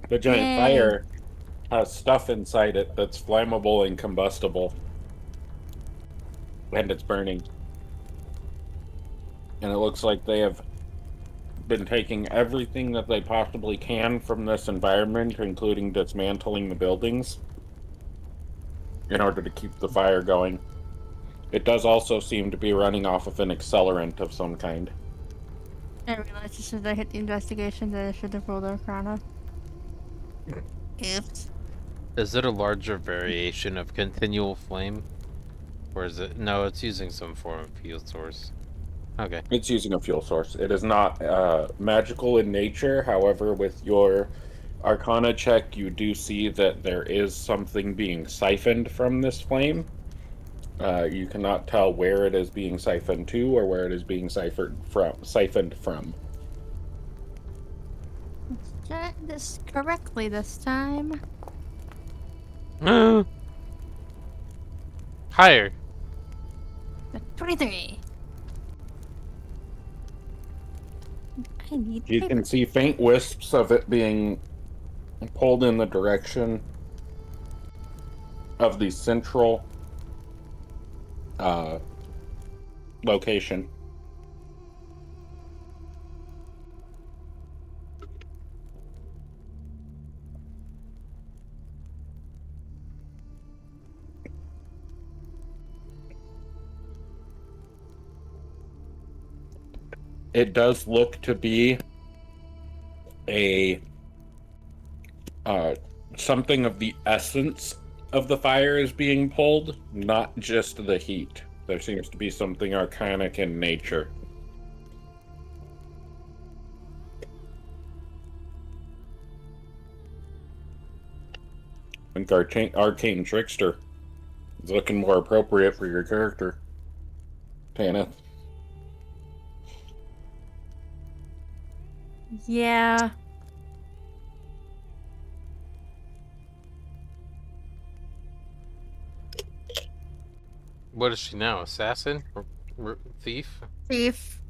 The giant Yay. fire has stuff inside it that's flammable and combustible. And it's burning. And it looks like they have been taking everything that they possibly can from this environment, including dismantling the buildings, in order to keep the fire going. It does also seem to be running off of an accelerant of some kind. I realized as soon as I hit the investigation that I should have rolled Arcana. Oops. Is it a larger variation of continual flame? Or is it... No, it's using some form of fuel source. Okay. It's using a fuel source. It is not magical in nature. However, with your Arcana check, you do see that there is something being siphoned from this flame. You cannot tell where it is being siphoned to or where it is being siphoned from. Let's try this correctly this time. Higher. 23. I need You paper. can see faint wisps of it being pulled in the direction of the central location. It does look to be a something of the essence of the fire is being pulled, not just the heat. There seems to be something arcanic in nature. I think Arcane Trickster is looking more appropriate for your character, Tanith. Yeah. What is she now? Assassin? Thief? Thief.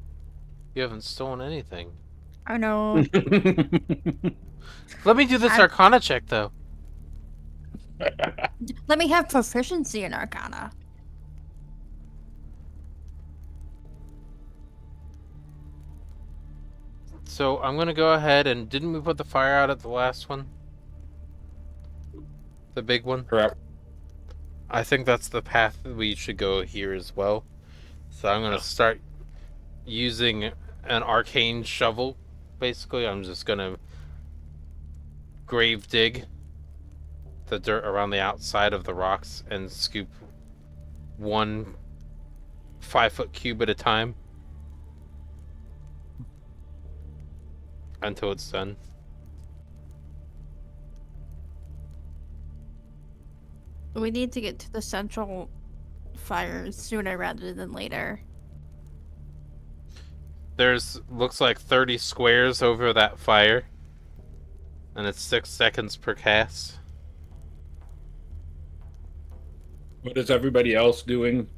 You haven't stolen anything. I know. Let me do this I- Arcana check, though. Let me have proficiency in Arcana. So I'm gonna go ahead and didn't we put the fire out at the last one? The big one? Correct. I think that's the path that we should go here as well. So I'm gonna start using an arcane shovel. Basically, I'm just gonna grave dig the dirt around the outside of the rocks and scoop 1 5-foot cube at a time until it's done. We need to get to the central fire sooner rather than later. There's looks like 30 squares over that fire, and it's 6 seconds per cast. What is everybody else doing?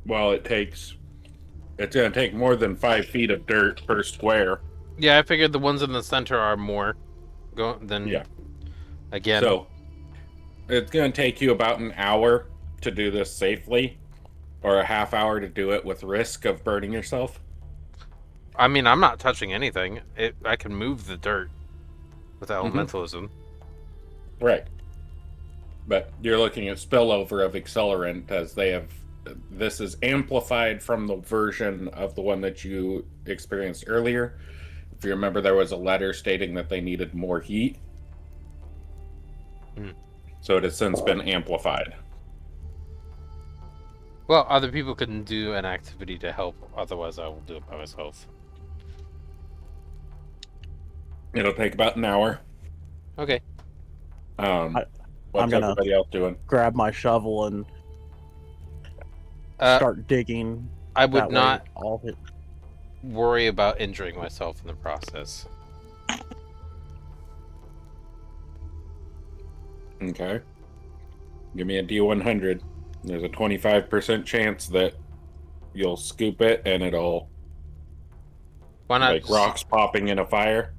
Well, it's going to take more than 5 feet of dirt per square. Yeah, I figured the ones in the center are more than Yeah. again. So, it's going to take you about an hour to do this safely, or a half hour to do it with risk of burning yourself. I mean, I'm not touching anything. I can move the dirt with Mm-hmm. elementalism. Right. But you're looking at spillover of accelerant as this is amplified from the version of the one that you experienced earlier. If you remember, there was a letter stating that they needed more heat. So it has since been amplified. Well, other people can do an activity to help. Otherwise, I will do it by myself. It'll take about an hour. Okay. What's gonna- everybody else doing? Grab my shovel and start digging. I would That way not I'll hit. worry about injuring myself in the process. Okay. Give me a D100. There's a 25% chance that you'll scoop it and it'll Why not? like just- rocks popping in a fire.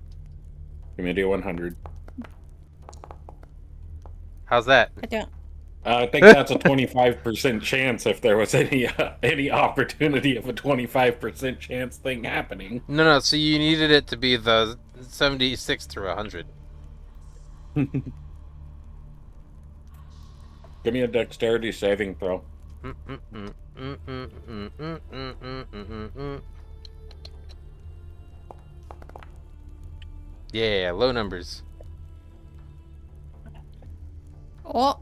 Give me a D100. How's that? I don't. I think that's a 25% chance if there was any opportunity of a 25% chance thing happening. No. So you needed it to be the 76 through 100. Give me a dexterity saving throw. Yeah, low numbers. Oh,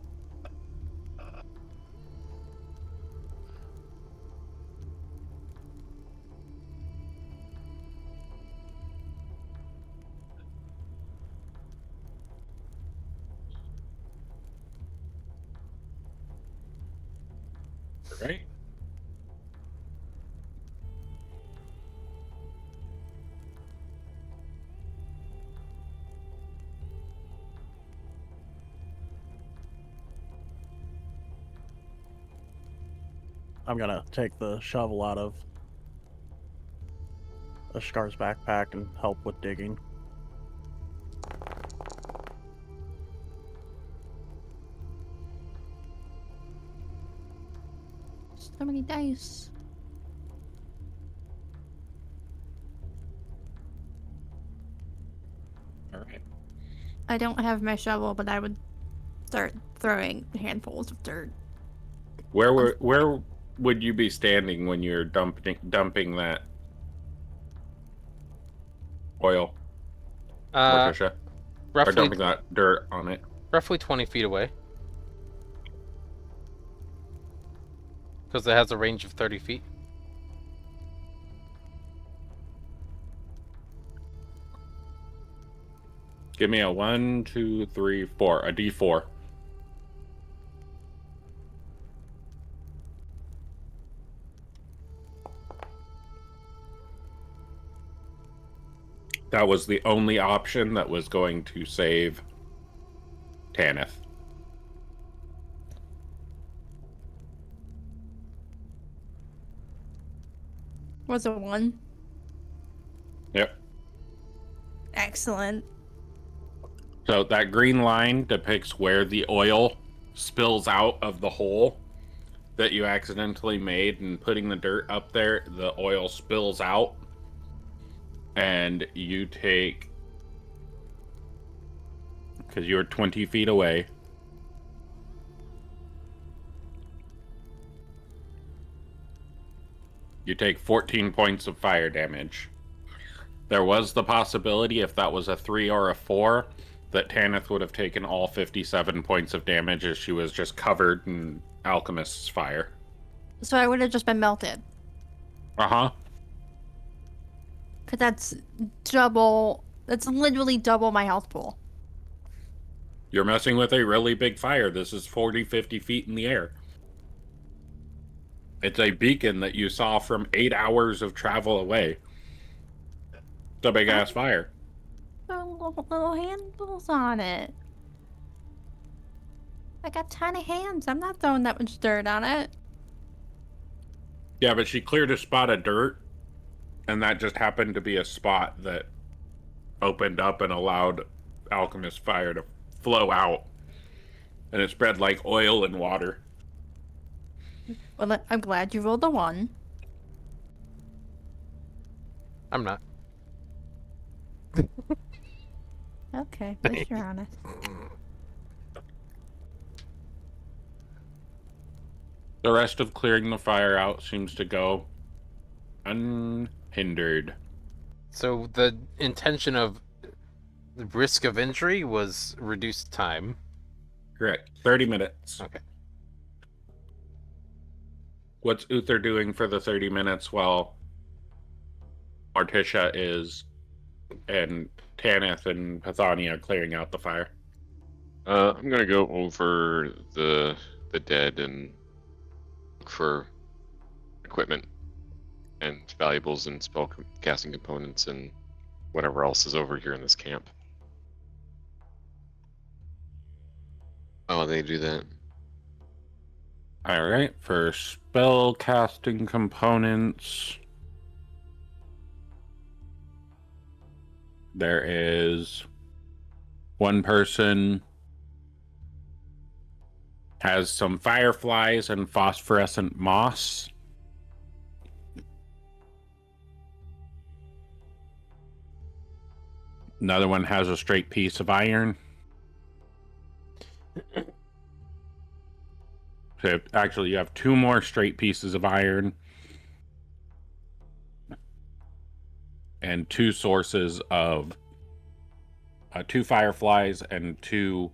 Right? I'm gonna take the shovel out of Ashkar's backpack and help with digging. So many dice. All right. I don't have my shovel, but I would start throwing handfuls of dirt. Where would you be standing when you're dumping that oil, Morticia? Or Roughly dumping that dirt on it? roughly 20 feet away. Because it has a range of 30 feet. Give me a 1, 2, 3, 4, a D4. That was the only option that was going to save Tanith. Was it 1? Yep. Excellent. So that green line depicts where the oil spills out of the hole that you accidentally made, and putting the dirt up there, the oil spills out, and you take, because you're 20 feet away, you take 14 points of fire damage. There was the possibility, if that was a 3 or a 4, that Tanith would have taken all 57 points of damage as she was just covered in Alchemist's fire. So I would have just been melted. Uh-huh. Because that's double. That's literally double my health pool. You're messing with a really big fire. This is 40, 50 feet in the air. It's a beacon that you saw from 8 hours of travel away. It's a big-ass fire. Little handles on it. I got tiny hands. I'm not throwing that much dirt on it. Yeah, but she cleared a spot of dirt, and that just happened to be a spot that opened up and allowed Alchemist fire to flow out. And it spread like oil and water. Well, I'm glad you rolled a 1. I'm not. Okay, at least you're honest. The rest of clearing the fire out seems to go unhindered. So the intention of the risk of injury was reduced time. Correct. 30 minutes. Okay. What's Uther doing for the 30 minutes while Morticia is and Tanith and Pathania clearing out the fire? I'm gonna go over the dead and look for equipment and valuables and spell casting components and whatever else is over here in this camp. Oh, they do that. All right, for spell casting components, there is one person has some fireflies and phosphorescent moss. Another one has a straight piece of iron. So actually, you have 2 more straight pieces of iron and 2 sources of 2 fireflies and 2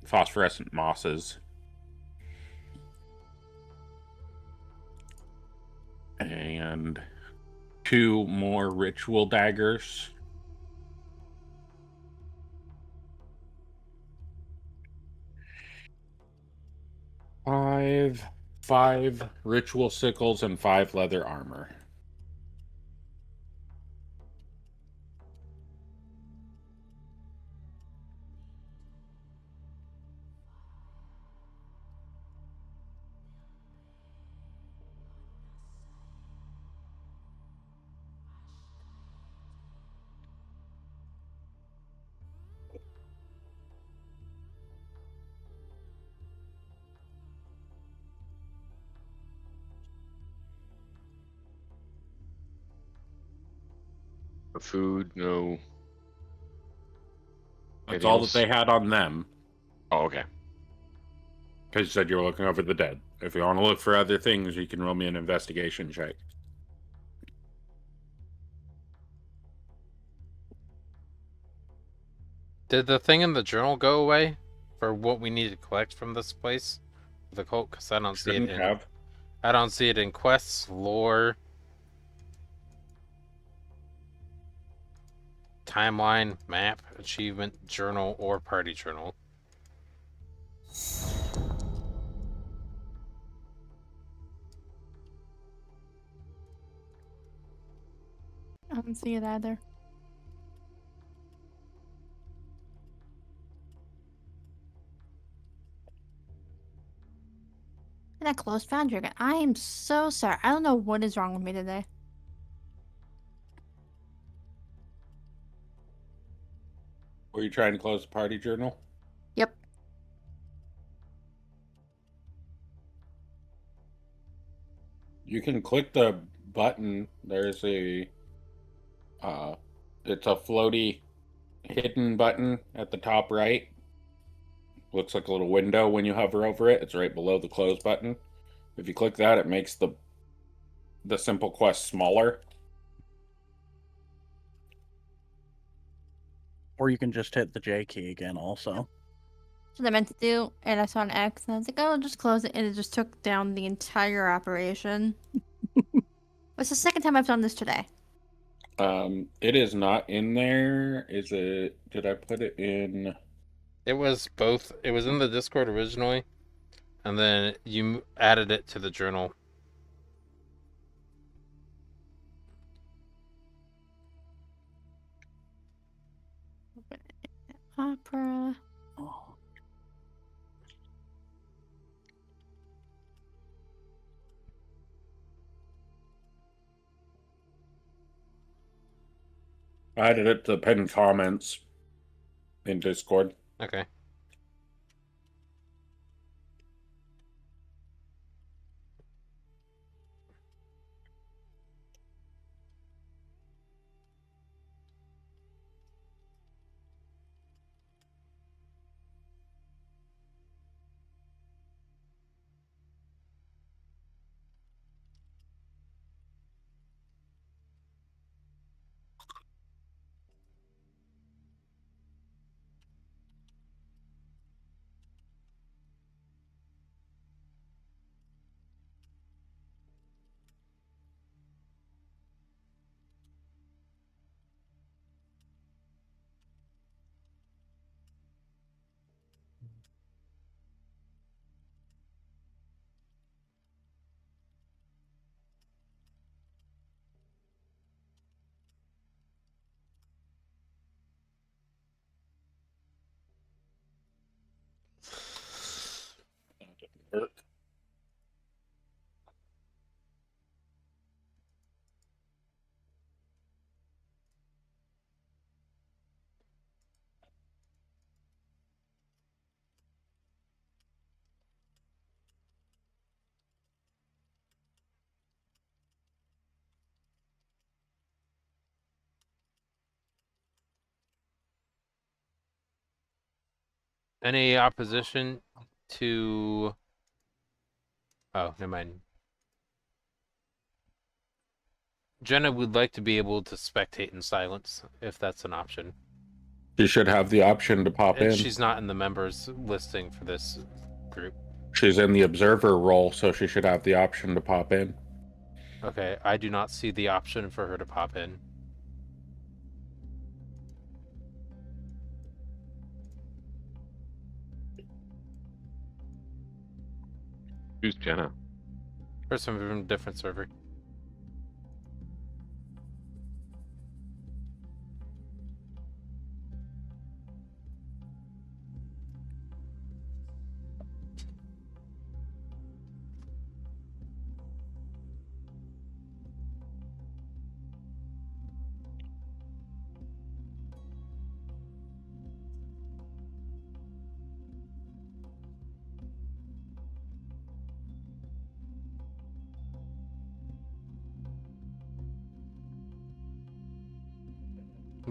phosphorescent mosses. And 2 more ritual daggers. Five ritual sickles and 5 leather armor. No food, no. That's Anything all else? that they had on them. Oh, okay. Because you said you were looking over the dead. If you want to look for other things, you can roll me an investigation check. Did the thing in the journal go away for what we need to collect from this place? The cult, because I don't see it Shouldn't in. have. I don't see it in quests, lore, timeline, map, achievement, journal, or party journal. I don't see it either. And I closed Foundry again. I am so sorry. I don't know what is wrong with me today. Were you trying to close the party journal? Yep. You can click the button. There's a it's a floaty hidden button at the top right. Looks like a little window when you hover over it. It's right below the close button. If you click that, it makes the simple quest smaller. Or you can just hit the J key again also. That's what I meant to do, and I saw an X, and I was like, oh, just close it, and it just took down the entire operation. It's the second time I've done this today. It is not in there. Is it? Did I put it in? It was both. It was in the Discord originally, and then you added it to the journal. Opera. Oh. I added it to the pinned comments in Discord. Okay. That didn't work. Any opposition to? Oh, never mind. Jenna would like to be able to spectate in silence, if that's an option. She should have the option to pop And in. she's not in the members listing for this group. She's in the observer role, so she should have the option to pop in. Okay, I do not see the option for her to pop in. Who's Jenna? Person from a different server.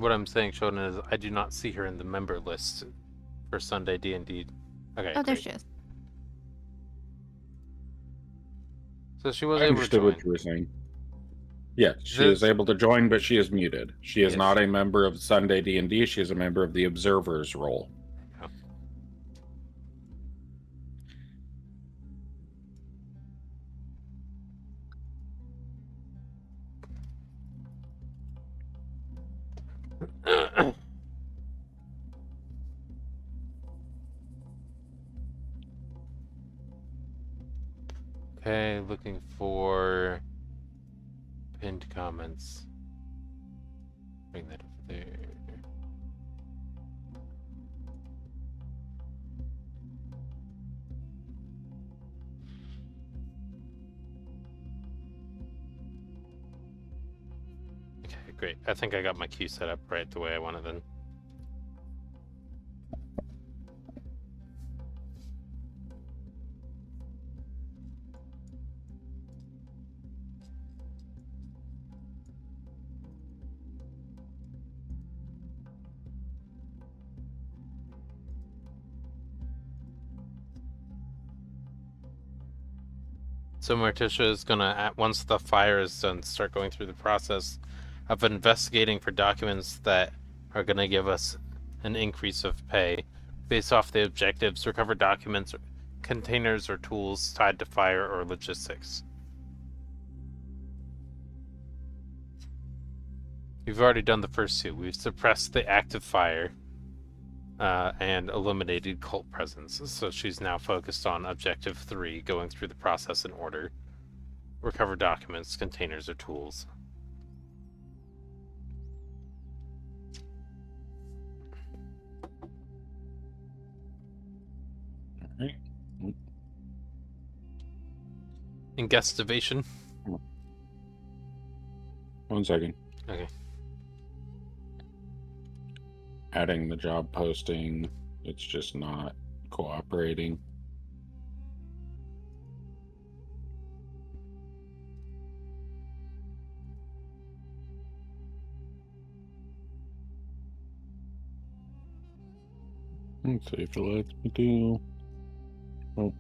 What I'm saying, Shonen, is I do not see her in the member list for Sunday D&D. Okay, Oh, there great. she is. So she was I able to understood join. what you were saying. Yes, she is This- able to join, but she is muted. She is Yes. not a member of Sunday D&D. She is a member of the Observer's role. Okay, looking for pinned comments. Bring that over there. Okay, great. I think I got my queue set up right the way I want it then. So Morticia is gonna, once the fire is done, start going through the process of investigating for documents that are gonna give us an increase of pay. Based off the objectives, recover documents, containers, or tools tied to fire or logistics. We've already done the first two. We've suppressed the active fire and eliminated cult presence. So she's now focused on objective 3, going through the process in order. Recover documents, containers, or tools. Alright. Investigation. 1 second. Okay. Adding the job posting. It's just not cooperating. Let's see if it lets me do. Oh.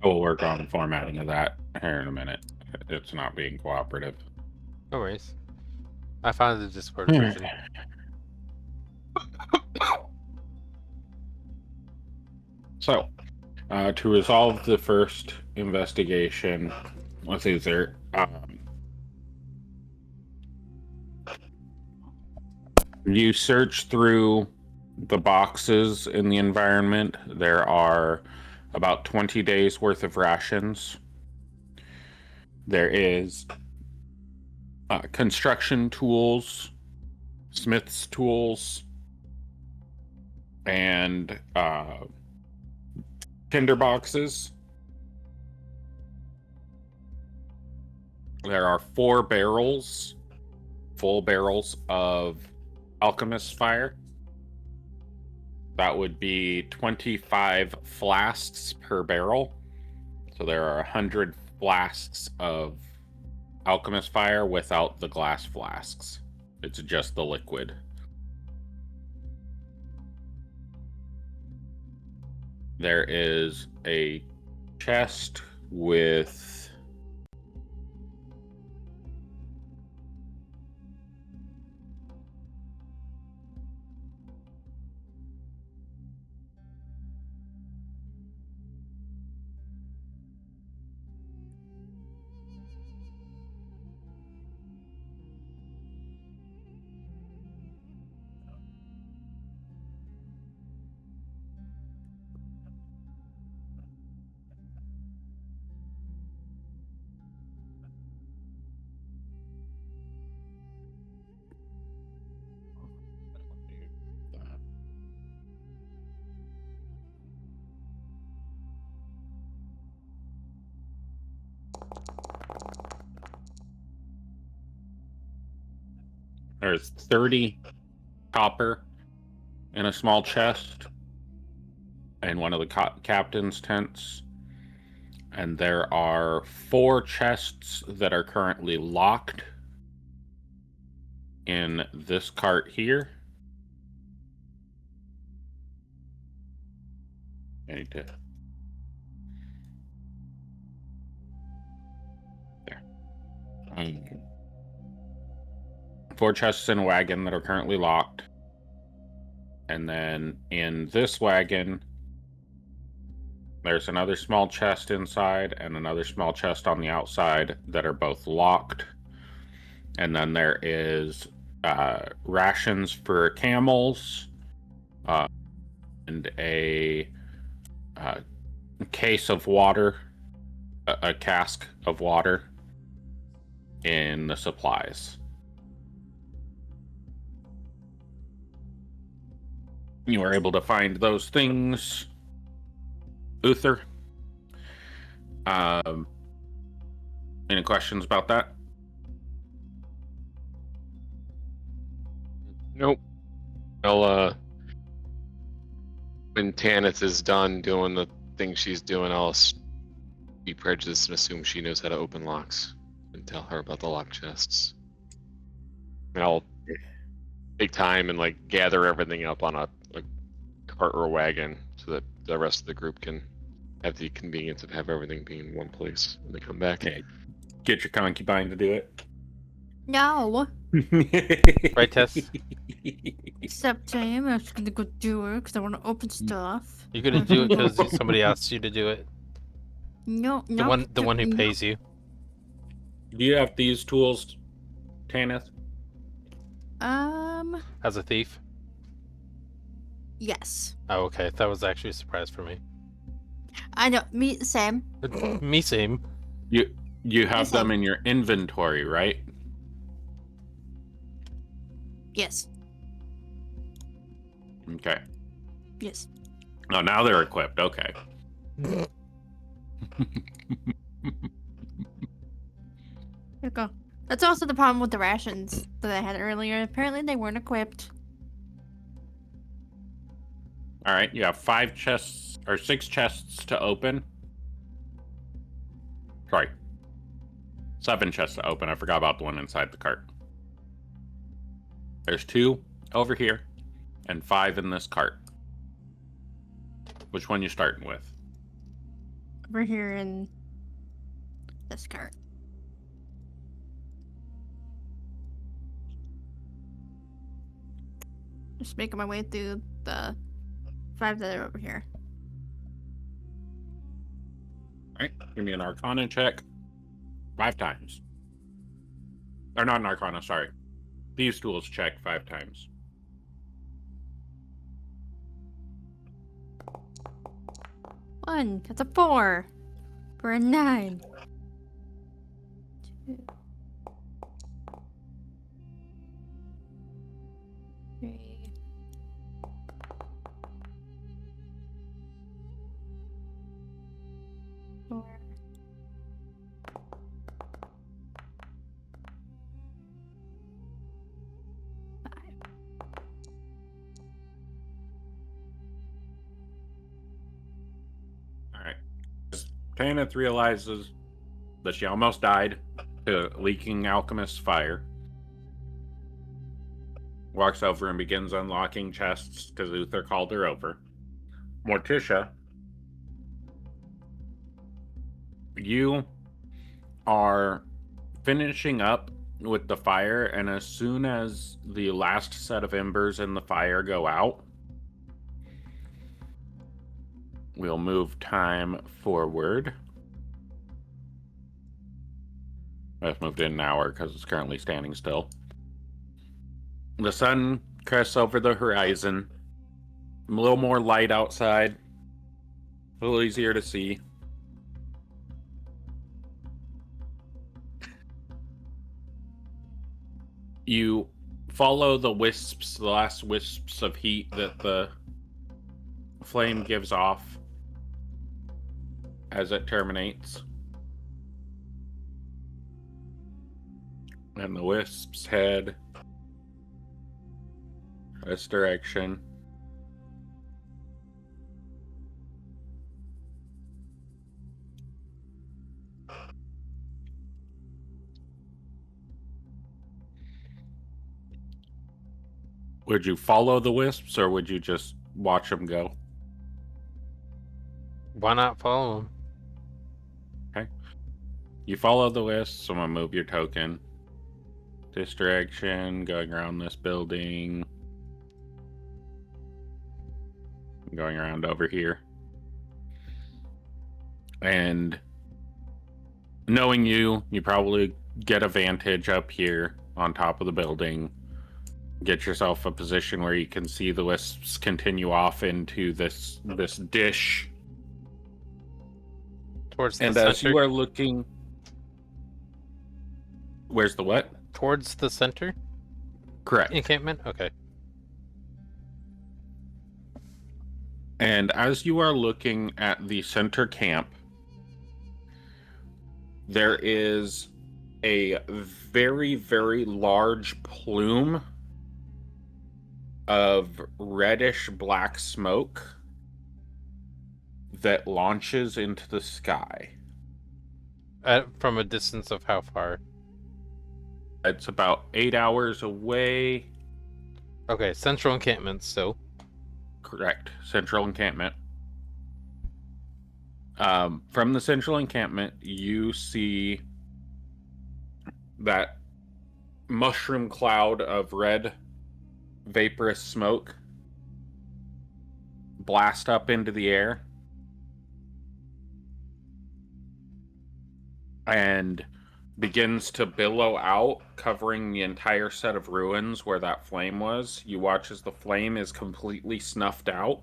I will work on the formatting of that here in a minute. It's not being cooperative. No worries. I found the Discord Hmm. version. So, to resolve the first investigation with Uther, you search through the boxes in the environment. There are about 20 days worth of rations. There is construction tools, smith's tools, and tinder boxes. There are 4 barrels, full barrels of alchemist fire. That would be 25 flasks per barrel. So there are 100 flasks of alchemist fire without the glass flasks. It's just the liquid. There is a chest with There's 30 copper in a small chest in one of the captain's tents. And there are 4 chests that are currently locked in this cart here. I need to... There. 4 chests in a wagon that are currently locked. And then in this wagon, there's another small chest inside and another small chest on the outside that are both locked. And then there is rations for camels and a case of water, a cask of water in the supplies. You were able to find those things, Uther. Any questions about that? Nope. I'll when Tanith is done doing the thing she's doing, I'll be prejudiced and assume she knows how to open locks and tell her about the lock chests. And I'll take time and like gather everything up on a cart or a wagon so that the rest of the group can have the convenience of have everything being in one place when they come back. Okay. Get your concubine to do it. No. Right, Tess? Except I am actually gonna go do it because I want to open stuff. You're gonna do it because somebody asked you to do it. No, The no. one who pays you. Do you have these tools, Tanith? As a thief. Yes. Oh, okay. That was actually a surprise for me. I know. Me, same. Me same. You have them in your inventory, right? Yes. Okay. Yes. Oh, now they're equipped. Okay. Here we go. That's also the problem with the rations that I had earlier. Apparently they weren't equipped. All right. You have 5 chests or 6 chests to open. Sorry. 7 chests to open. I forgot about the one inside the cart. There's 2 over here and 5 in this cart. Which one you starting with? Over here in this cart. Just making my way through the 5 that are over here. All right. Give me an Arcana check. 5 times. Or not an Arcana, sorry. These tools check 5 times. One. That's a 4. For a 9. 2. 3. 4. 5. All right. Tanith realizes that she almost died to leaking alchemist's fire. Walks over and begins unlocking chests because Uther called her over. Morticia, you are finishing up with the fire, and as soon as the last set of embers in the fire go out, we'll move time forward. I've moved it an hour because it's currently standing still. The sun crests over the horizon. A little more light outside. A little easier to see. You follow the wisps, the last wisps of heat that the flame gives off as it terminates. And the wisps head this direction. Would you follow the wisps, or would you just watch them go? Why not follow him? You follow the wisps. I'm gonna move your token. This direction, going around this building. Going around over here. And knowing you probably get a vantage up here on top of the building. Get yourself a position where you can see the wisps continue off into this dish. Towards the And center? as you are looking... Where's the what? Towards the center Correct. encampment? Okay. And as you are looking at the center camp, there is a very, very large plume of reddish black smoke that launches into the sky. From a distance of how far? It's about 8 hours away. Okay, central encampment still. Correct. Central encampment. From the central encampment, you see that mushroom cloud of red vaporous smoke blast up into the air. And begins to billow out, covering the entire set of ruins where that flame was. You watch as the flame is completely snuffed out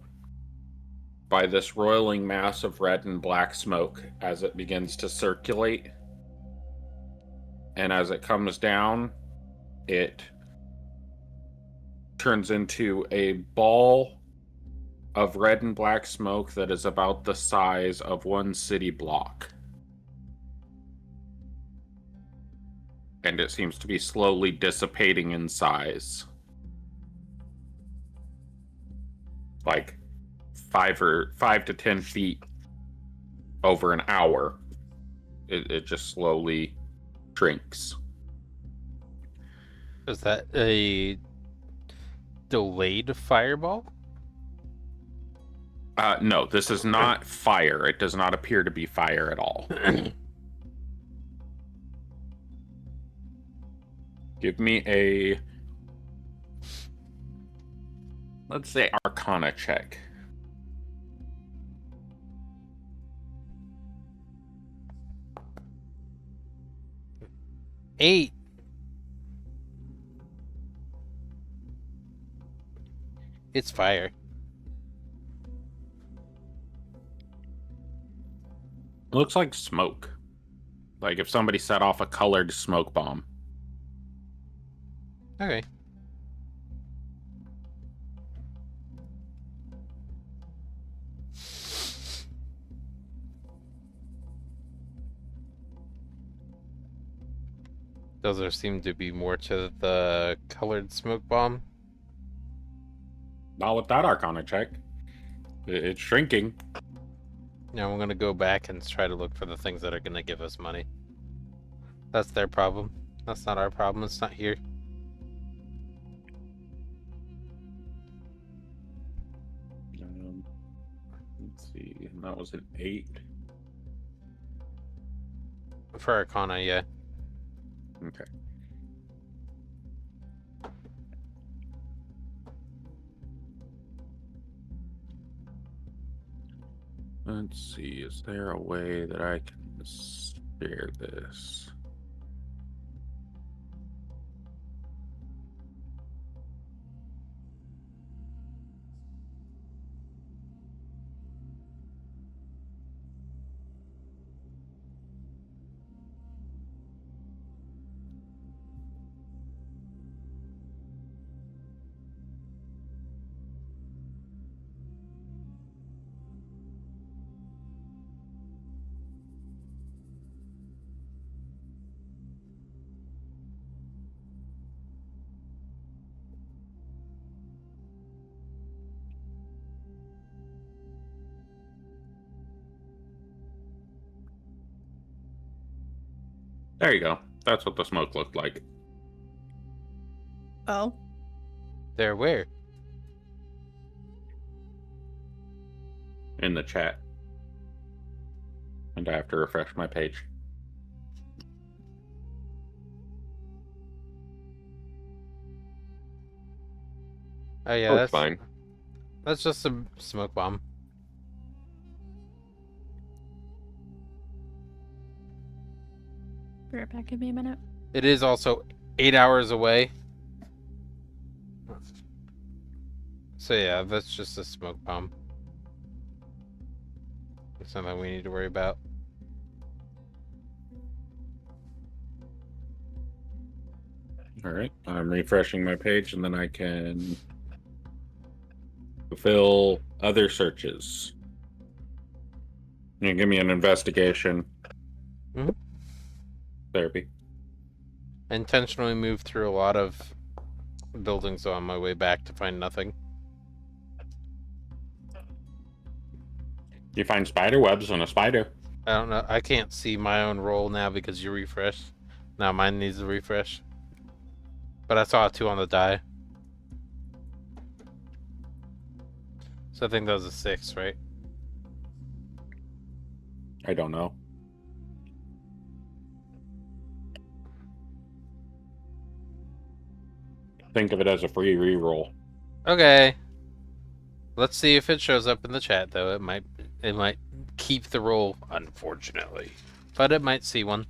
by this roiling mass of red and black smoke as it begins to circulate. And as it comes down, it turns into a ball of red and black smoke that is about the size of one city block. And it seems to be slowly dissipating in size. Like 5 to 10 feet over an hour. It just slowly shrinks. Is that a delayed fireball? No, this is not fire. It does not appear to be fire at all. Give me a, let's say, Arcana check. Eight. It's fire. Looks like smoke. Like if somebody set off a colored smoke bomb. Okay. Does there seem to be more to the colored smoke bomb? Not with that Arcana check. It's shrinking. Now I'm gonna go back and try to look for the things that are gonna give us money. That's their problem. That's not our problem. It's not here. Let's see. That was an 8. For Arcana, yeah. Okay. Let's see. Is there a way that I can share this? There you go. That's what the smoke looked like Oh. There, where? in the chat. And I have to refresh my page. Oh yeah, Oh, that's it's fine. That's just a smoke bomb. Be right back. Give me a minute. It is also 8 hours away. So yeah, that's just a smoke bomb. It's something we need to worry about. All right, I'm refreshing my page, and then I can fulfill other searches. You can give me an investigation. Mhm. Therapy. I intentionally moved through a lot of buildings on my way back to find nothing. You find spider webs and a spider. I don't know. I can't see my own roll now because you refreshed. Now mine needs a refresh. But I saw a 2 on the die. So I think that was a 6, right? I don't know. Think of it as a free reroll. Okay. Let's see if it shows up in the chat though. It might keep the roll, unfortunately. But it might see one.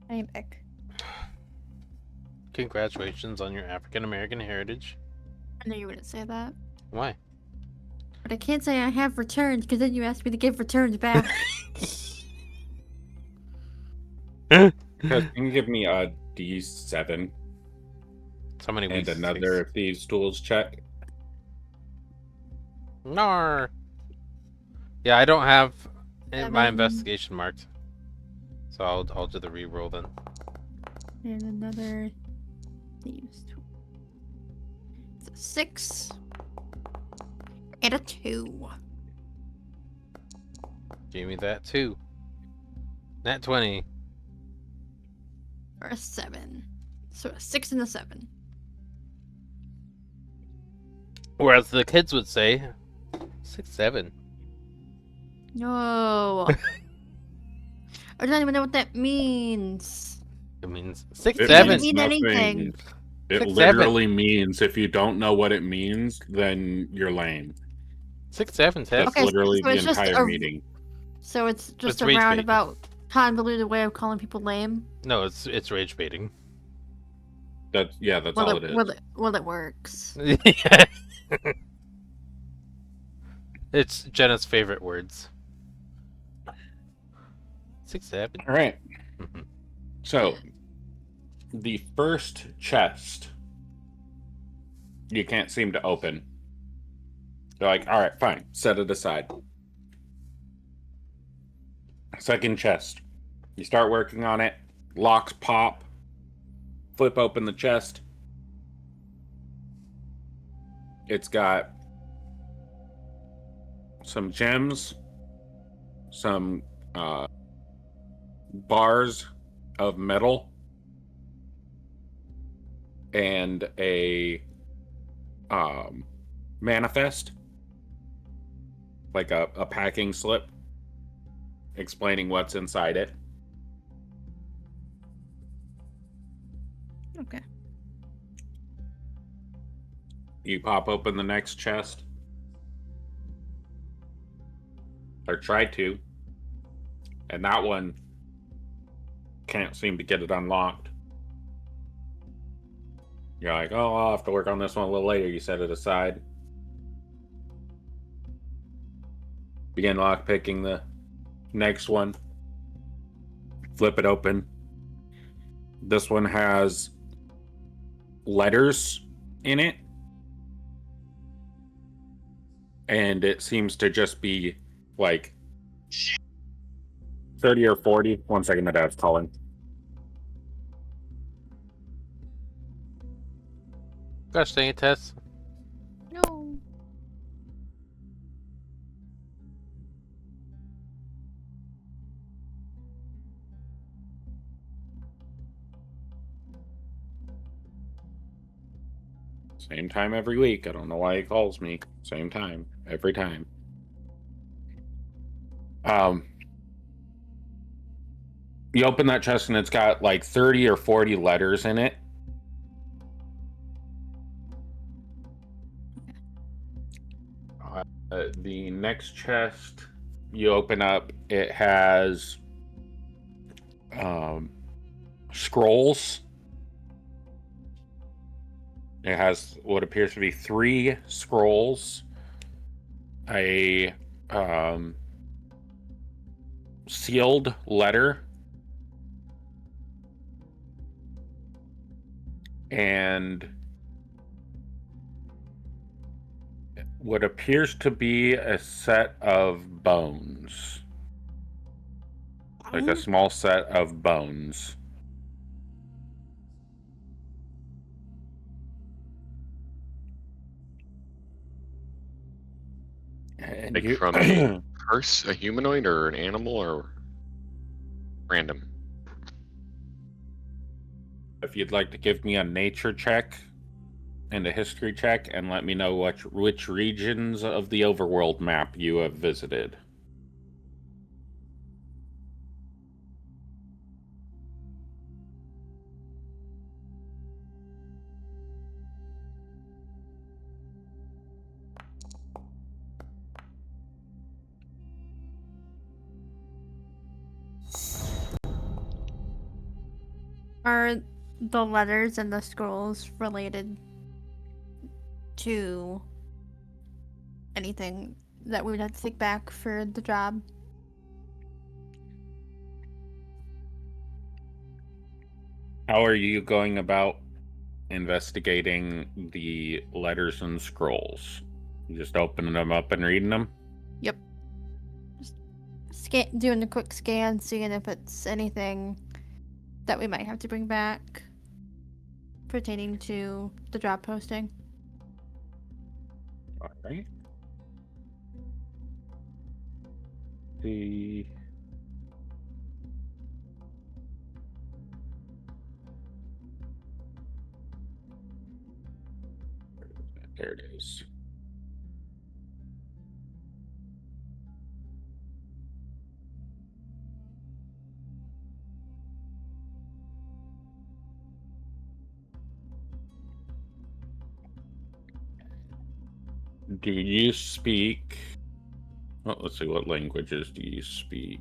I am back. Congratulations on your African American heritage. I knew you wouldn't say that. Why? But I can't say I have returns because then you asked me to give returns back. Can you give me a D7 So many and weeks. another of these tools check? Nar. Yeah, I don't have my 7. investigation marked. So I'll do the reroll then. And another thieves tool. It's a 6 and a 2. Give me that too. Nat 20. Or a 7. So a 6 and a 7. Whereas the kids would say 6, 7. No. I don't even know what that means. It means 6, It 7. means Mean nothing. anything. It 6, 7. literally means if you don't know what it means, then you're lame. 6, 7, Ted. That's Okay, so literally the it's just entire a- meeting. So it's just It's a rage bait. roundabout, convoluted way of calling people lame. No, it's rage baiting. That's all it is. Well, it works. It's Jenna's favorite words. 6, 7. All right. Mhm. So, the first chest you can't seem to open. They're like, all right, fine, set it aside. Second chest. You start working on it, locks pop, flip open the chest. It's got some gems, some bars of metal, and a manifest, like a packing slip explaining what's inside it. Okay. You pop open the next chest, or try to, and that one can't seem to get it unlocked. You're like, oh, I'll have to work on this one a little later. You set it aside. Begin lockpicking the next one. Flip it open. This one has letters in it. And it seems to just be like 30 or 40. 1 second, my dad's calling. Gosh dang it, Tess. No. Same time every week. I don't know why he calls me. Same time every time. You open that chest and it's got like 30 or 40 letters in it. The next chest you open up, it has scrolls. It has what appears to be 3 scrolls, a sealed letter, and what appears to be a set of bones. Like a small set of bones. And Like from a a humanoid or an animal or random? If you'd like to give me a nature check and a history check and let me know which regions of the overworld map you have visited. Are the letters and the scrolls related to anything that we would have to take back for the job? How are you going about investigating the letters and scrolls? You just opening them up and reading them? Yep. Just doing a quick scan, seeing if it's anything that we might have to bring back pertaining to the job posting. All right. The there it is. Do you speak? Well, let's see. What languages do you speak?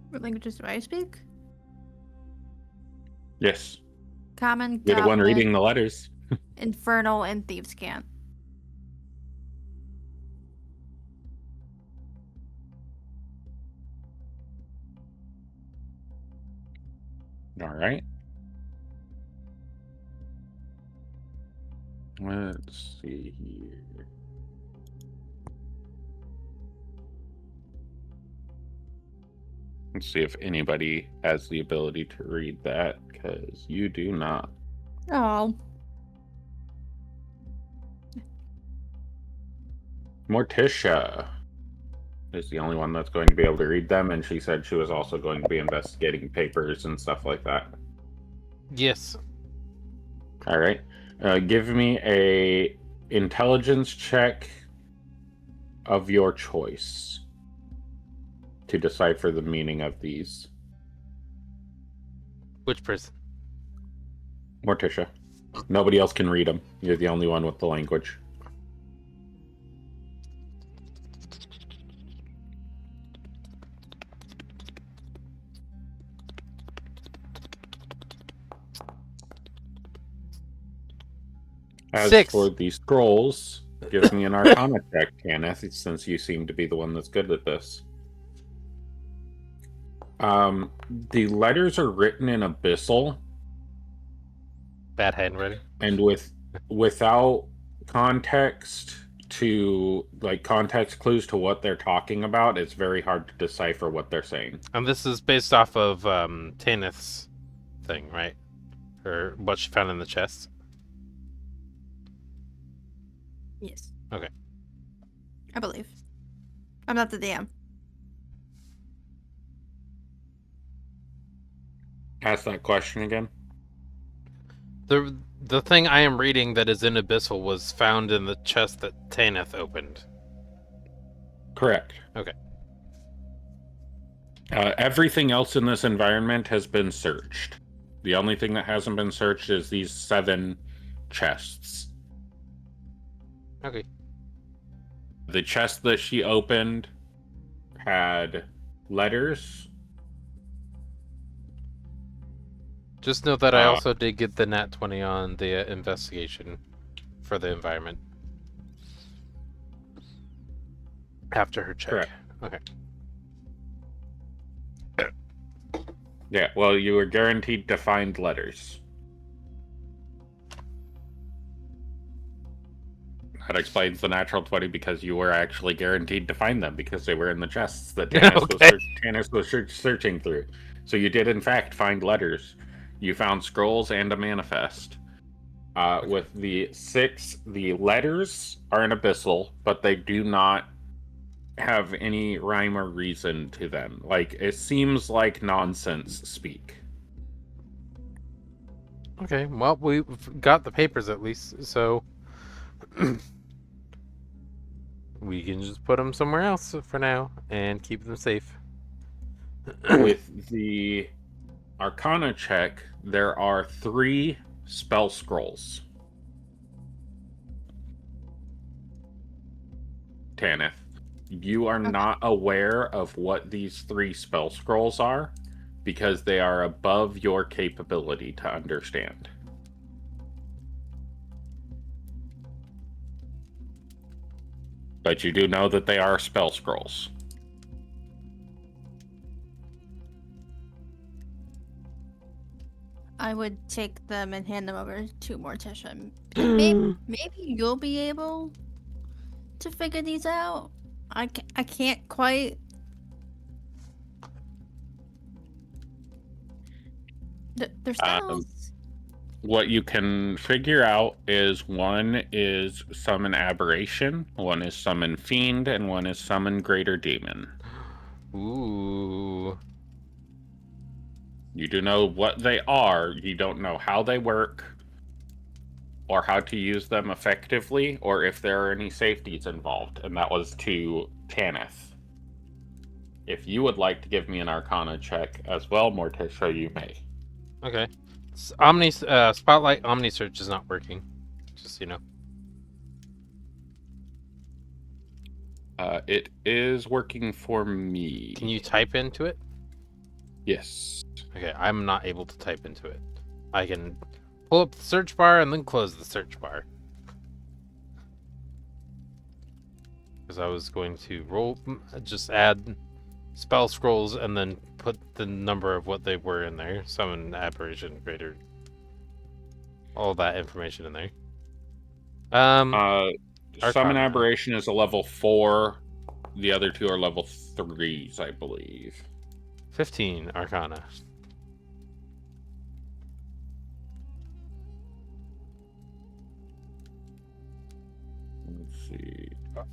What languages do I speak? Yes. Common, You're the one Goblin, reading the letters. Infernal, and Thieves' Cant. All right. Let's see here. Let's see if anybody has the ability to read that, because you do not. Oh. Morticia is the only one that's going to be able to read them, and she said she was also going to be investigating papers and stuff like that. Yes. All right. Give me a intelligence check of your choice to decipher the meaning of these. Which person? Morticia. Nobody else can read them. You're the only one with the language. As 6. for the scrolls, give me an Arcana check, Kenneth, since you seem to be the one that's good at this. The letters are written in Abyssal, Bad handwriting. and without context to context clues to what they're talking about, it's very hard to decipher what they're saying. And this is based off of Tanith's thing, right? Or what she found in the chest. Yes. Okay. I believe. I'm not the DM. Ask that question again. The thing I am reading that is in Abyssal was found in the chest that Tanith opened. Correct. Okay. Everything else in this environment has been searched. The only thing that hasn't been searched is these 7 chests. Okay. The chest that she opened had letters. Just note that I also did get the nat 20 on the investigation for the environment. After her check. Correct. Okay. Yeah, well, you were guaranteed to find letters. That explains the natural 20 because you were actually guaranteed to find them because they were in the chests that Tannis was searching through. So you did, in fact, find letters. You found scrolls and a manifest. Okay. With the 6, the letters are in Abyssal, but they do not have any rhyme or reason to them. Like, it seems like nonsense speak. Okay, well, we've got the papers at least, so we can just put them somewhere else for now and keep them safe. With the Arcana check, there are 3 spell scrolls. Tanith, you are not aware of what these 3 spell scrolls are because they are above your capability to understand. But you do know that they are spell scrolls. I would take them and hand them over to Morticia. Maybe you'll be able to figure these out. I can't quite. They're spells. What you can figure out is one is summon aberration, one is summon fiend, and one is summon greater demon. Ooh. You do know what they are, you don't know how they work, or how to use them effectively, or if there are any safeties involved, and that was to Tanith. If you would like to give me an Arcana check as well, Morticia, you may. Okay. Spotlight Omni Search is not working. Just so you know. It is working for me. Can you type into it? Yes. Okay, I'm not able to type into it. I can pull up the search bar and then close the search bar. Because I was going to just add spell scrolls and then put the number of what they were in there. Summon, aberration, greater. All that information in there. Summon aberration is a level 4. The other 2 are level 3s, I believe. 15 Arcana. Let's see.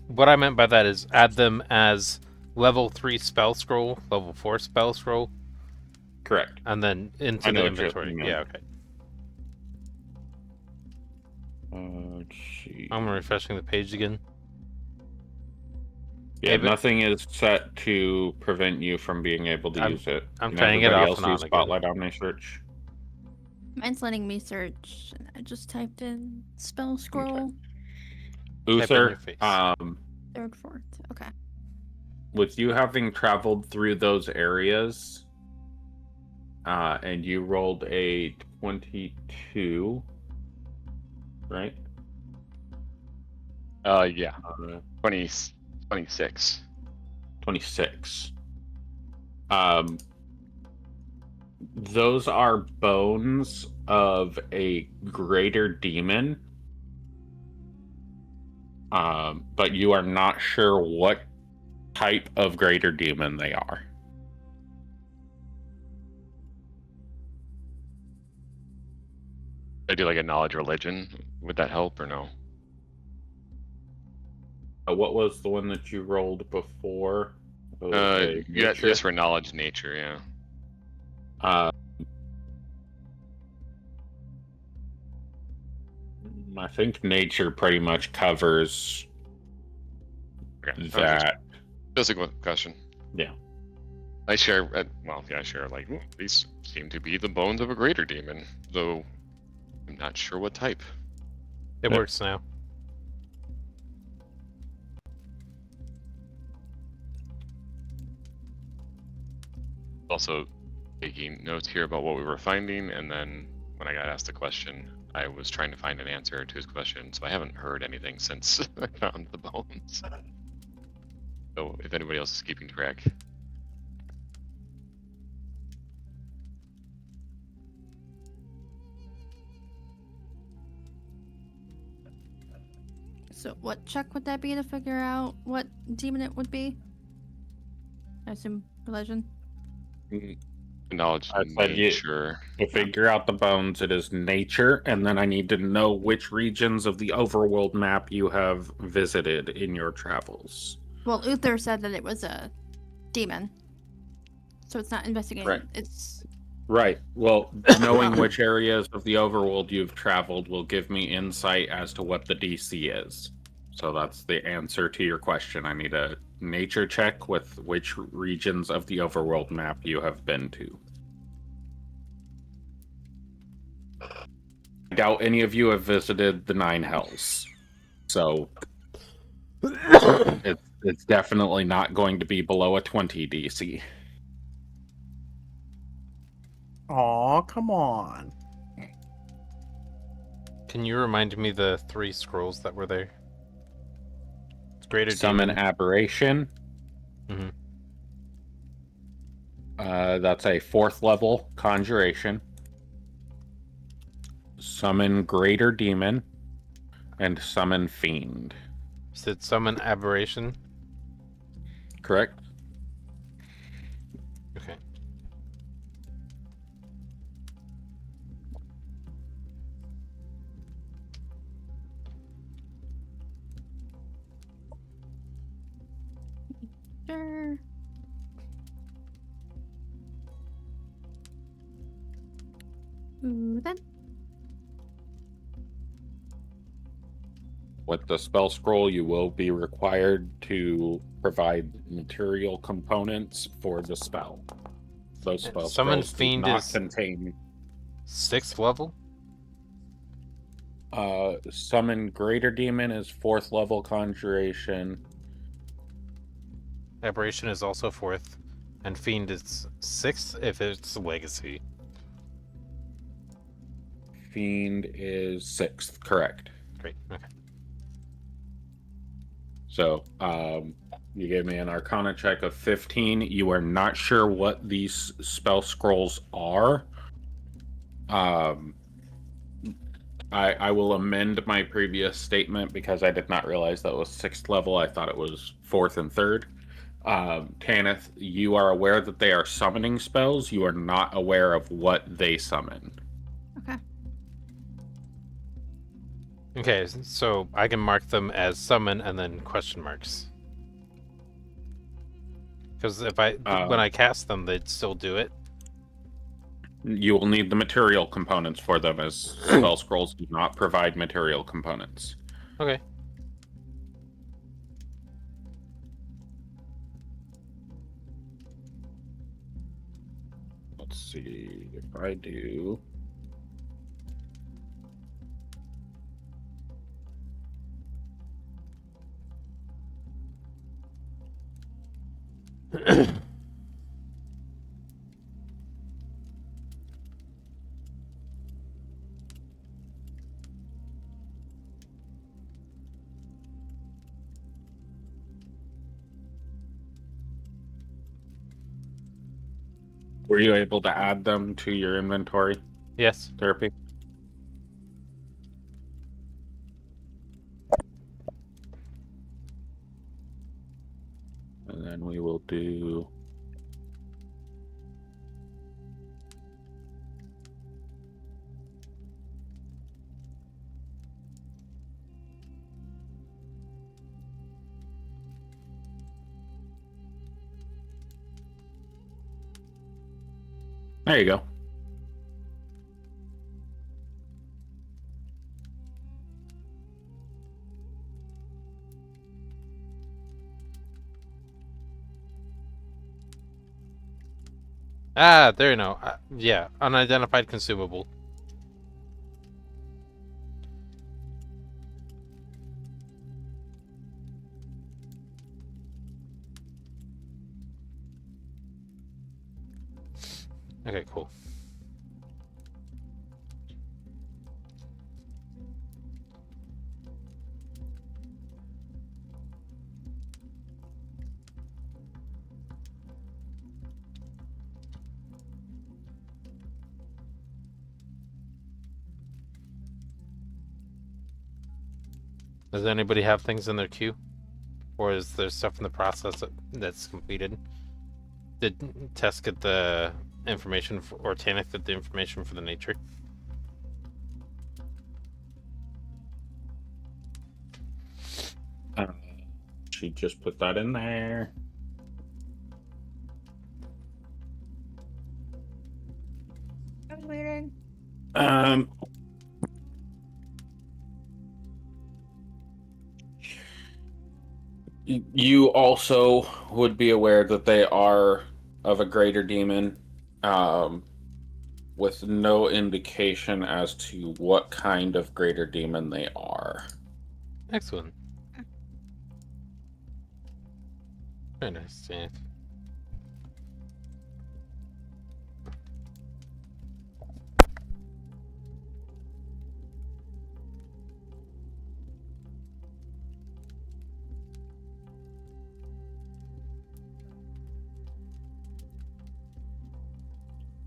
What I meant by that is add them as level 3 spell scroll, level 4 spell scroll, Correct. and then into the inventory. Yeah, okay. Let's see. I'm refreshing the page again. Yeah, nothing is set to prevent you from being able to use it. I'm trying it off and on use Spotlight Omni Search. Mine's letting me search. I just typed in spell scroll. Uther, Third, fourth. Okay. with you having traveled through those areas, and you rolled a 22, right? Yeah. 26. 26. Those are bones of a greater demon. But you are not sure what type of greater demon they are. I do like a knowledge religion. Would that help or no? What was the one that you rolled before? It was a Yeah, nature? yes, for knowledge, nature, yeah. I think nature pretty much covers Okay. that. Just a question. Yeah. I share, I share, like, these seem to be the bones of a greater demon, though I'm not sure what type. It Yeah. works now. Also, taking notes here about what we were finding, and then when I got asked the question, I was trying to find an answer to his question, so I haven't heard anything since I found the bones. So if anybody else is keeping track. So what check would that be to figure out what demon it would be? I assume religion. Knowledge, I said nature. To figure out the bones, it is nature, and then I need to know which regions of the overworld map you have visited in your travels. Well, Uther said that it was a demon. So it's not investigating. Right. It's Right. Well, knowing which areas of the overworld you've traveled will give me insight as to what the DC is. So that's the answer to your question. I need a nature check with which regions of the overworld map you have been to. I doubt any of you have visited the Nine Hells. So it's definitely not going to be below a 20 DC. Aw, come on. Can you remind me the 3 scrolls that were there? It's Greater Summon Demon. Aberration. Mhm. That's a 4th level conjuration. Summon Greater Demon. And Summon Fiend. You said Summon Aberration? Correct? Okay. sure. Ooh, then. With the spell scroll, you will be required to provide material components for the spell. Those spell Summon scrolls Fiend do not is- contain. 6th level? Summon Greater Demon is 4th level conjuration. Aberration is also 4th. And Fiend is 6th if it's Legacy. Fiend is 6th, correct. Great. Okay. So, you gave me an Arcana check of 15. You are not sure what these spell scrolls are. I will amend my previous statement because I did not realize that was 6th level. I thought it was 4th and 3rd. Tanith, you are aware that they are summoning spells. You are not aware of what they summon. Okay. Okay, so I can mark them as summon and then question marks. Because if when I cast them, they'd still do it. You will need the material components for them, as spell scrolls do not provide material components. Okay. Let's see if I do. Were you able to add them to your inventory, Yes. Therapy? And then we will do... There you go. Ah, there you know. Yeah, unidentified consumable. Okay, cool. Does anybody have things in their queue? Or is there stuff in the process that's completed? Did Tess get the information, or Tanith get the information for the nature? She just put that in there. I was waiting. You also would be aware that they are of a greater demon, with no indication as to what kind of greater demon they are. Excellent. Very nice, Tanith.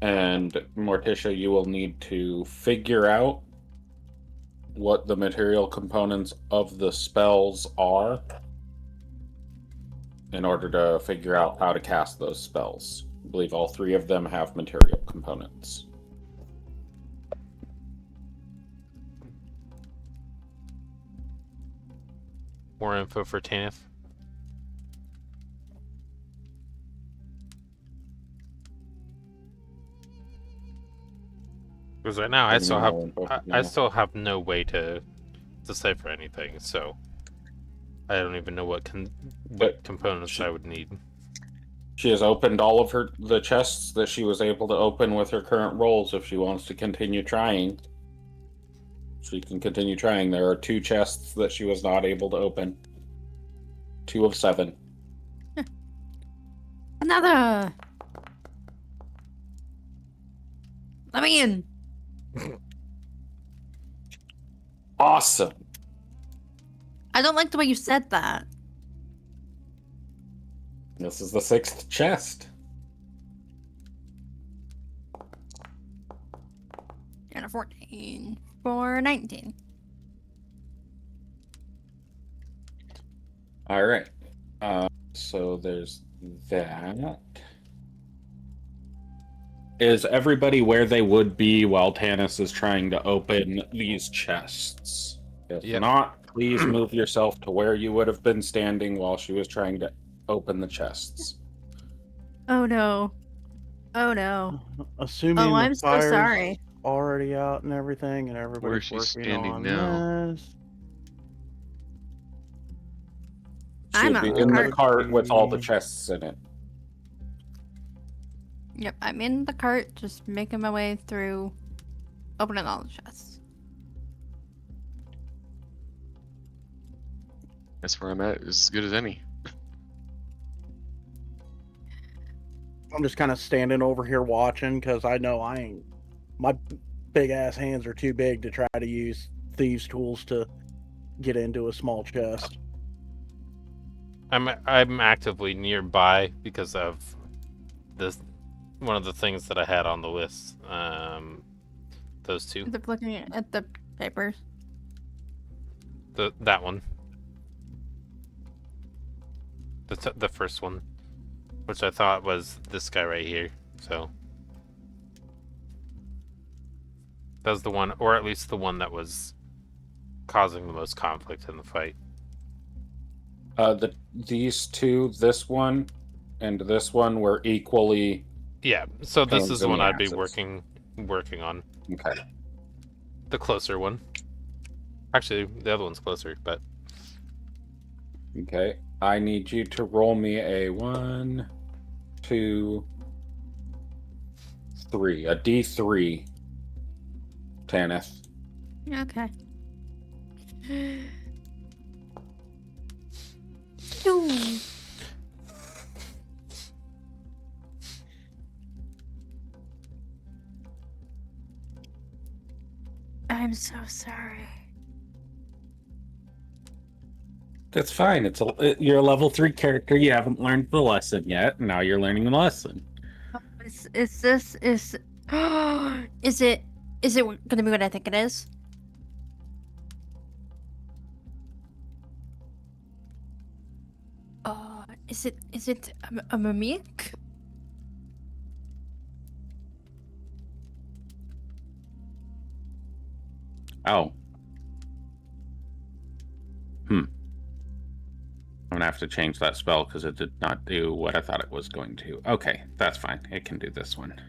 And Morticia, you will need to figure out what the material components of the spells are in order to figure out how to cast those spells. I believe all three of them have material components. More info for Tanith. Because right now I still have no way to decipher anything, so I don't even know what components I would need. She has opened all of the chests that she was able to open with her current rolls. If she wants to continue trying, she can continue trying. There are 2 chests that she was not able to open. 2 of 7. Another. Let me in. Awesome. I don't like the way you said that. This is the 6th chest. And a 14 for 19. All right. So there's that. Is everybody where they would be while Tanis is trying to open these chests? If Yep. not, please move yourself to where you would have been standing while she was trying to open the chests. Oh no. Oh no. Assuming Oh, the I'm so fire's sorry. already out and everything, and everybody's she working standing on now? this. She I'm would on be the in the cart. cart with all the chests in it. Yep, I'm in the cart, just making my way through, opening all the chests. That's where I'm at. As good as any. I'm just kind of standing over here watching because I know I ain't. My big ass hands are too big to try to use thieves' tools to get into a small chest. I'm actively nearby because of this. One of the things that I had on the list. Those 2. They're looking at the papers. That one. The first one, which I thought was this guy right here. So that was the one, or at least the one that was causing the most conflict in the fight. These 2, this one and this one, were equally Yeah, so this Pains is in one the I'd be asses. working on. Okay. The closer one. Actually, the other one's closer, but Okay. I need you to roll me a 1, 2, 3. A D3. Tanith. Okay. Ooh. I'm so sorry. That's fine. You're a level 3 character. You haven't learned the lesson yet. Now you're learning the lesson. Is this is is it gonna be what I think it is? Is it a mimic? Oh. I'm gonna have to change that spell because it did not do what I thought it was going to. Okay, that's fine. It can do this one.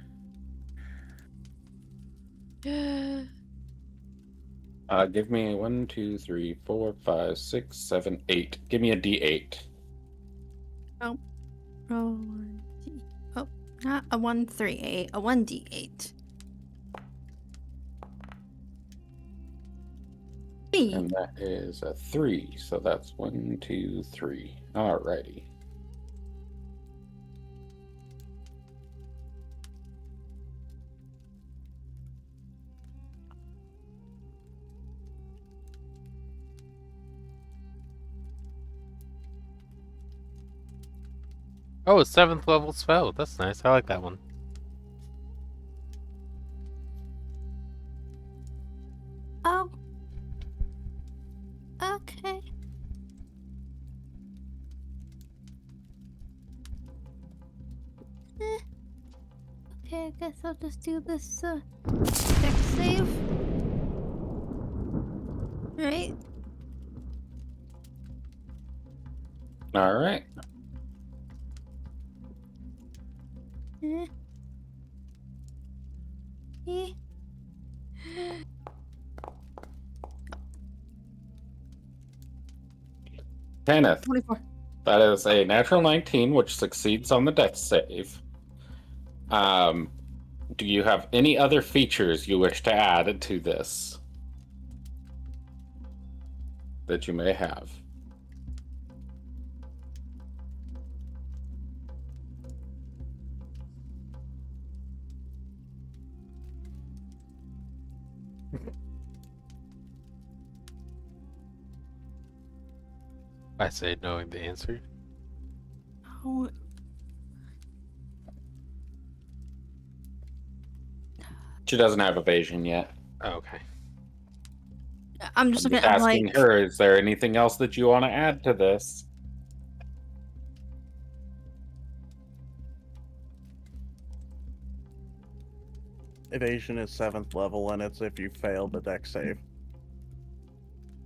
Give me 1, 2, 3, 4, 5, 6, 7, 8. Give me a D8. Oh, not a 138, a 1d8. And that is a 3. So that's 1, 2, 3. Alrighty. oh, a 7th level spell. That's nice. I like that one. Oh. Okay. Okay, I guess I'll just do this deck save. Right? Alright. Eh. Eh. Kenneth, 24. that is a natural 19, which succeeds on the death save. Do you have any other features you wish to add to this that you may have? I say knowing the answer. Oh, She doesn't have evasion yet. Oh, okay. I'm just I'm looking just at asking like. her, is there anything else that you want to add to this? Evasion is 7th level, and it's if you fail the deck save.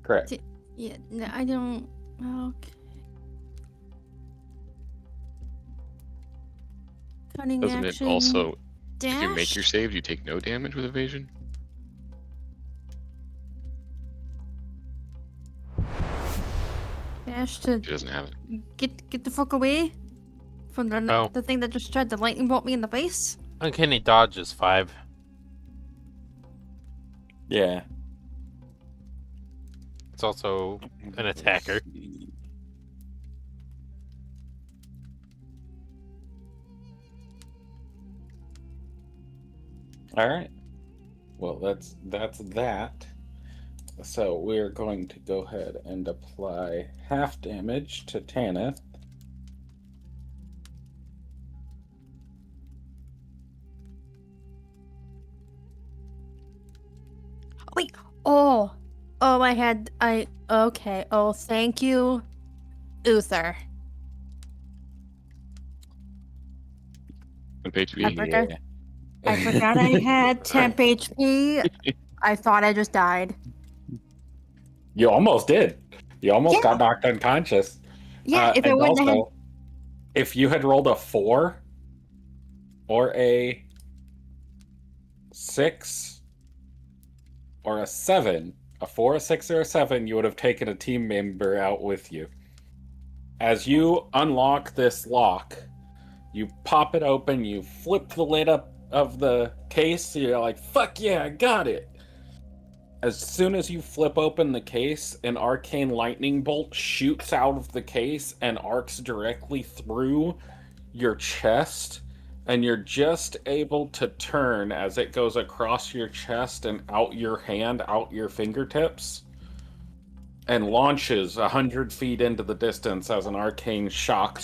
Correct. Yeah, no, I don't. Okay. Cunning Doesn't action. it also, dash? if you make your save, you take no damage with evasion? Dash to She doesn't have it. get the fuck away from the thing that just tried to lightning bolt me in the face. Uncanny dodge is 5. Yeah. It's also an attacker. All right. Well, that's that. So we're going to go ahead and apply half damage to Tanith. Wait. Oh, okay. Oh, thank you, Uther. On page I B. forgot. I forgot I had temp HP. I thought I just died. You almost did. You almost Yeah. got knocked unconscious. Yeah, if I and wouldn't also, have had. if you had rolled a 4, or a 6 or a 7, a 4, a 6, or a 7, you would have taken a team member out with you. As you unlock this lock, you pop it open, you flip the lid up of the case, you're like, fuck yeah, I got it! As soon as you flip open the case, an arcane lightning bolt shoots out of the case and arcs directly through your chest, and you're just able to turn as it goes across your chest and out your hand, out your fingertips, and launches 100 feet into the distance as an arcane shock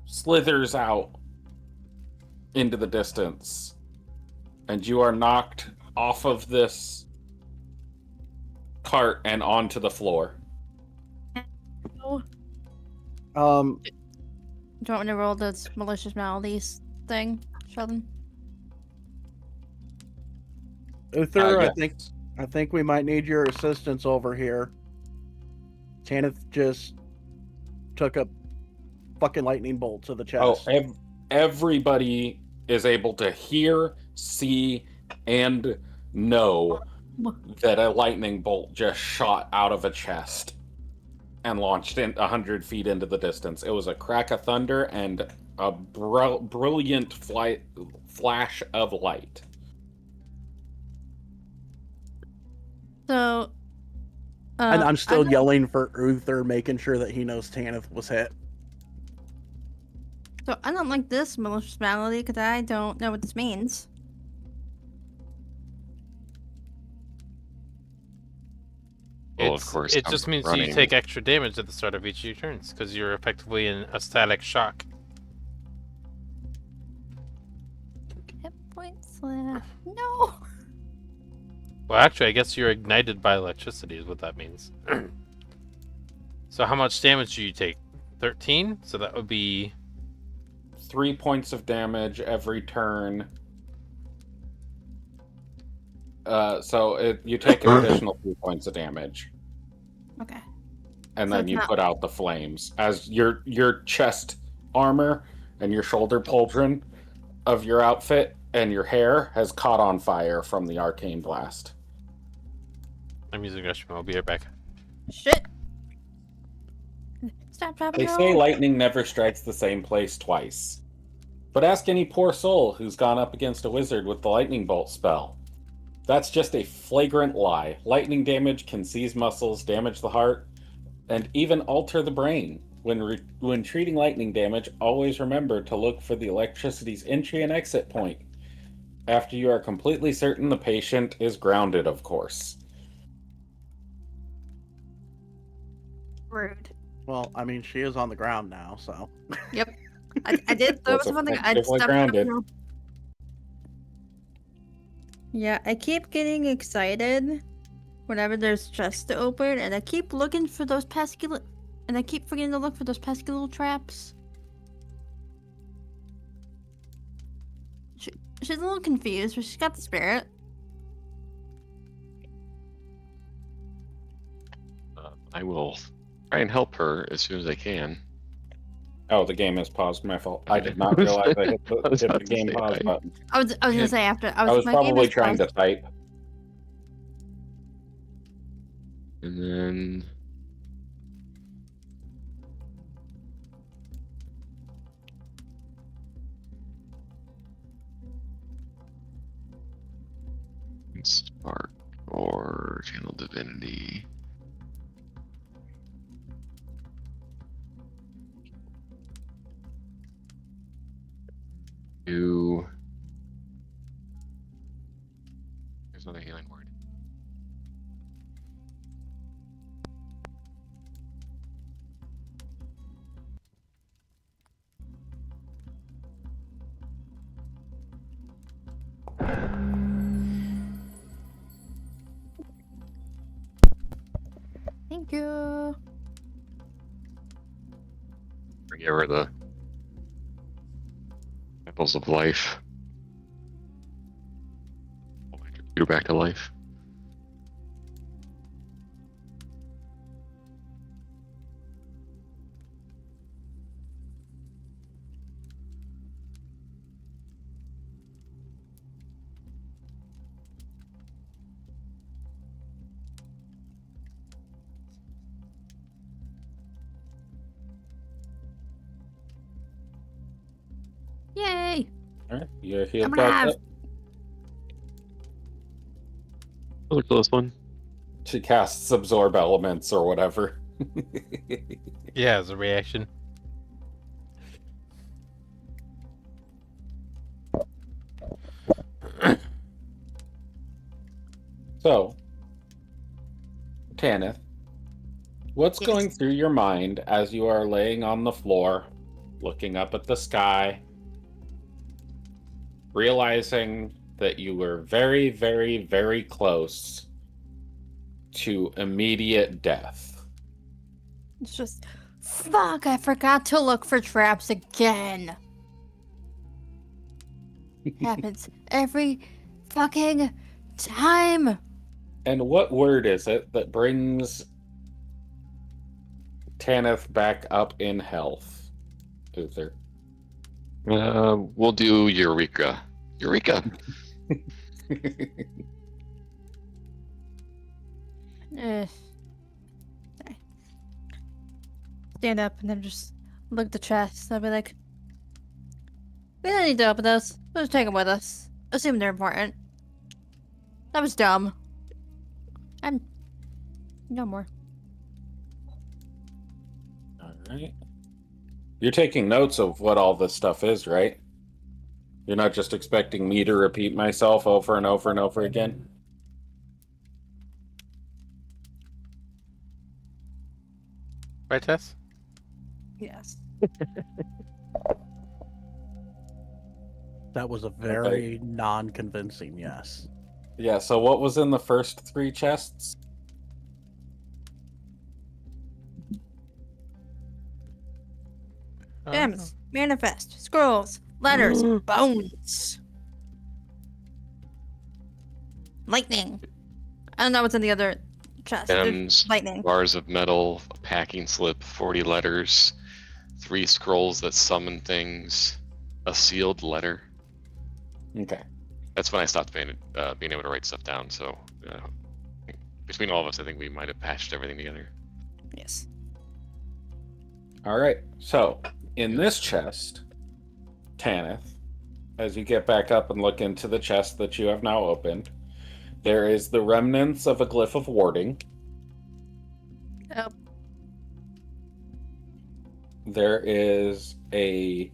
slithers out into the distance. And you are knocked off of this cart and onto the floor. Oh, Um, do you want me to roll this malicious maladies thing, Sheldon? Uther, Yes. I think we might need your assistance over here. Tanith just took a fucking lightning bolt to the chest. Everybody is able to hear, see, and know that a lightning bolt just shot out of a chest and launched 100 feet into the distance. It was a crack of thunder and a brilliant flash of light. So, And I'm still not- yelling for Uther, making sure that he knows Tanith was hit. So I don't like this malicious malady because I don't know what this means. Well, of course, It I'm just means running. you take extra damage at the start of each of your turns because you're effectively in a static shock. Hit points left. No. Well, actually, I guess you're ignited by electricity is what that means. So how much damage do you take? 13? So that would be 3 points of damage every turn. You take an additional 3 points of damage, Okay. and So then it's you not- put out the flames as your chest armor and your shoulder pauldron of your outfit and your hair has caught on fire from the arcane blast. I'm using restroom. I'll be right back. Shit. Stop, drop, They and say roll. lightning never strikes the same place twice. But ask any poor soul who's gone up against a wizard with the lightning bolt spell. That's just a flagrant lie. Lightning damage can seize muscles, damage the heart, and even alter the brain. When treating lightning damage, always remember to look for the electricity's entry and exit point. After you are completely certain the patient is grounded, of course. Rude. Well, I mean, she is on the ground now, so. Yep. I did throw Was something. I effectively stepped grounded. up. Yeah, I keep getting excited whenever there's chests to open, and I keep looking for those pesky and I keep forgetting to look for those pesky little traps. She's a little confused, but she's got the spirit. I will try and help her as soon as I can. Oh, the game is paused. My fault. I did not realize I hit I was the about to game say, pause button. I was gonna say after I was my game probably is trying to paused. type. And then Spark or Channel Divinity. There's another healing word. Thank you. Give her the apples of life. You're back to life. Yay! Alright, you're healed I'm gonna back have- up. That was a close one. She casts absorb elements or whatever. Yeah, as a reaction. So, Tanith, what's Yes. going through your mind as you are laying on the floor, looking up at the sky, realizing that you were very, very, very close to immediate death? It's just, fuck, I forgot to look for traps again. Happens every fucking time. And what word is it that brings Tanith back up in health, Uther? We'll do Eureka. Eureka! Sorry. Stand up and then just look at the chest. I'll be like, we don't need to open those. We'll just take them with us. Assume they're important. That was dumb. I'm no more. Alright. You're taking notes of what all this stuff is, right? You're not just expecting me to repeat myself over and over and over again? Right, Tess? Yes. That was a very non-convincing yes. Yeah, so what was in the first 3 chests? Gems, manifest, scrolls, letters, bones, lightning. I don't know what's in the other chest. There's Gems, lightning. bars of metal, a packing slip, 40 letters, 3 scrolls that summon things, a sealed letter. Okay. That's when I stopped being able to write stuff down. So between all of us, I think we might have patched everything together. Yes. Alright, so in this chest, Tanith, as you get back up and look into the chest that you have now opened, there is the remnants of a glyph of warding. Oh, There is a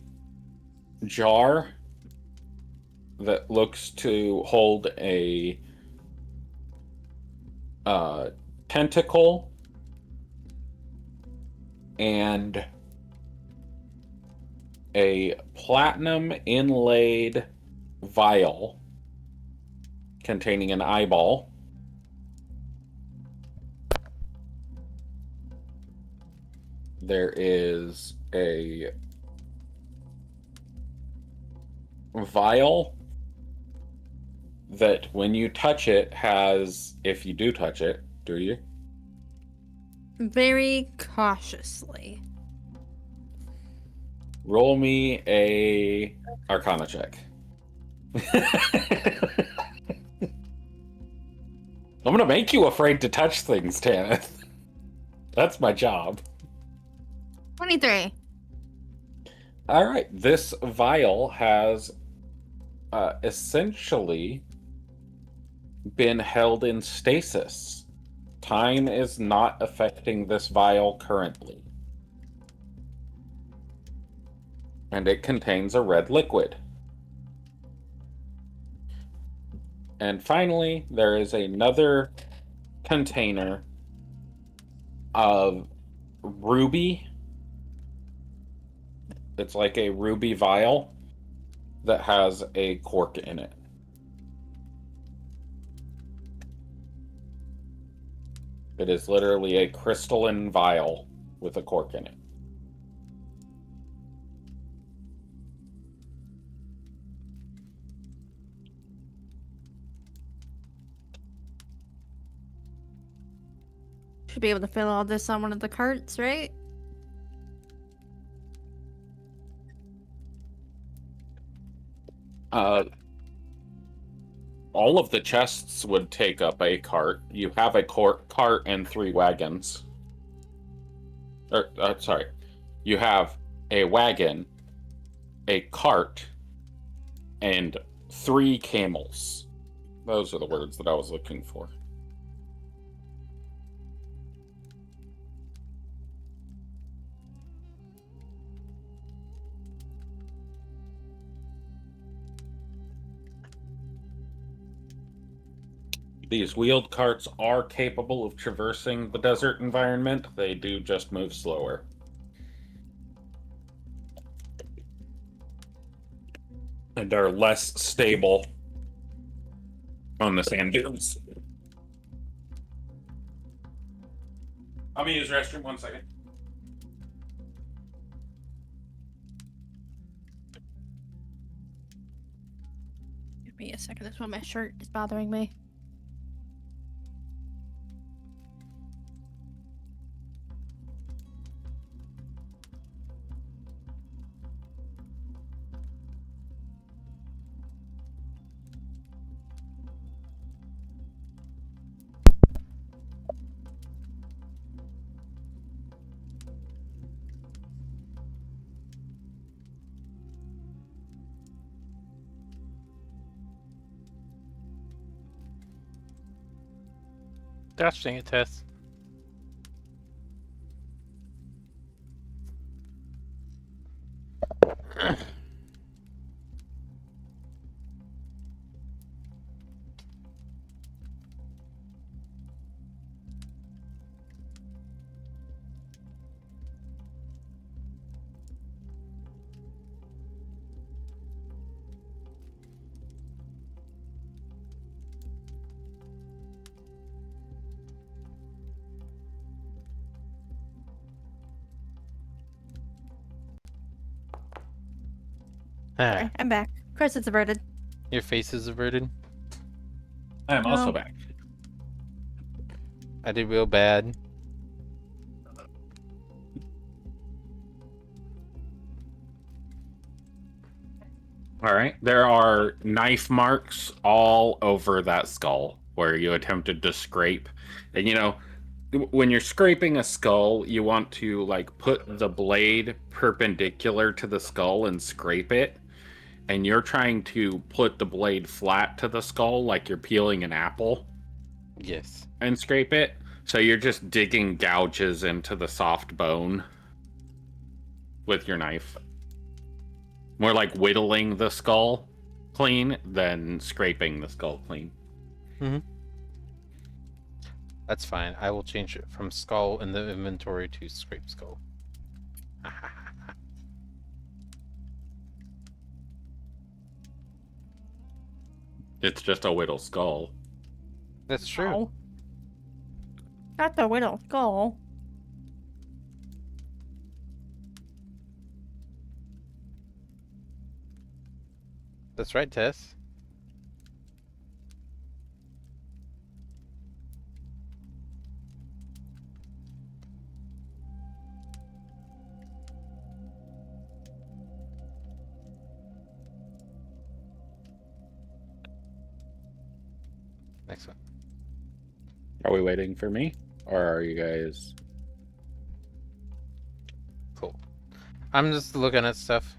jar that looks to hold a tentacle and a platinum inlaid vial containing an eyeball. There is a vial that when you touch it has, if you do touch it, do you? very cautiously. Roll me a Arcana check. I'm gonna make you afraid to touch things, Tanith. That's my job. 23. All right, this vial has essentially been held in stasis. Time is not affecting this vial currently. And it contains a red liquid. And finally, there is another container of ruby. It's like a ruby vial that has a cork in it. It is literally a crystalline vial with a cork in it. Should be able to fill all this on one of the carts, right? All of the chests would take up a cart. You have a cart and 3 wagons. Sorry. You have a wagon, a cart, and 3 camels. Those are the words that I was looking for. These wheeled carts are capable of traversing the desert environment. They do just move slower. And are less stable on the sand dunes. I'm gonna use the restroom 1 second. Give me a second. That's why my shirt is bothering me. Gosh dang it, Tess. Sorry, I'm back. Chris, it's averted. Your face is averted. I am also No. back. I did real bad. All right. There are knife marks all over that skull where you attempted to scrape. And you know, when you're scraping a skull, you want to like put the blade perpendicular to the skull and scrape it. And you're trying to put the blade flat to the skull like you're peeling an apple Yes. and scrape it. So you're just digging gouges into the soft bone with your knife. More like whittling the skull clean than scraping the skull clean. That's fine. I will change it from skull in the inventory to scrape skull. It's just a whittle skull. That's true. Oh. Not the widow skull. That's right, Tess. Next one. Are we waiting for me? Or are you guys... Cool. I'm just looking at stuff.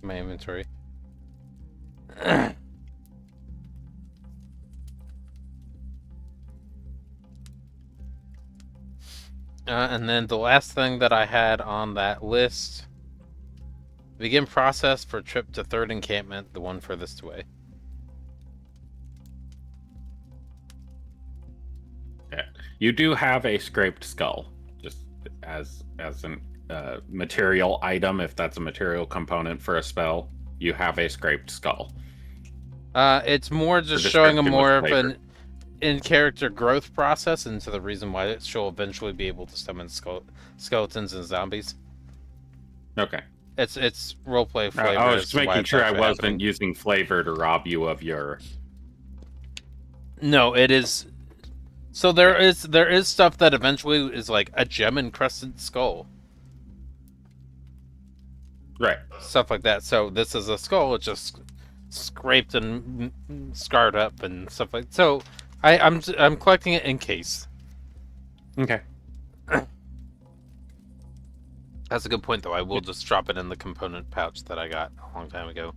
My inventory. And then the last thing that I had on that list: begin process for trip to third encampment, the one furthest away. Yeah. You do have a scraped skull, just as an material item. If that's a material component for a spell, you have a scraped skull. It's more just The showing a description more was of an in-character growth process into the reason why she'll eventually be able to summon skeletons and zombies. Okay. It's roleplay flavor. I was as just to why making it's sure I actually wasn't happening. using flavor to rob you of your... No, it is. So there is stuff that eventually is like a gem encrusted skull, Right. stuff like that. So this is a skull. It's just scraped and scarred up and stuff like. So I'm collecting it in case. Okay. That's a good point, though. I will just drop it in the component pouch that I got a long time ago.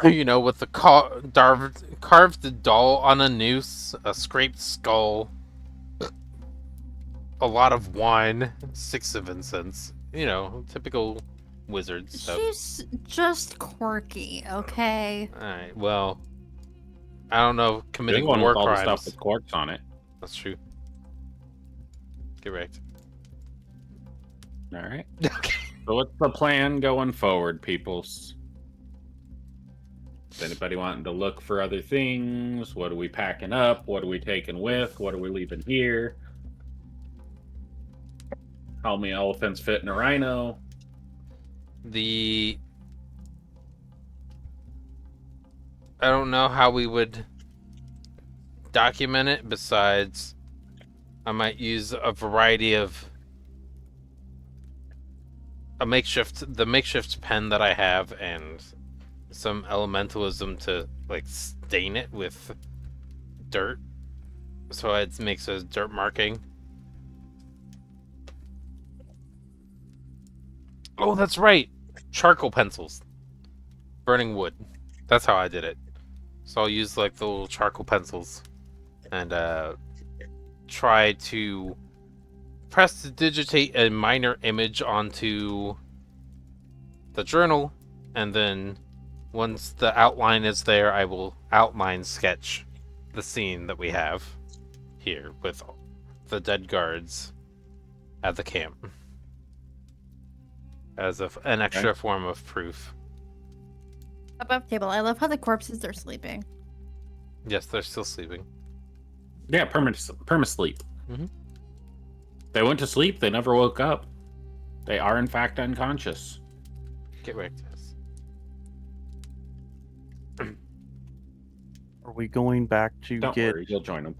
You know, with the carved doll on a noose, a scraped skull, a lot of wine, 6 of incense. You know, typical wizard stuff. She's just quirky, okay? Alright, well, I don't know, committing Good one war with all the crimes. stuff with quartz on it. That's true. Correct. All right. Okay. So what's the plan going forward, peoples? Is anybody wanting to look for other things? What are we packing up? What are we taking with? What are we leaving here? How many elephants fit in a rhino? I don't know how we would document it, besides I might use a variety of the makeshift pen that I have, and some elementalism to like stain it with dirt, so it makes a dirt marking. Oh, that's right, charcoal pencils, burning wood. That's how I did it. So I'll use like the little charcoal pencils and try to prestidigitate a minor image onto the journal, and then once the outline is there, I will outline sketch the scene that we have here with the dead guards at the camp as an extra form of proof. Above table, I love how the corpses are sleeping. Yes, they're still sleeping. Yeah, perma-sleep. Mhm. They went to sleep. They never woke up. They are, in fact, unconscious. Get wrecked. Are we going back to Don't get worry, you'll join them.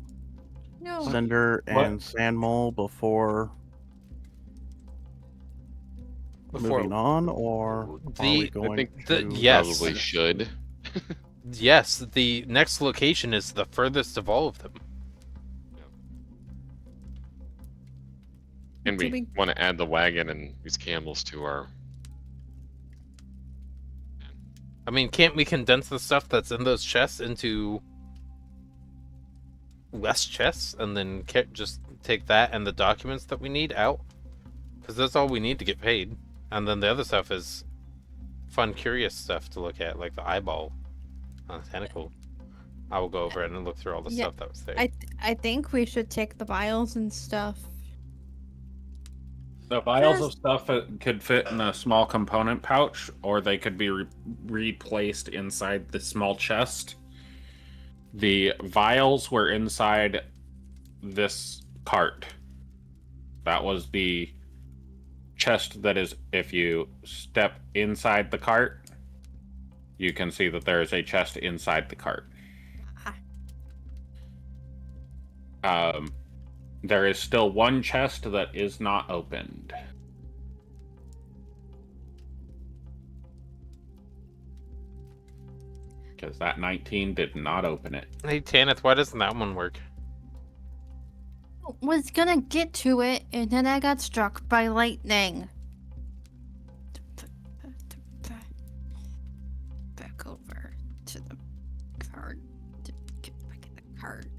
No. Cinder What? and Sandmole before moving on, or are we The- going I think to... yes. probably should. Yes, the next location is the furthest of all of them. And Do we we- want to add the wagon and these camels to our. I mean, can't we condense the stuff that's in those chests into less chests, and then just take that and the documents that we need out? Because that's all we need to get paid. And then the other stuff is fun, curious stuff to look at, like the eyeball on the tentacle. I will go over it and look through all the Yeah, stuff that was there. I think we should take the vials and stuff. The vials Yes. of stuff could fit in a small component pouch, or they could be replaced inside the small chest. The vials were inside this cart. That was the chest that is, if you step inside the cart, you can see that there is a chest inside the cart. There is still one chest that is not opened. Because that 19 did not open it. Hey, Tanith, why doesn't that one work? Was gonna get to it, and then I got struck by lightning. Back over to the card. To get back in the card.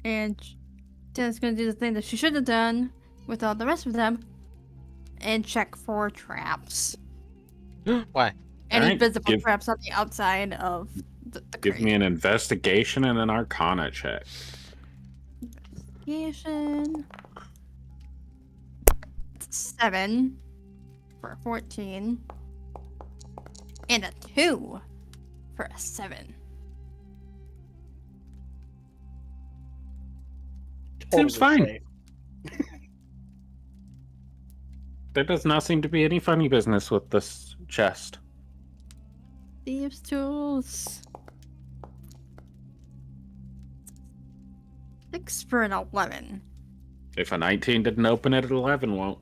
And Jen's gonna do the thing that she should have done with all the rest of them and check for traps. Why? Any Alright, visible give- traps on the outside of the Give crate. me an investigation and an arcana check. Investigation. 7 for a 14. And a 2 for a 7. Seems fine. safe. There does not seem to be any funny business with this chest. Thieves' tools. 6 for an 11. If a 19 didn't open it, 11 won't.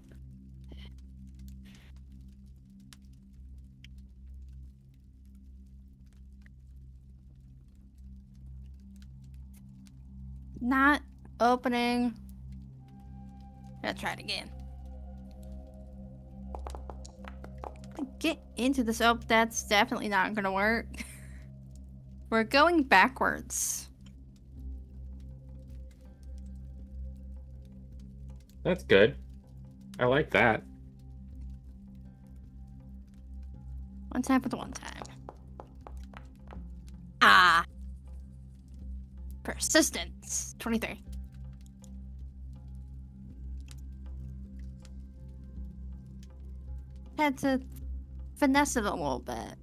Not opening. Gonna try it again. Get into this. Oh, that's definitely not gonna work. We're going backwards. That's good. I like that. One time for the one time. Ah. Persistence. 23. Had to finesse it a little bit.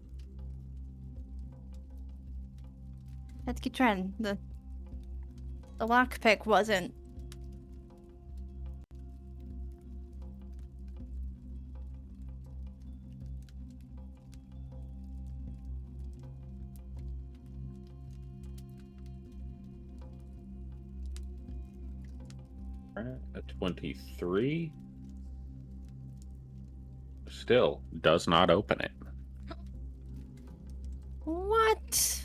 Had to keep trying. The lockpick wasn't. A 23. Still does not open it. What?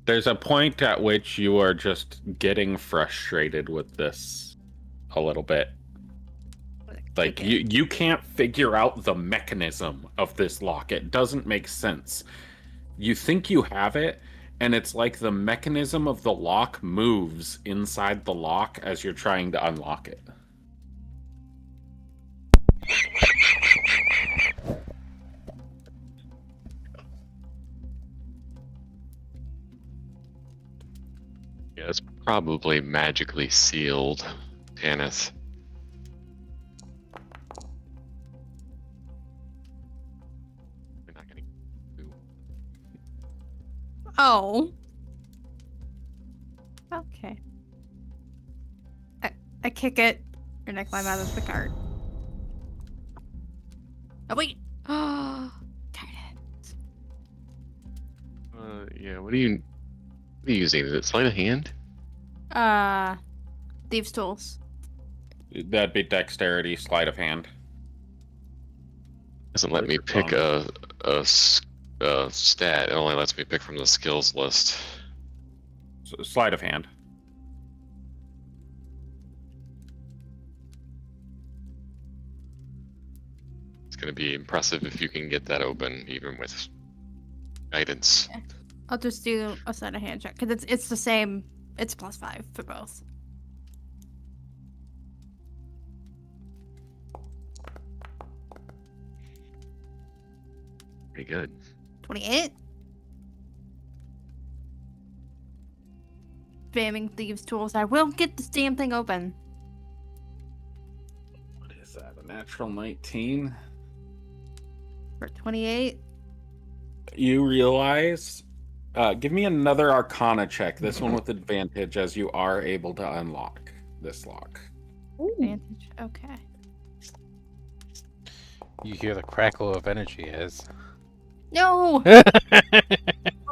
There's a point at which you are just getting frustrated with this a little bit. Like you can't figure out the mechanism of this lock. It doesn't make sense. You think you have it, and it's like the mechanism of the lock moves inside the lock as you're trying to unlock it. Yeah, it's probably magically sealed, Tannis. We're not gonna do. Oh. Okay. I kick it, and I climb out of the cart. Oh wait. Oh, darn it. Yeah. What are you using? Is it sleight of hand? Thieves' tools. That'd be dexterity, sleight of hand. Doesn't let me pick a stat. It only lets me pick from the skills list. Sleight of hand. It's gonna be impressive if you can get that open, even with guidance. I'll just do a sleight of hand check because it's the same. It's +5 for both. Pretty good. 28. Spamming thieves' tools. I will get this damn thing open. What is that? A natural 19? For 28. You realize. Give me another Arcana check. This one with advantage, as you are able to unlock this lock. Advantage. Okay. You hear the crackle of energy as. No.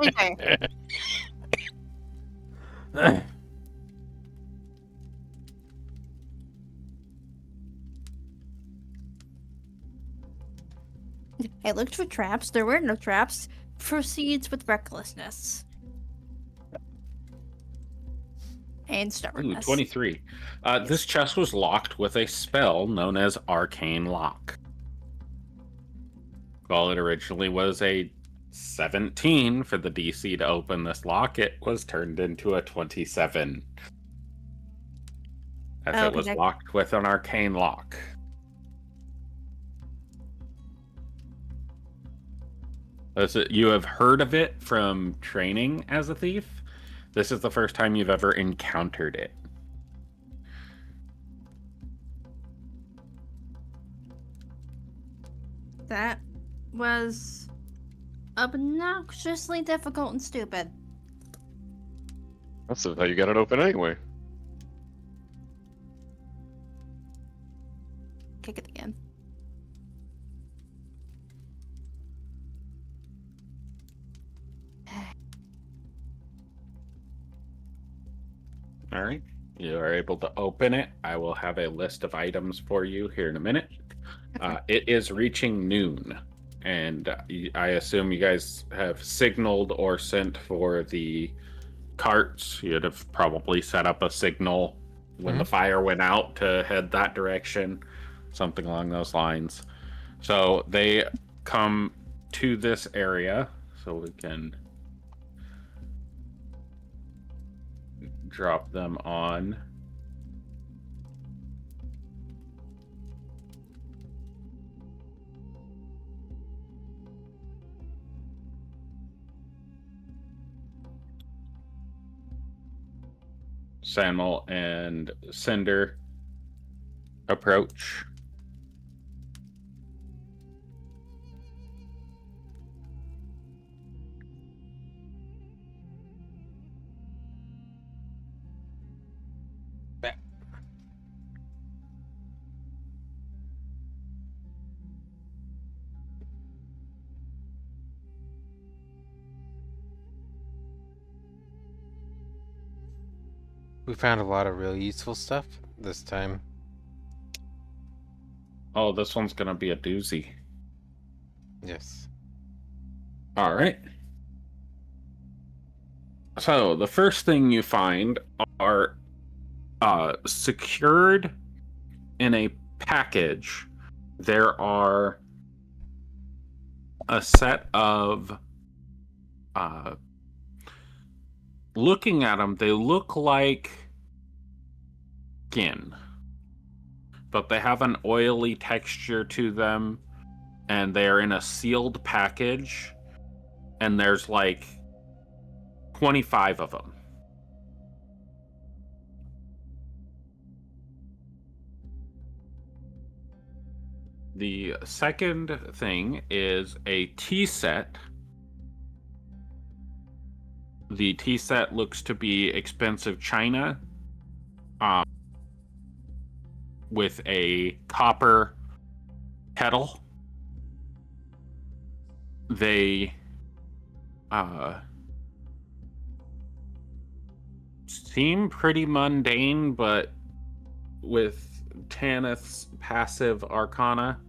Okay. I looked for traps. There were no traps. Proceeds with recklessness. And Ooh, stubbornness. 23. This chest was locked with a spell known as Arcane Lock. While it originally was a 17 for the DC to open this lock, it was turned into a 27. As Oh, it was okay. locked with an Arcane Lock. You have heard of it from training as a thief. This is the first time you've ever encountered it. That was obnoxiously difficult and stupid. That's how you got it open anyway. Kick it again. All right. You are able to open it. I will have a list of items for you here in a minute. It is reaching noon, and I assume you guys have signaled or sent for the carts. You'd have probably set up a signal when the fire went out to head that direction, something along those lines. So they come to this area, so we can drop them on. Samuel and Cinder approach. We found a lot of really useful stuff this time. Oh, this one's gonna be a doozy. Yes. All right. So the first thing you find are secured in a package. There are a set of looking at them, they look like skin, but they have an oily texture to them, and they are in a sealed package, and there's like 25 of them. The second thing is a tea set. The tea set looks to be expensive china, with a copper kettle. They seem pretty mundane, but with Tanith's passive arcana,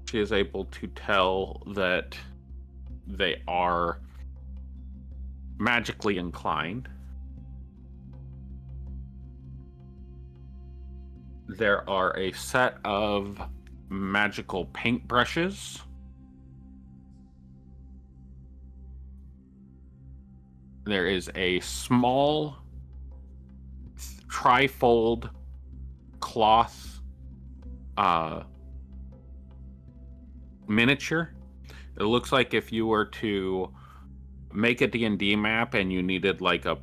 she is able to tell that they are magically inclined. There are a set of magical paintbrushes. There is a small trifold cloth miniature. It looks like if you were to make a D&D map and you needed like a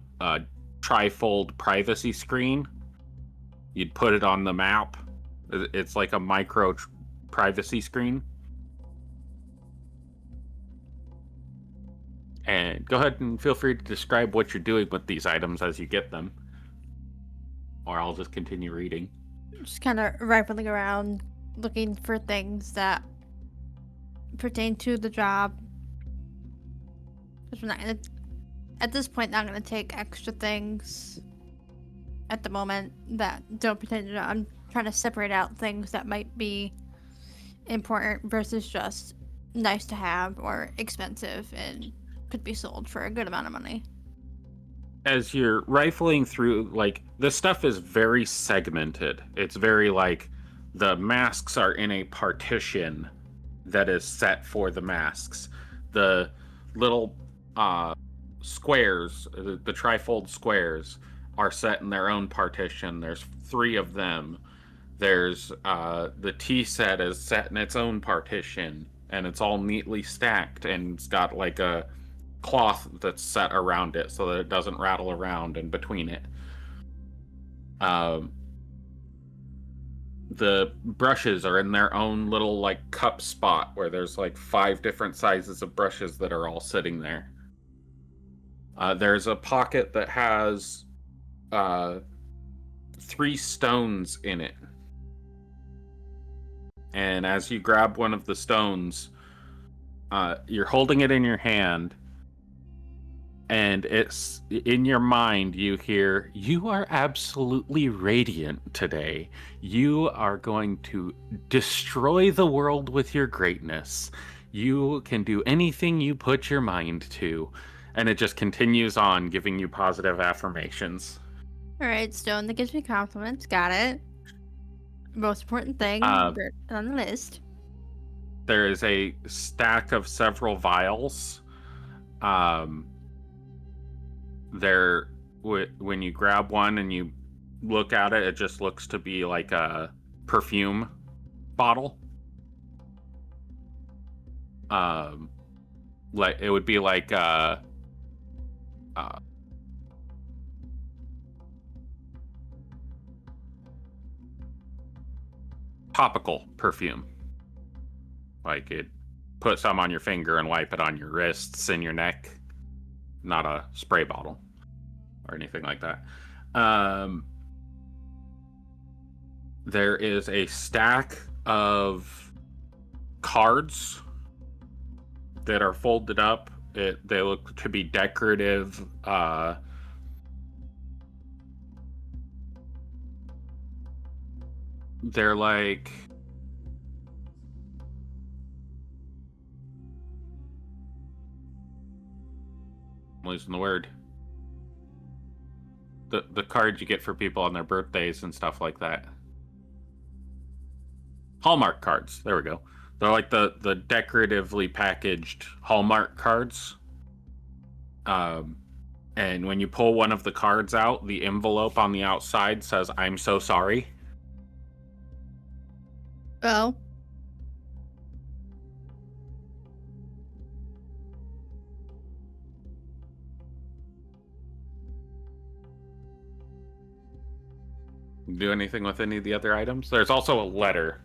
trifold privacy screen, you'd put it on the map. It's like a micro privacy screen. And go ahead and feel free to describe what you're doing with these items as you get them. Or I'll just continue reading. Just kind of rifling around, looking for things that pertain to the job. Because we're not gonna, at this point, not gonna take extra things at the moment that don't pertain to the job. I'm trying to separate out things that might be important versus just nice to have or expensive and could be sold for a good amount of money. As you're rifling through, like, this stuff is very segmented. It's very like the masks are in a partition that is set for the masks. The little squares, the trifold squares, are set in their own partition. There's 3 of them. There's the tea set is set in its own partition, and it's all neatly stacked, and it's got like a cloth that's set around it so that it doesn't rattle around in between it. The brushes are in their own little like cup spot where there's like 5 different sizes of brushes that are all sitting there. There's a pocket that has 3 stones in it. And as you grab one of the stones, you're holding it in your hand, and it's in your mind you hear, "You are absolutely radiant today. You are going to destroy the world with your greatness. You can do anything you put your mind to." And it just continues on giving you positive affirmations. Alright, Stone, that gives me compliments. Got it. Most important thing Uh, on the list. There is a stack of several vials. When you grab one and you look at it, it just looks to be like a perfume bottle. Like it would be like topical perfume. Like it, put some on your finger and wipe it on your wrists and your neck. Not a spray bottle or anything like that. There is a stack of cards that are folded up. They look to be decorative. They're like I'm losing the word. The cards you get for people on their birthdays and stuff like that. Hallmark cards. There we go. They're like the decoratively packaged Hallmark cards. And when you pull one of the cards out, the envelope on the outside says, "I'm so sorry." Oh. Do anything with any of the other items? There's also a letter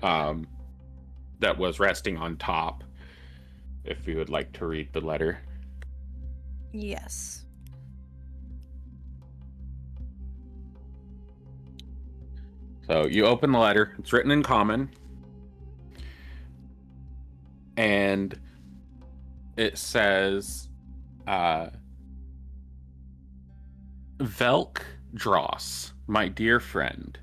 that was resting on top, if you would like to read the letter. Yes. So you open the letter. It's written in common. And it says, Velk Dross, my dear friend,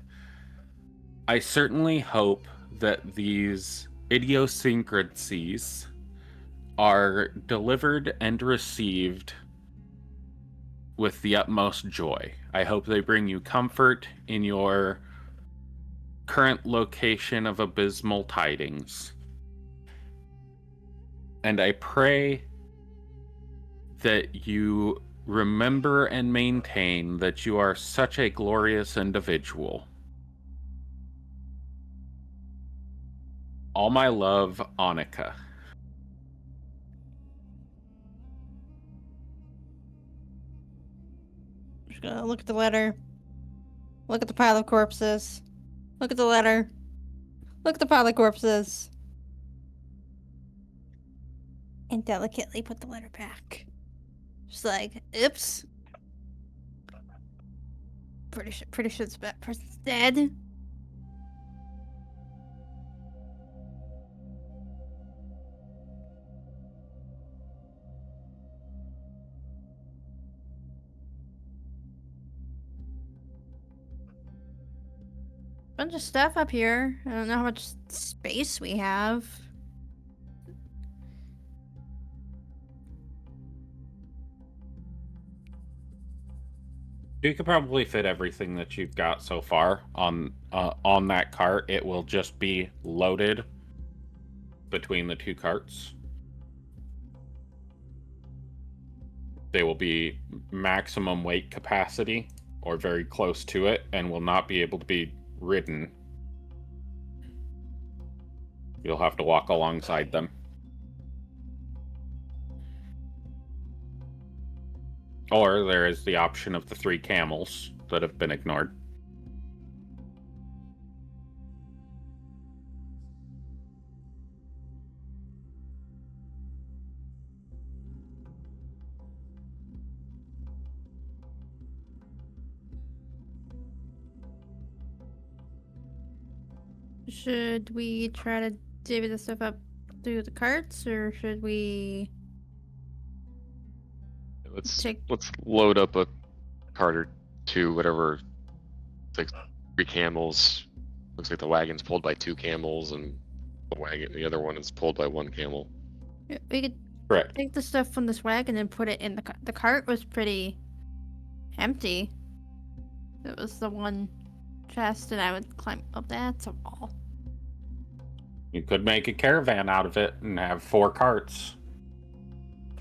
I certainly hope that these idiosyncrasies are delivered and received with the utmost joy. I hope they bring you comfort in your current location of abysmal tidings. And I pray that you remember and maintain that you are such a glorious individual. All my love, Annika. Just gonna look at the letter. Look at the pile of corpses. Look at the letter. Look at the pile of corpses. And delicately put the letter back. Just like, oops. Pretty sure that person's dead. Bunch of stuff up here. I don't know how much space we have. You could probably fit everything that you've got so far on that cart. It will just be loaded between the two carts. They will be maximum weight capacity or very close to it and will not be able to be ridden. You'll have to walk alongside them. Or there is the option of the 3 camels that have been ignored. Should we try to divvy the stuff up through the carts, or should we take. let's load up a cart or two, whatever. It's like 3 camels. Looks like the wagon's pulled by 2 camels, and the other one is pulled by 1 camel. We could Correct. take the stuff from this wagon and put it in the cart. Was pretty empty. It was the one chest, and I would climb up that. That's a wall. You could make a caravan out of it and have 4 carts.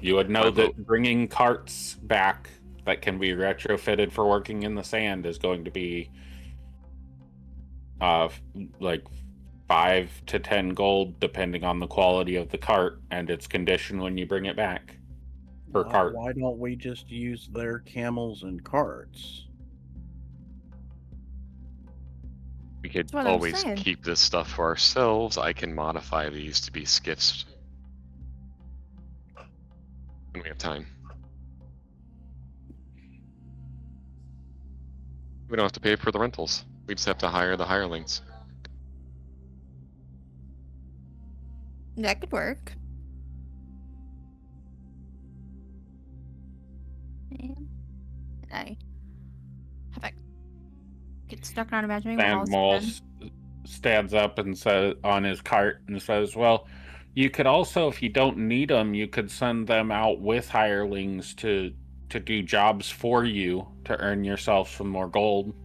You would know that bringing carts back that can be retrofitted for working in the sand is going to be like 5 to 10 gold, depending on the quality of the cart and its condition when you bring it back per cart. Why don't we just use their camels and carts? We could That's what I'm always saying. keep this stuff for ourselves. I can modify these to be skiffs when we have time. We don't have to pay for the rentals. We just have to hire the hirelings. That could work. And I get stuck on imagining what else Sandmall stands up and says on his cart and says, "Well, you could also, if you don't need them, you could send them out with hirelings to do jobs for you to earn yourself some more gold."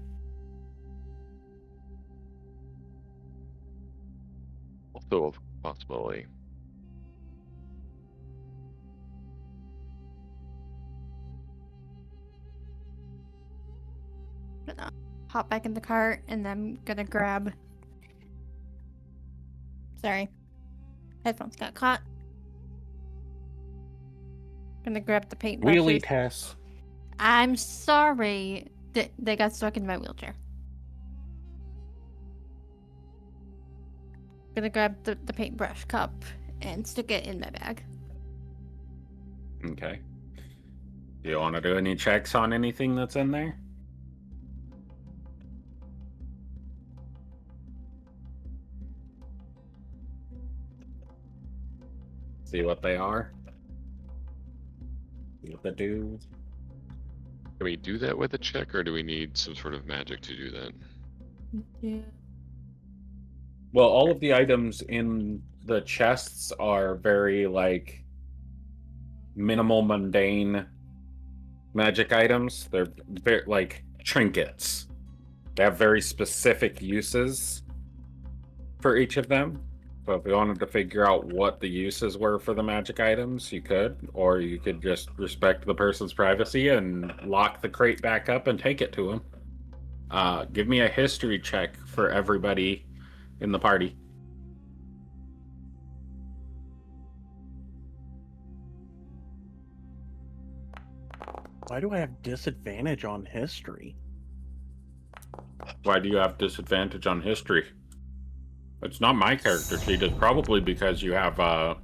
Also a possibility. gonna hop back in the cart, and I'm gonna grab. Sorry, headphones got caught. Gonna grab the paintbrushes. Wheelie Tess. I'm sorry. They got stuck in my wheelchair. Gonna grab the paintbrush cup and stick it in my bag. Okay. Do you want to do any checks on anything that's in there? See what they are? See what they do? Can we do that with a check, or do we need some sort of magic to do that? Yeah. Well, all of the items in the chests are very, like, minimal, mundane magic items. They're very, like, trinkets. They have very specific uses for each of them. So if you wanted to figure out what the uses were for the magic items, you could. Or you could just respect the person's privacy and lock the crate back up and take it to them. Give me a history check for everybody in the party. Why do I have disadvantage on history? Why do you have disadvantage on history? It's not my character sheet. It's probably because you have an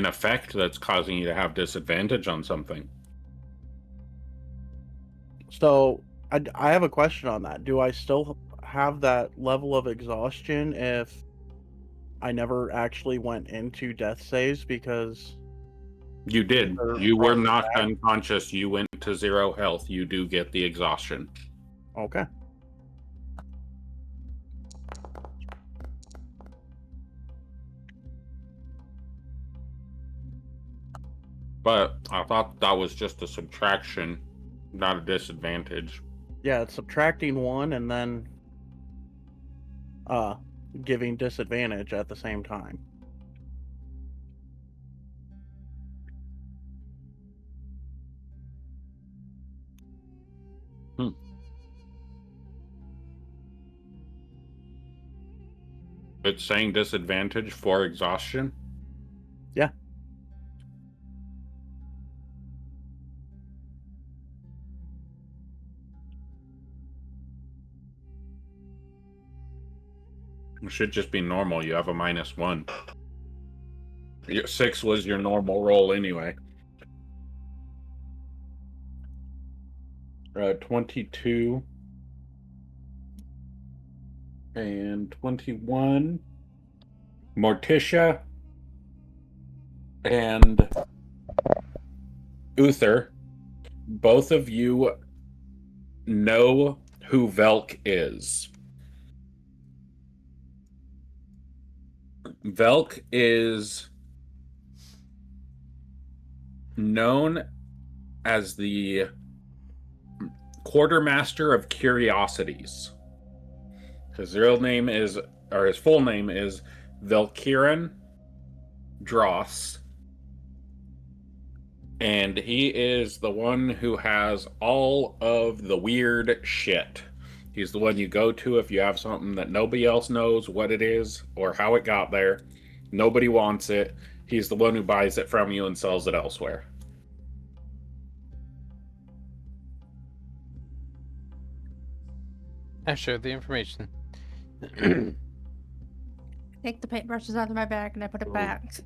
effect that's causing you to have disadvantage on something. So I have a question on that. Do I still have that level of exhaustion if I never actually went into death saves? Because You did. Or You were from knocked that- unconscious. You went to 0 health. You do get the exhaustion. okay. But I thought that was just a subtraction, not a disadvantage. Yeah, it's subtracting 1 and then giving disadvantage at the same time. It's saying disadvantage for exhaustion. Yeah. It should just be normal. You have a -1. 6 was your normal roll anyway. 22 and 21. Morticia and Uther, both of you know who Velk is. Velk is known as the Quartermaster of Curiosities. His real name is, or his full name is Velkiran Dross. And he is the one who has all of the weird shit. He's the one you go to if you have something that nobody else knows what it is or how it got there. Nobody wants it. He's the one who buys it from you and sells it elsewhere. I shared the information. Take the paintbrushes out of my bag and I put it back. Do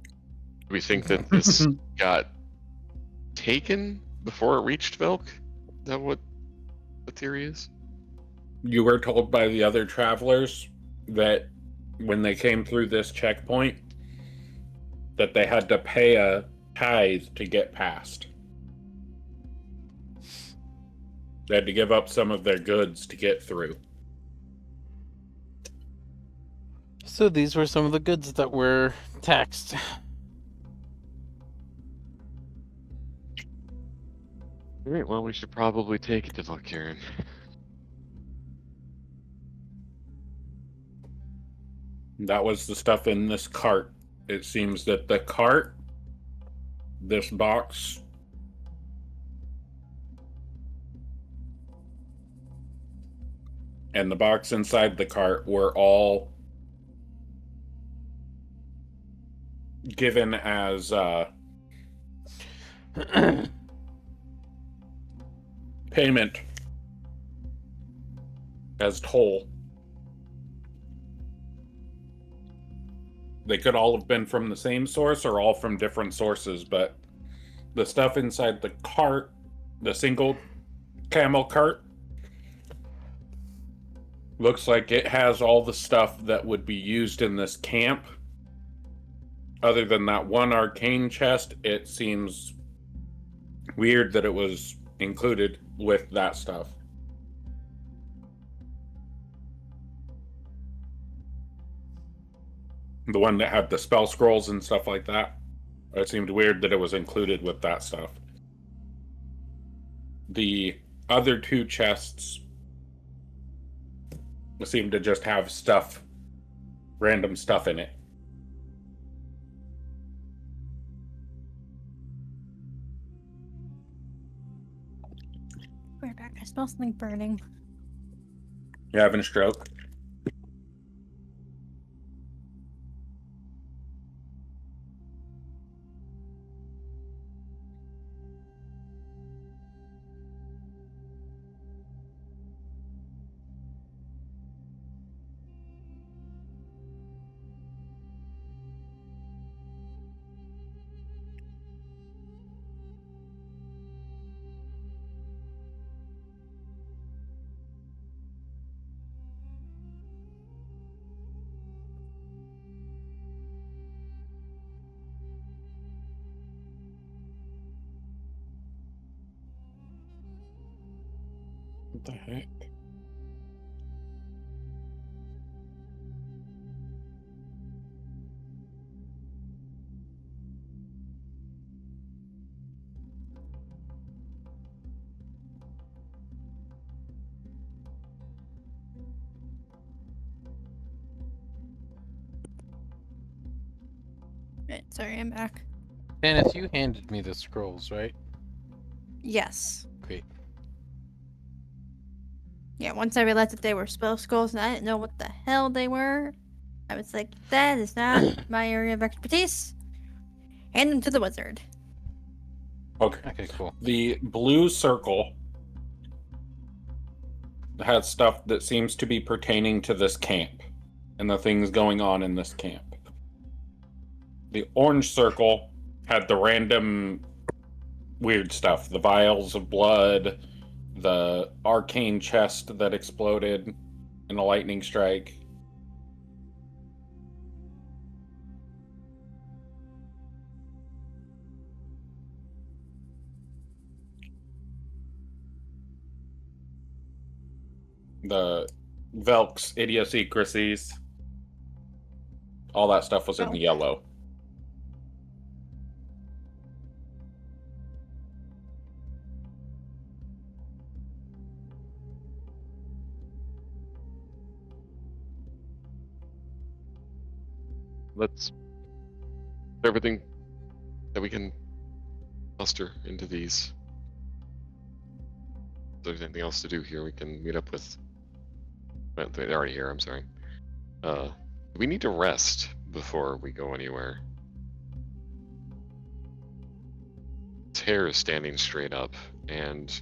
we think that this got taken before it reached Velk? Is that what the theory is? You were told by the other travelers that when they came through this checkpoint, that they had to pay a tithe to get past. They had to give up some of their goods to get through. So these were some of the goods that were taxed. Alright, well, we should probably take it to Valkyrian. That was the stuff in this cart. It seems that the cart, this box, and the box inside the cart were all given as payment as toll. They could all have been from the same source or all from different sources, but the stuff inside the cart, the single camel cart, looks like it has all the stuff that would be used in this camp. Other than that one arcane chest, it seems weird that it was included with that stuff. The one that had the spell scrolls and stuff like that. It seemed weird that it was included with that stuff. The other two chests seem to just have stuff, random stuff in it. We're back. I smell something burning. You having a stroke? What the heck? Right, sorry, I'm back. Dennis, you handed me the scrolls, right? Yes. Great. Yeah, once I realized that they were spell scrolls and I didn't know what the hell they were, I was like, that is not my area of expertise. Hand them to the wizard. Okay. Okay, cool. The blue circle has stuff that seems to be pertaining to this camp and the things going on in this camp. The orange circle had the random weird stuff, the vials of blood, the arcane chest that exploded in a lightning strike. The Velk's idiosyncrasies. All that stuff was in the yellow. Let's everything that we can muster into these. If there's anything else to do here, we can meet up with. Well, they're already here. I'm sorry. We need to rest before we go anywhere. His hair is standing straight up, and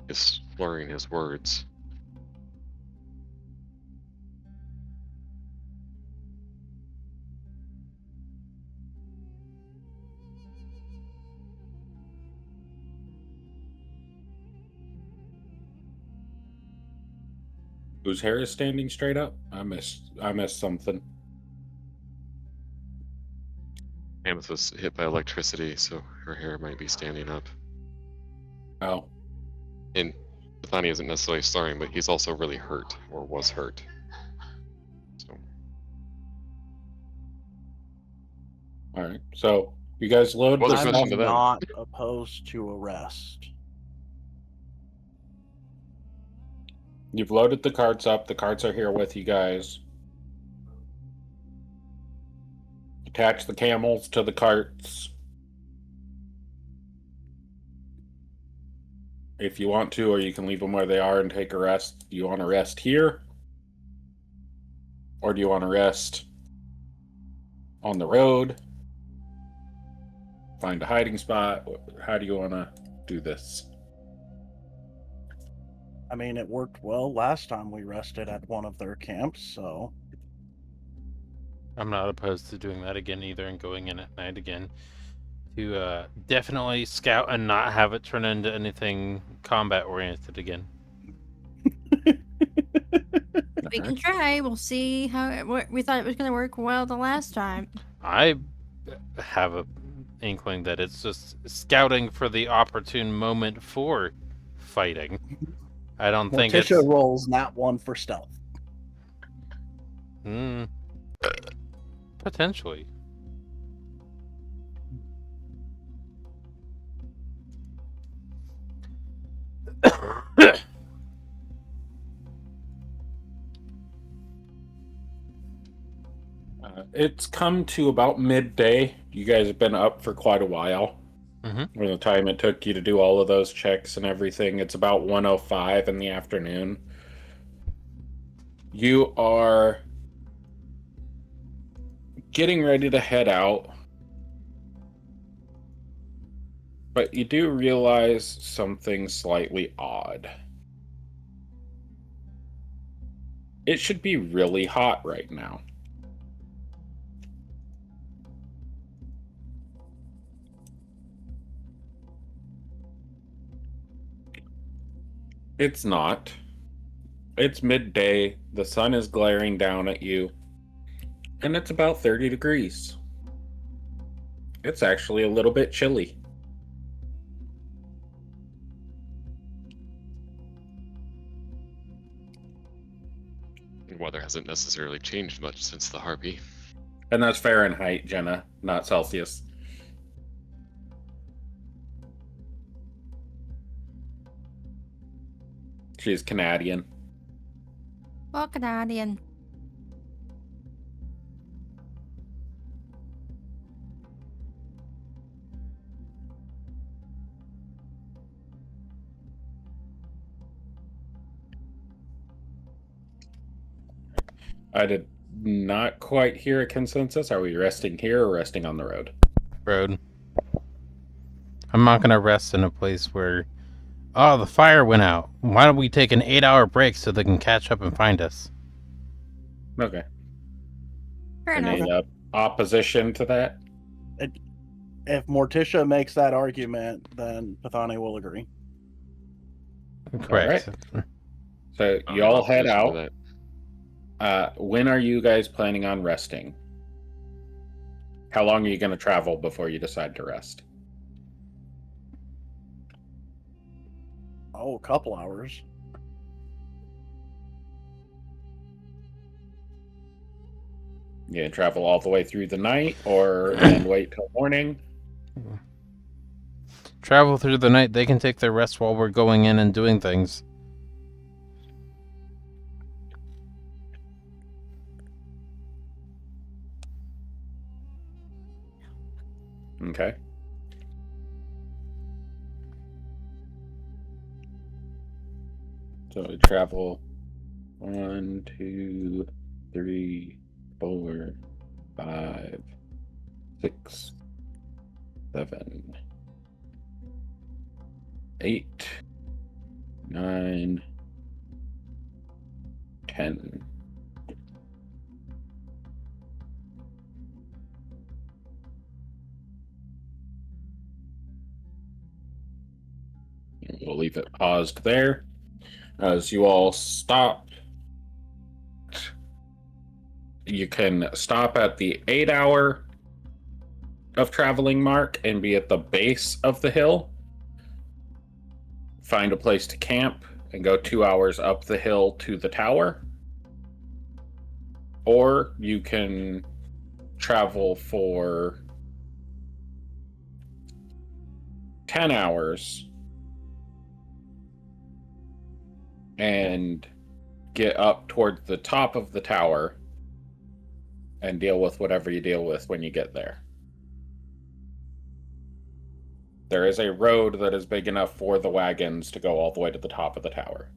is slurring his words. Whose hair is standing straight up? I missed something. Mammoth was hit by electricity, so her hair might be standing up. Oh. And Bethany isn't necessarily slurring, but he's also really hurt, or was hurt. So. Alright. So you guys load Well, the there's I'm question stuff. to them. not opposed to arrest. You've loaded the carts up. The carts are here with you guys. Attach the camels to the carts. If you want to, or you can leave them where they are and take a rest. Do you want to rest here? Or do you want to rest on the road? Find a hiding spot? How do you want to do this? I mean, it worked well last time we rested at one of their camps, so I'm not opposed to doing that again either and going in at night again. To definitely scout and not have it turn into anything combat oriented again. We can try. We'll see how we thought it was going to work well the last time. I have a inkling that it's just scouting for the opportune moment for fighting. I don't think it's... Morticia rolls not one for stealth. Potentially. It's come to about midday. You guys have been up for quite a while. Mm-hmm. From the time it took you to do all of those checks and everything, it's about 1:05 in the afternoon. You are getting ready to head out, but you do realize something slightly odd. It should be really hot right now. It's not. It's midday, the sun is glaring down at you, and it's about 30 degrees. It's actually a little bit chilly. The weather hasn't necessarily changed much since the Harpy. And that's Fahrenheit, Jenna, not Celsius. She's Canadian. Well, Canadian. I did not quite hear a consensus. Are we resting here or resting on the road? Road. I'm not gonna rest in a place where, oh, the fire went out. Why don't we take an 8-hour break so they can catch up and find us? Okay. Fair Any enough. opposition to that? If Morticia makes that argument, then Pathani will agree. Correct. So I'm you all not head opposed to out. that. When are you guys planning on resting? How long are you going to travel before you decide to rest? Oh, a couple hours. You gonna travel all the way through the night, or and wait till morning? Travel through the night. They can take their rest while we're going in and doing things. Okay. So we travel 1, 2, 3, 4, 5, 6, 7, 8, 9, 10. We'll leave it paused there. As you all stop, you can stop at the 8-hour of traveling mark and be at the base of the hill. Find a place to camp and go 2 hours up the hill to the tower. Or you can travel for 10 hours and get up towards the top of the tower and deal with whatever you deal with when you get there. There is a road that is big enough for the wagons to go all the way to the top of the tower.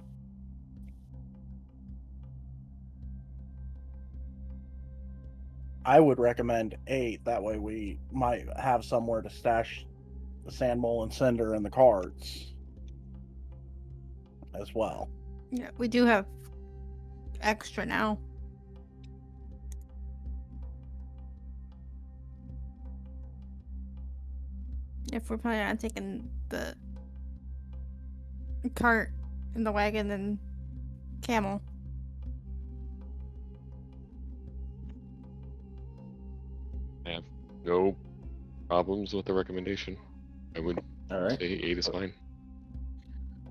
I would recommend 8. That way we might have somewhere to stash the sand mole and cinder and the carts as well. Yeah, we do have extra now. If we're planning on taking the cart and the wagon and camel. No problems with the recommendation. I would All right. say 8 is fine.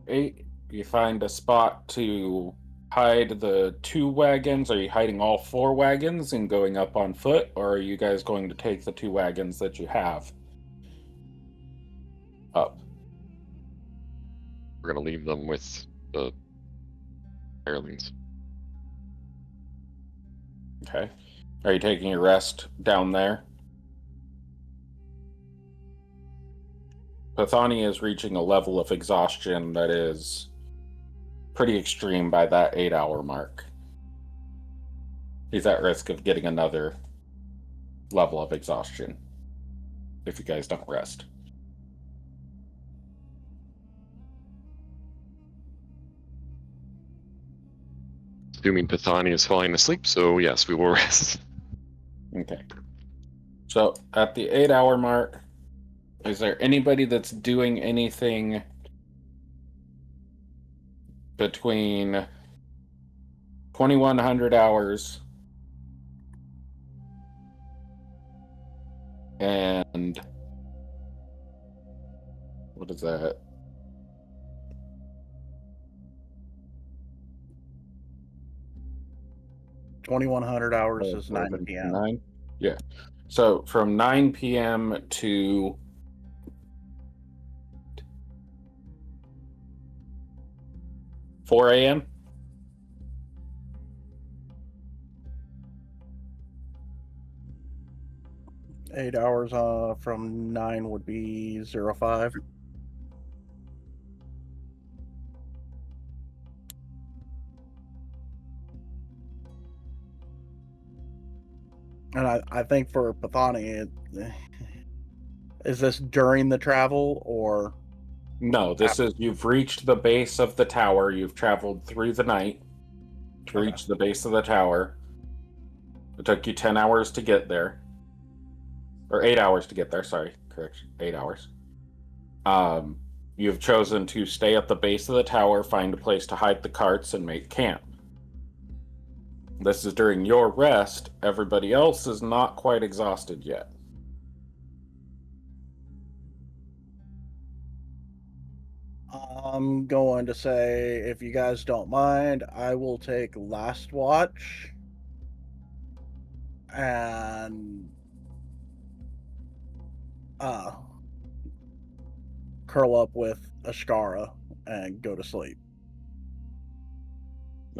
8, you find a spot to hide the 2 wagons. Are you hiding all 4 wagons and going up on foot, or are you guys going to take the 2 wagons that you have up? We're gonna leave them with the hirelings. Okay. Are you taking a rest down there? Pathani is reaching a level of exhaustion that is pretty extreme by that 8-hour mark. He's at risk of getting another level of exhaustion if you guys don't rest. Assuming Pathani is falling asleep, so yes, we will rest. Okay. So at the 8-hour mark, is there anybody that's doing anything between 2100 hours and what is that? $2,100 hours is 9 p.m. 9? Yeah. So from 9 p.m. to 4 a.m. 8 hours from 9 would be 05. And I think for Pathani, is this during the travel or? No, this is you've reached the base of the tower. You've traveled through the night to reach the base of the tower. It took you 10 hours to get there. Or 8 hours to get there, sorry. Correction. 8 hours. You've chosen to stay at the base of the tower, find a place to hide the carts, and make camp. This is during your rest. Everybody else is not quite exhausted yet. I'm going to say, if you guys don't mind, I will take Last Watch and curl up with Ashkara and go to sleep.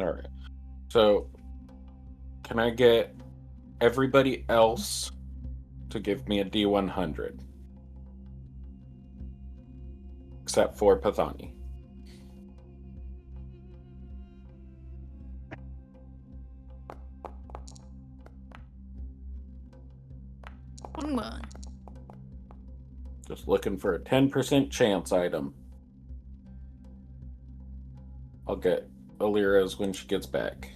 All right. So, can I get everybody else to give me a D100? Except for Pathani. Come on. Just looking for a 10% chance item. I'll get Alira's when she gets back.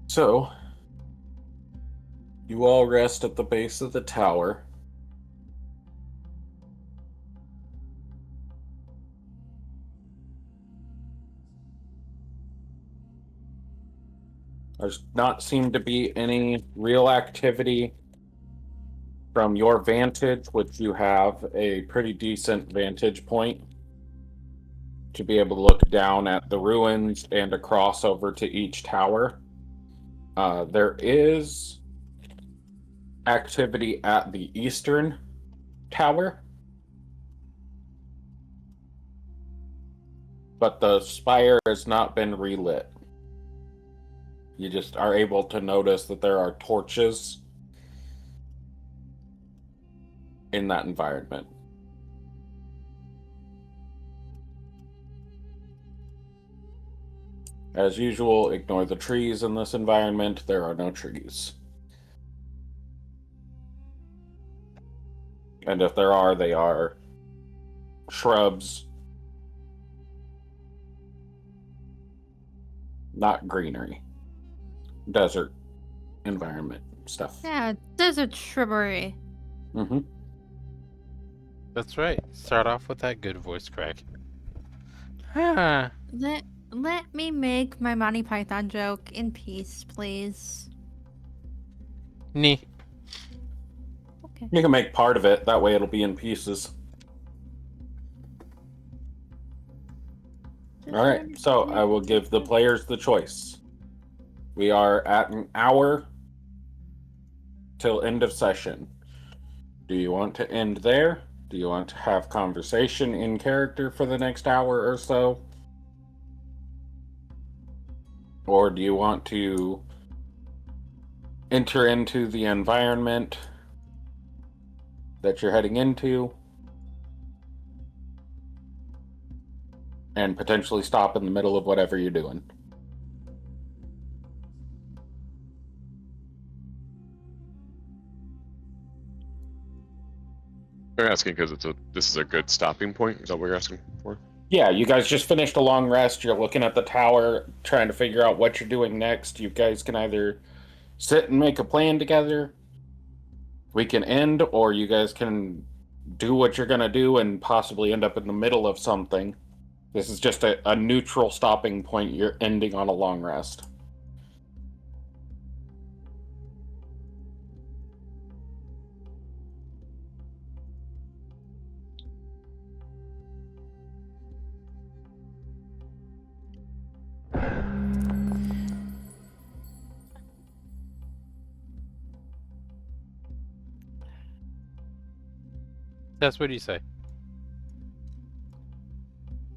So, you all rest at the base of the tower. There's not seem to be any real activity from your vantage, which you have a pretty decent vantage point to be able to look down at the ruins and across over to each tower. There is activity at the eastern tower, but the spire has not been relit. You just are able to notice that there are torches in that environment. As usual, ignore the trees in this environment. There are no trees. And if there are, they are shrubs, not greenery. Desert environment stuff. Yeah, desert shrubbery. Mm-hmm. That's right. Start off with that good voice crack. Huh. Let me make my Monty Python joke in peace, please. Nee. Okay. You can make part of it. That way it'll be in pieces. All right. So I will give the players the choice. We are at an hour till end of session. Do you want to end there? Do you want to have conversation in character for the next hour or so? Or do you want to enter into the environment that you're heading into and potentially stop in the middle of whatever you're doing? You're asking because this is a good stopping point. Is that what you're asking for? Yeah, you guys just finished a long rest. You're looking at the tower, trying to figure out what you're doing next. You guys can either sit and make a plan together. We can end, or you guys can do what you're going to do and possibly end up in the middle of something. This is just a neutral stopping point. You're ending on a long rest. That's what you say.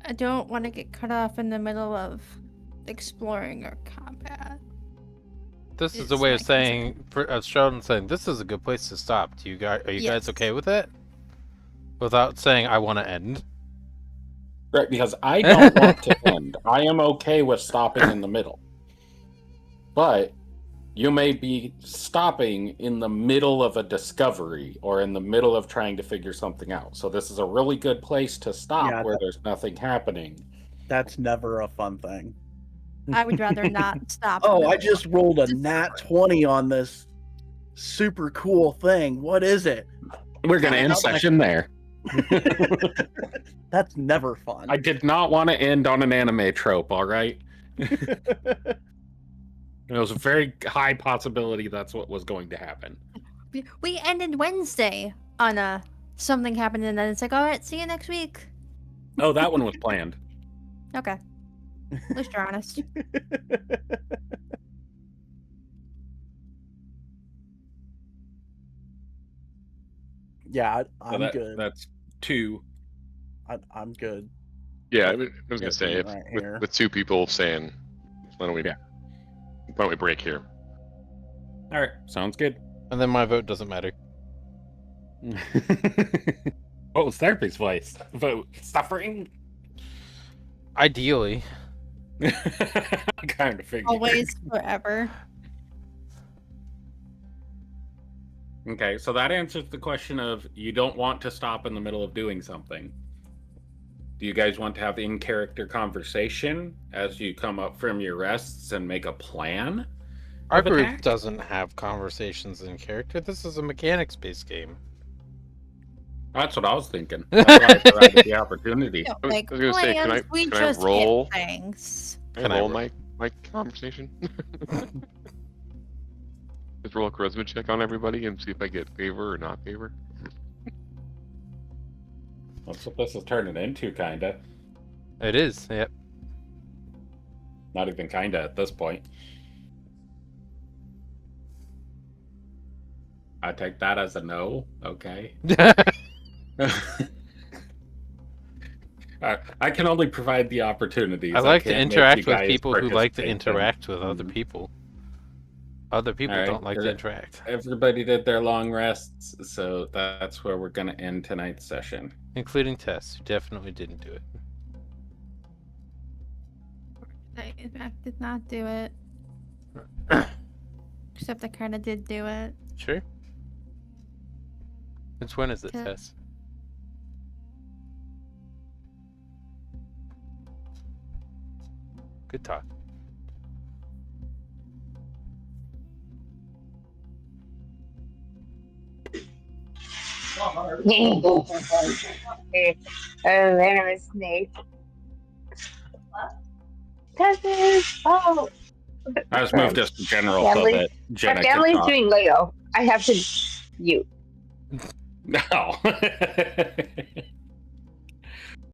I don't want to get cut off in the middle of exploring or combat. This is It's a way my of saying, of Sheldon saying, this is a good place to stop. Do you guys, are you guys Yes. okay with it? Without saying, I want to end. Right, because I don't want to end. I am okay with stopping in the middle. But you may be stopping in the middle of a discovery or in the middle of trying to figure something out. So this is a really good place to stop Yeah, where there's nothing happening. That's never a fun thing. I would rather not stop. Oh, in the I middle. just rolled a nat 20 on this super cool thing. What is it? We're going to end session there. That's never fun. I did not want to end on an anime trope, all right? It was a very high possibility that's what was going to happen. We ended Wednesday on a something happened and then it's like, all right, see you next week. Oh, that one was planned. Okay. At least you're honest. Yeah, So I'm good. That's 2. I'm good. Yeah, I was gonna Yeah, say, if, right here. with 2 people saying, why don't we break here? All right, sounds good. And then my vote doesn't matter. What was Therapy's voice? Vote suffering? Ideally. Kind of figured. Always, forever. Okay, so that answers the question of you don't want to stop in the middle of doing something. Do you guys want to have in-character conversation as you come up from your rests and make a plan? Our of group attack? doesn't have conversations in character. This is a mechanics-based game. That's what I was thinking. That's why I provided the opportunity. No, I was- like I was gonna say, plans, we can I just roll? hit things. Can I I roll roll? my conversation? Just roll a charisma check on everybody and see if I get favor or not favor. That's what this is turning into, kinda. It is, yep. Not even kinda at this point. I take that as a no. Okay. I can only provide the opportunities. I like to can't make interact you with guys people who like to participate in- interact with other Mhm. people. Other people Alright, don't like to good. interact, Everybody did their long rests, so that's where we're going to end tonight's session. including Tess, who definitely didn't do it. I did not do it. Except I kind of did do it. Sure. Which one is it, Yeah. Tess? Good talk. Hey, there is Nate. Cousins! Oh! I just moved us to general Family- so that My Jenna could family's talk. doing Lego. I have to. You. No.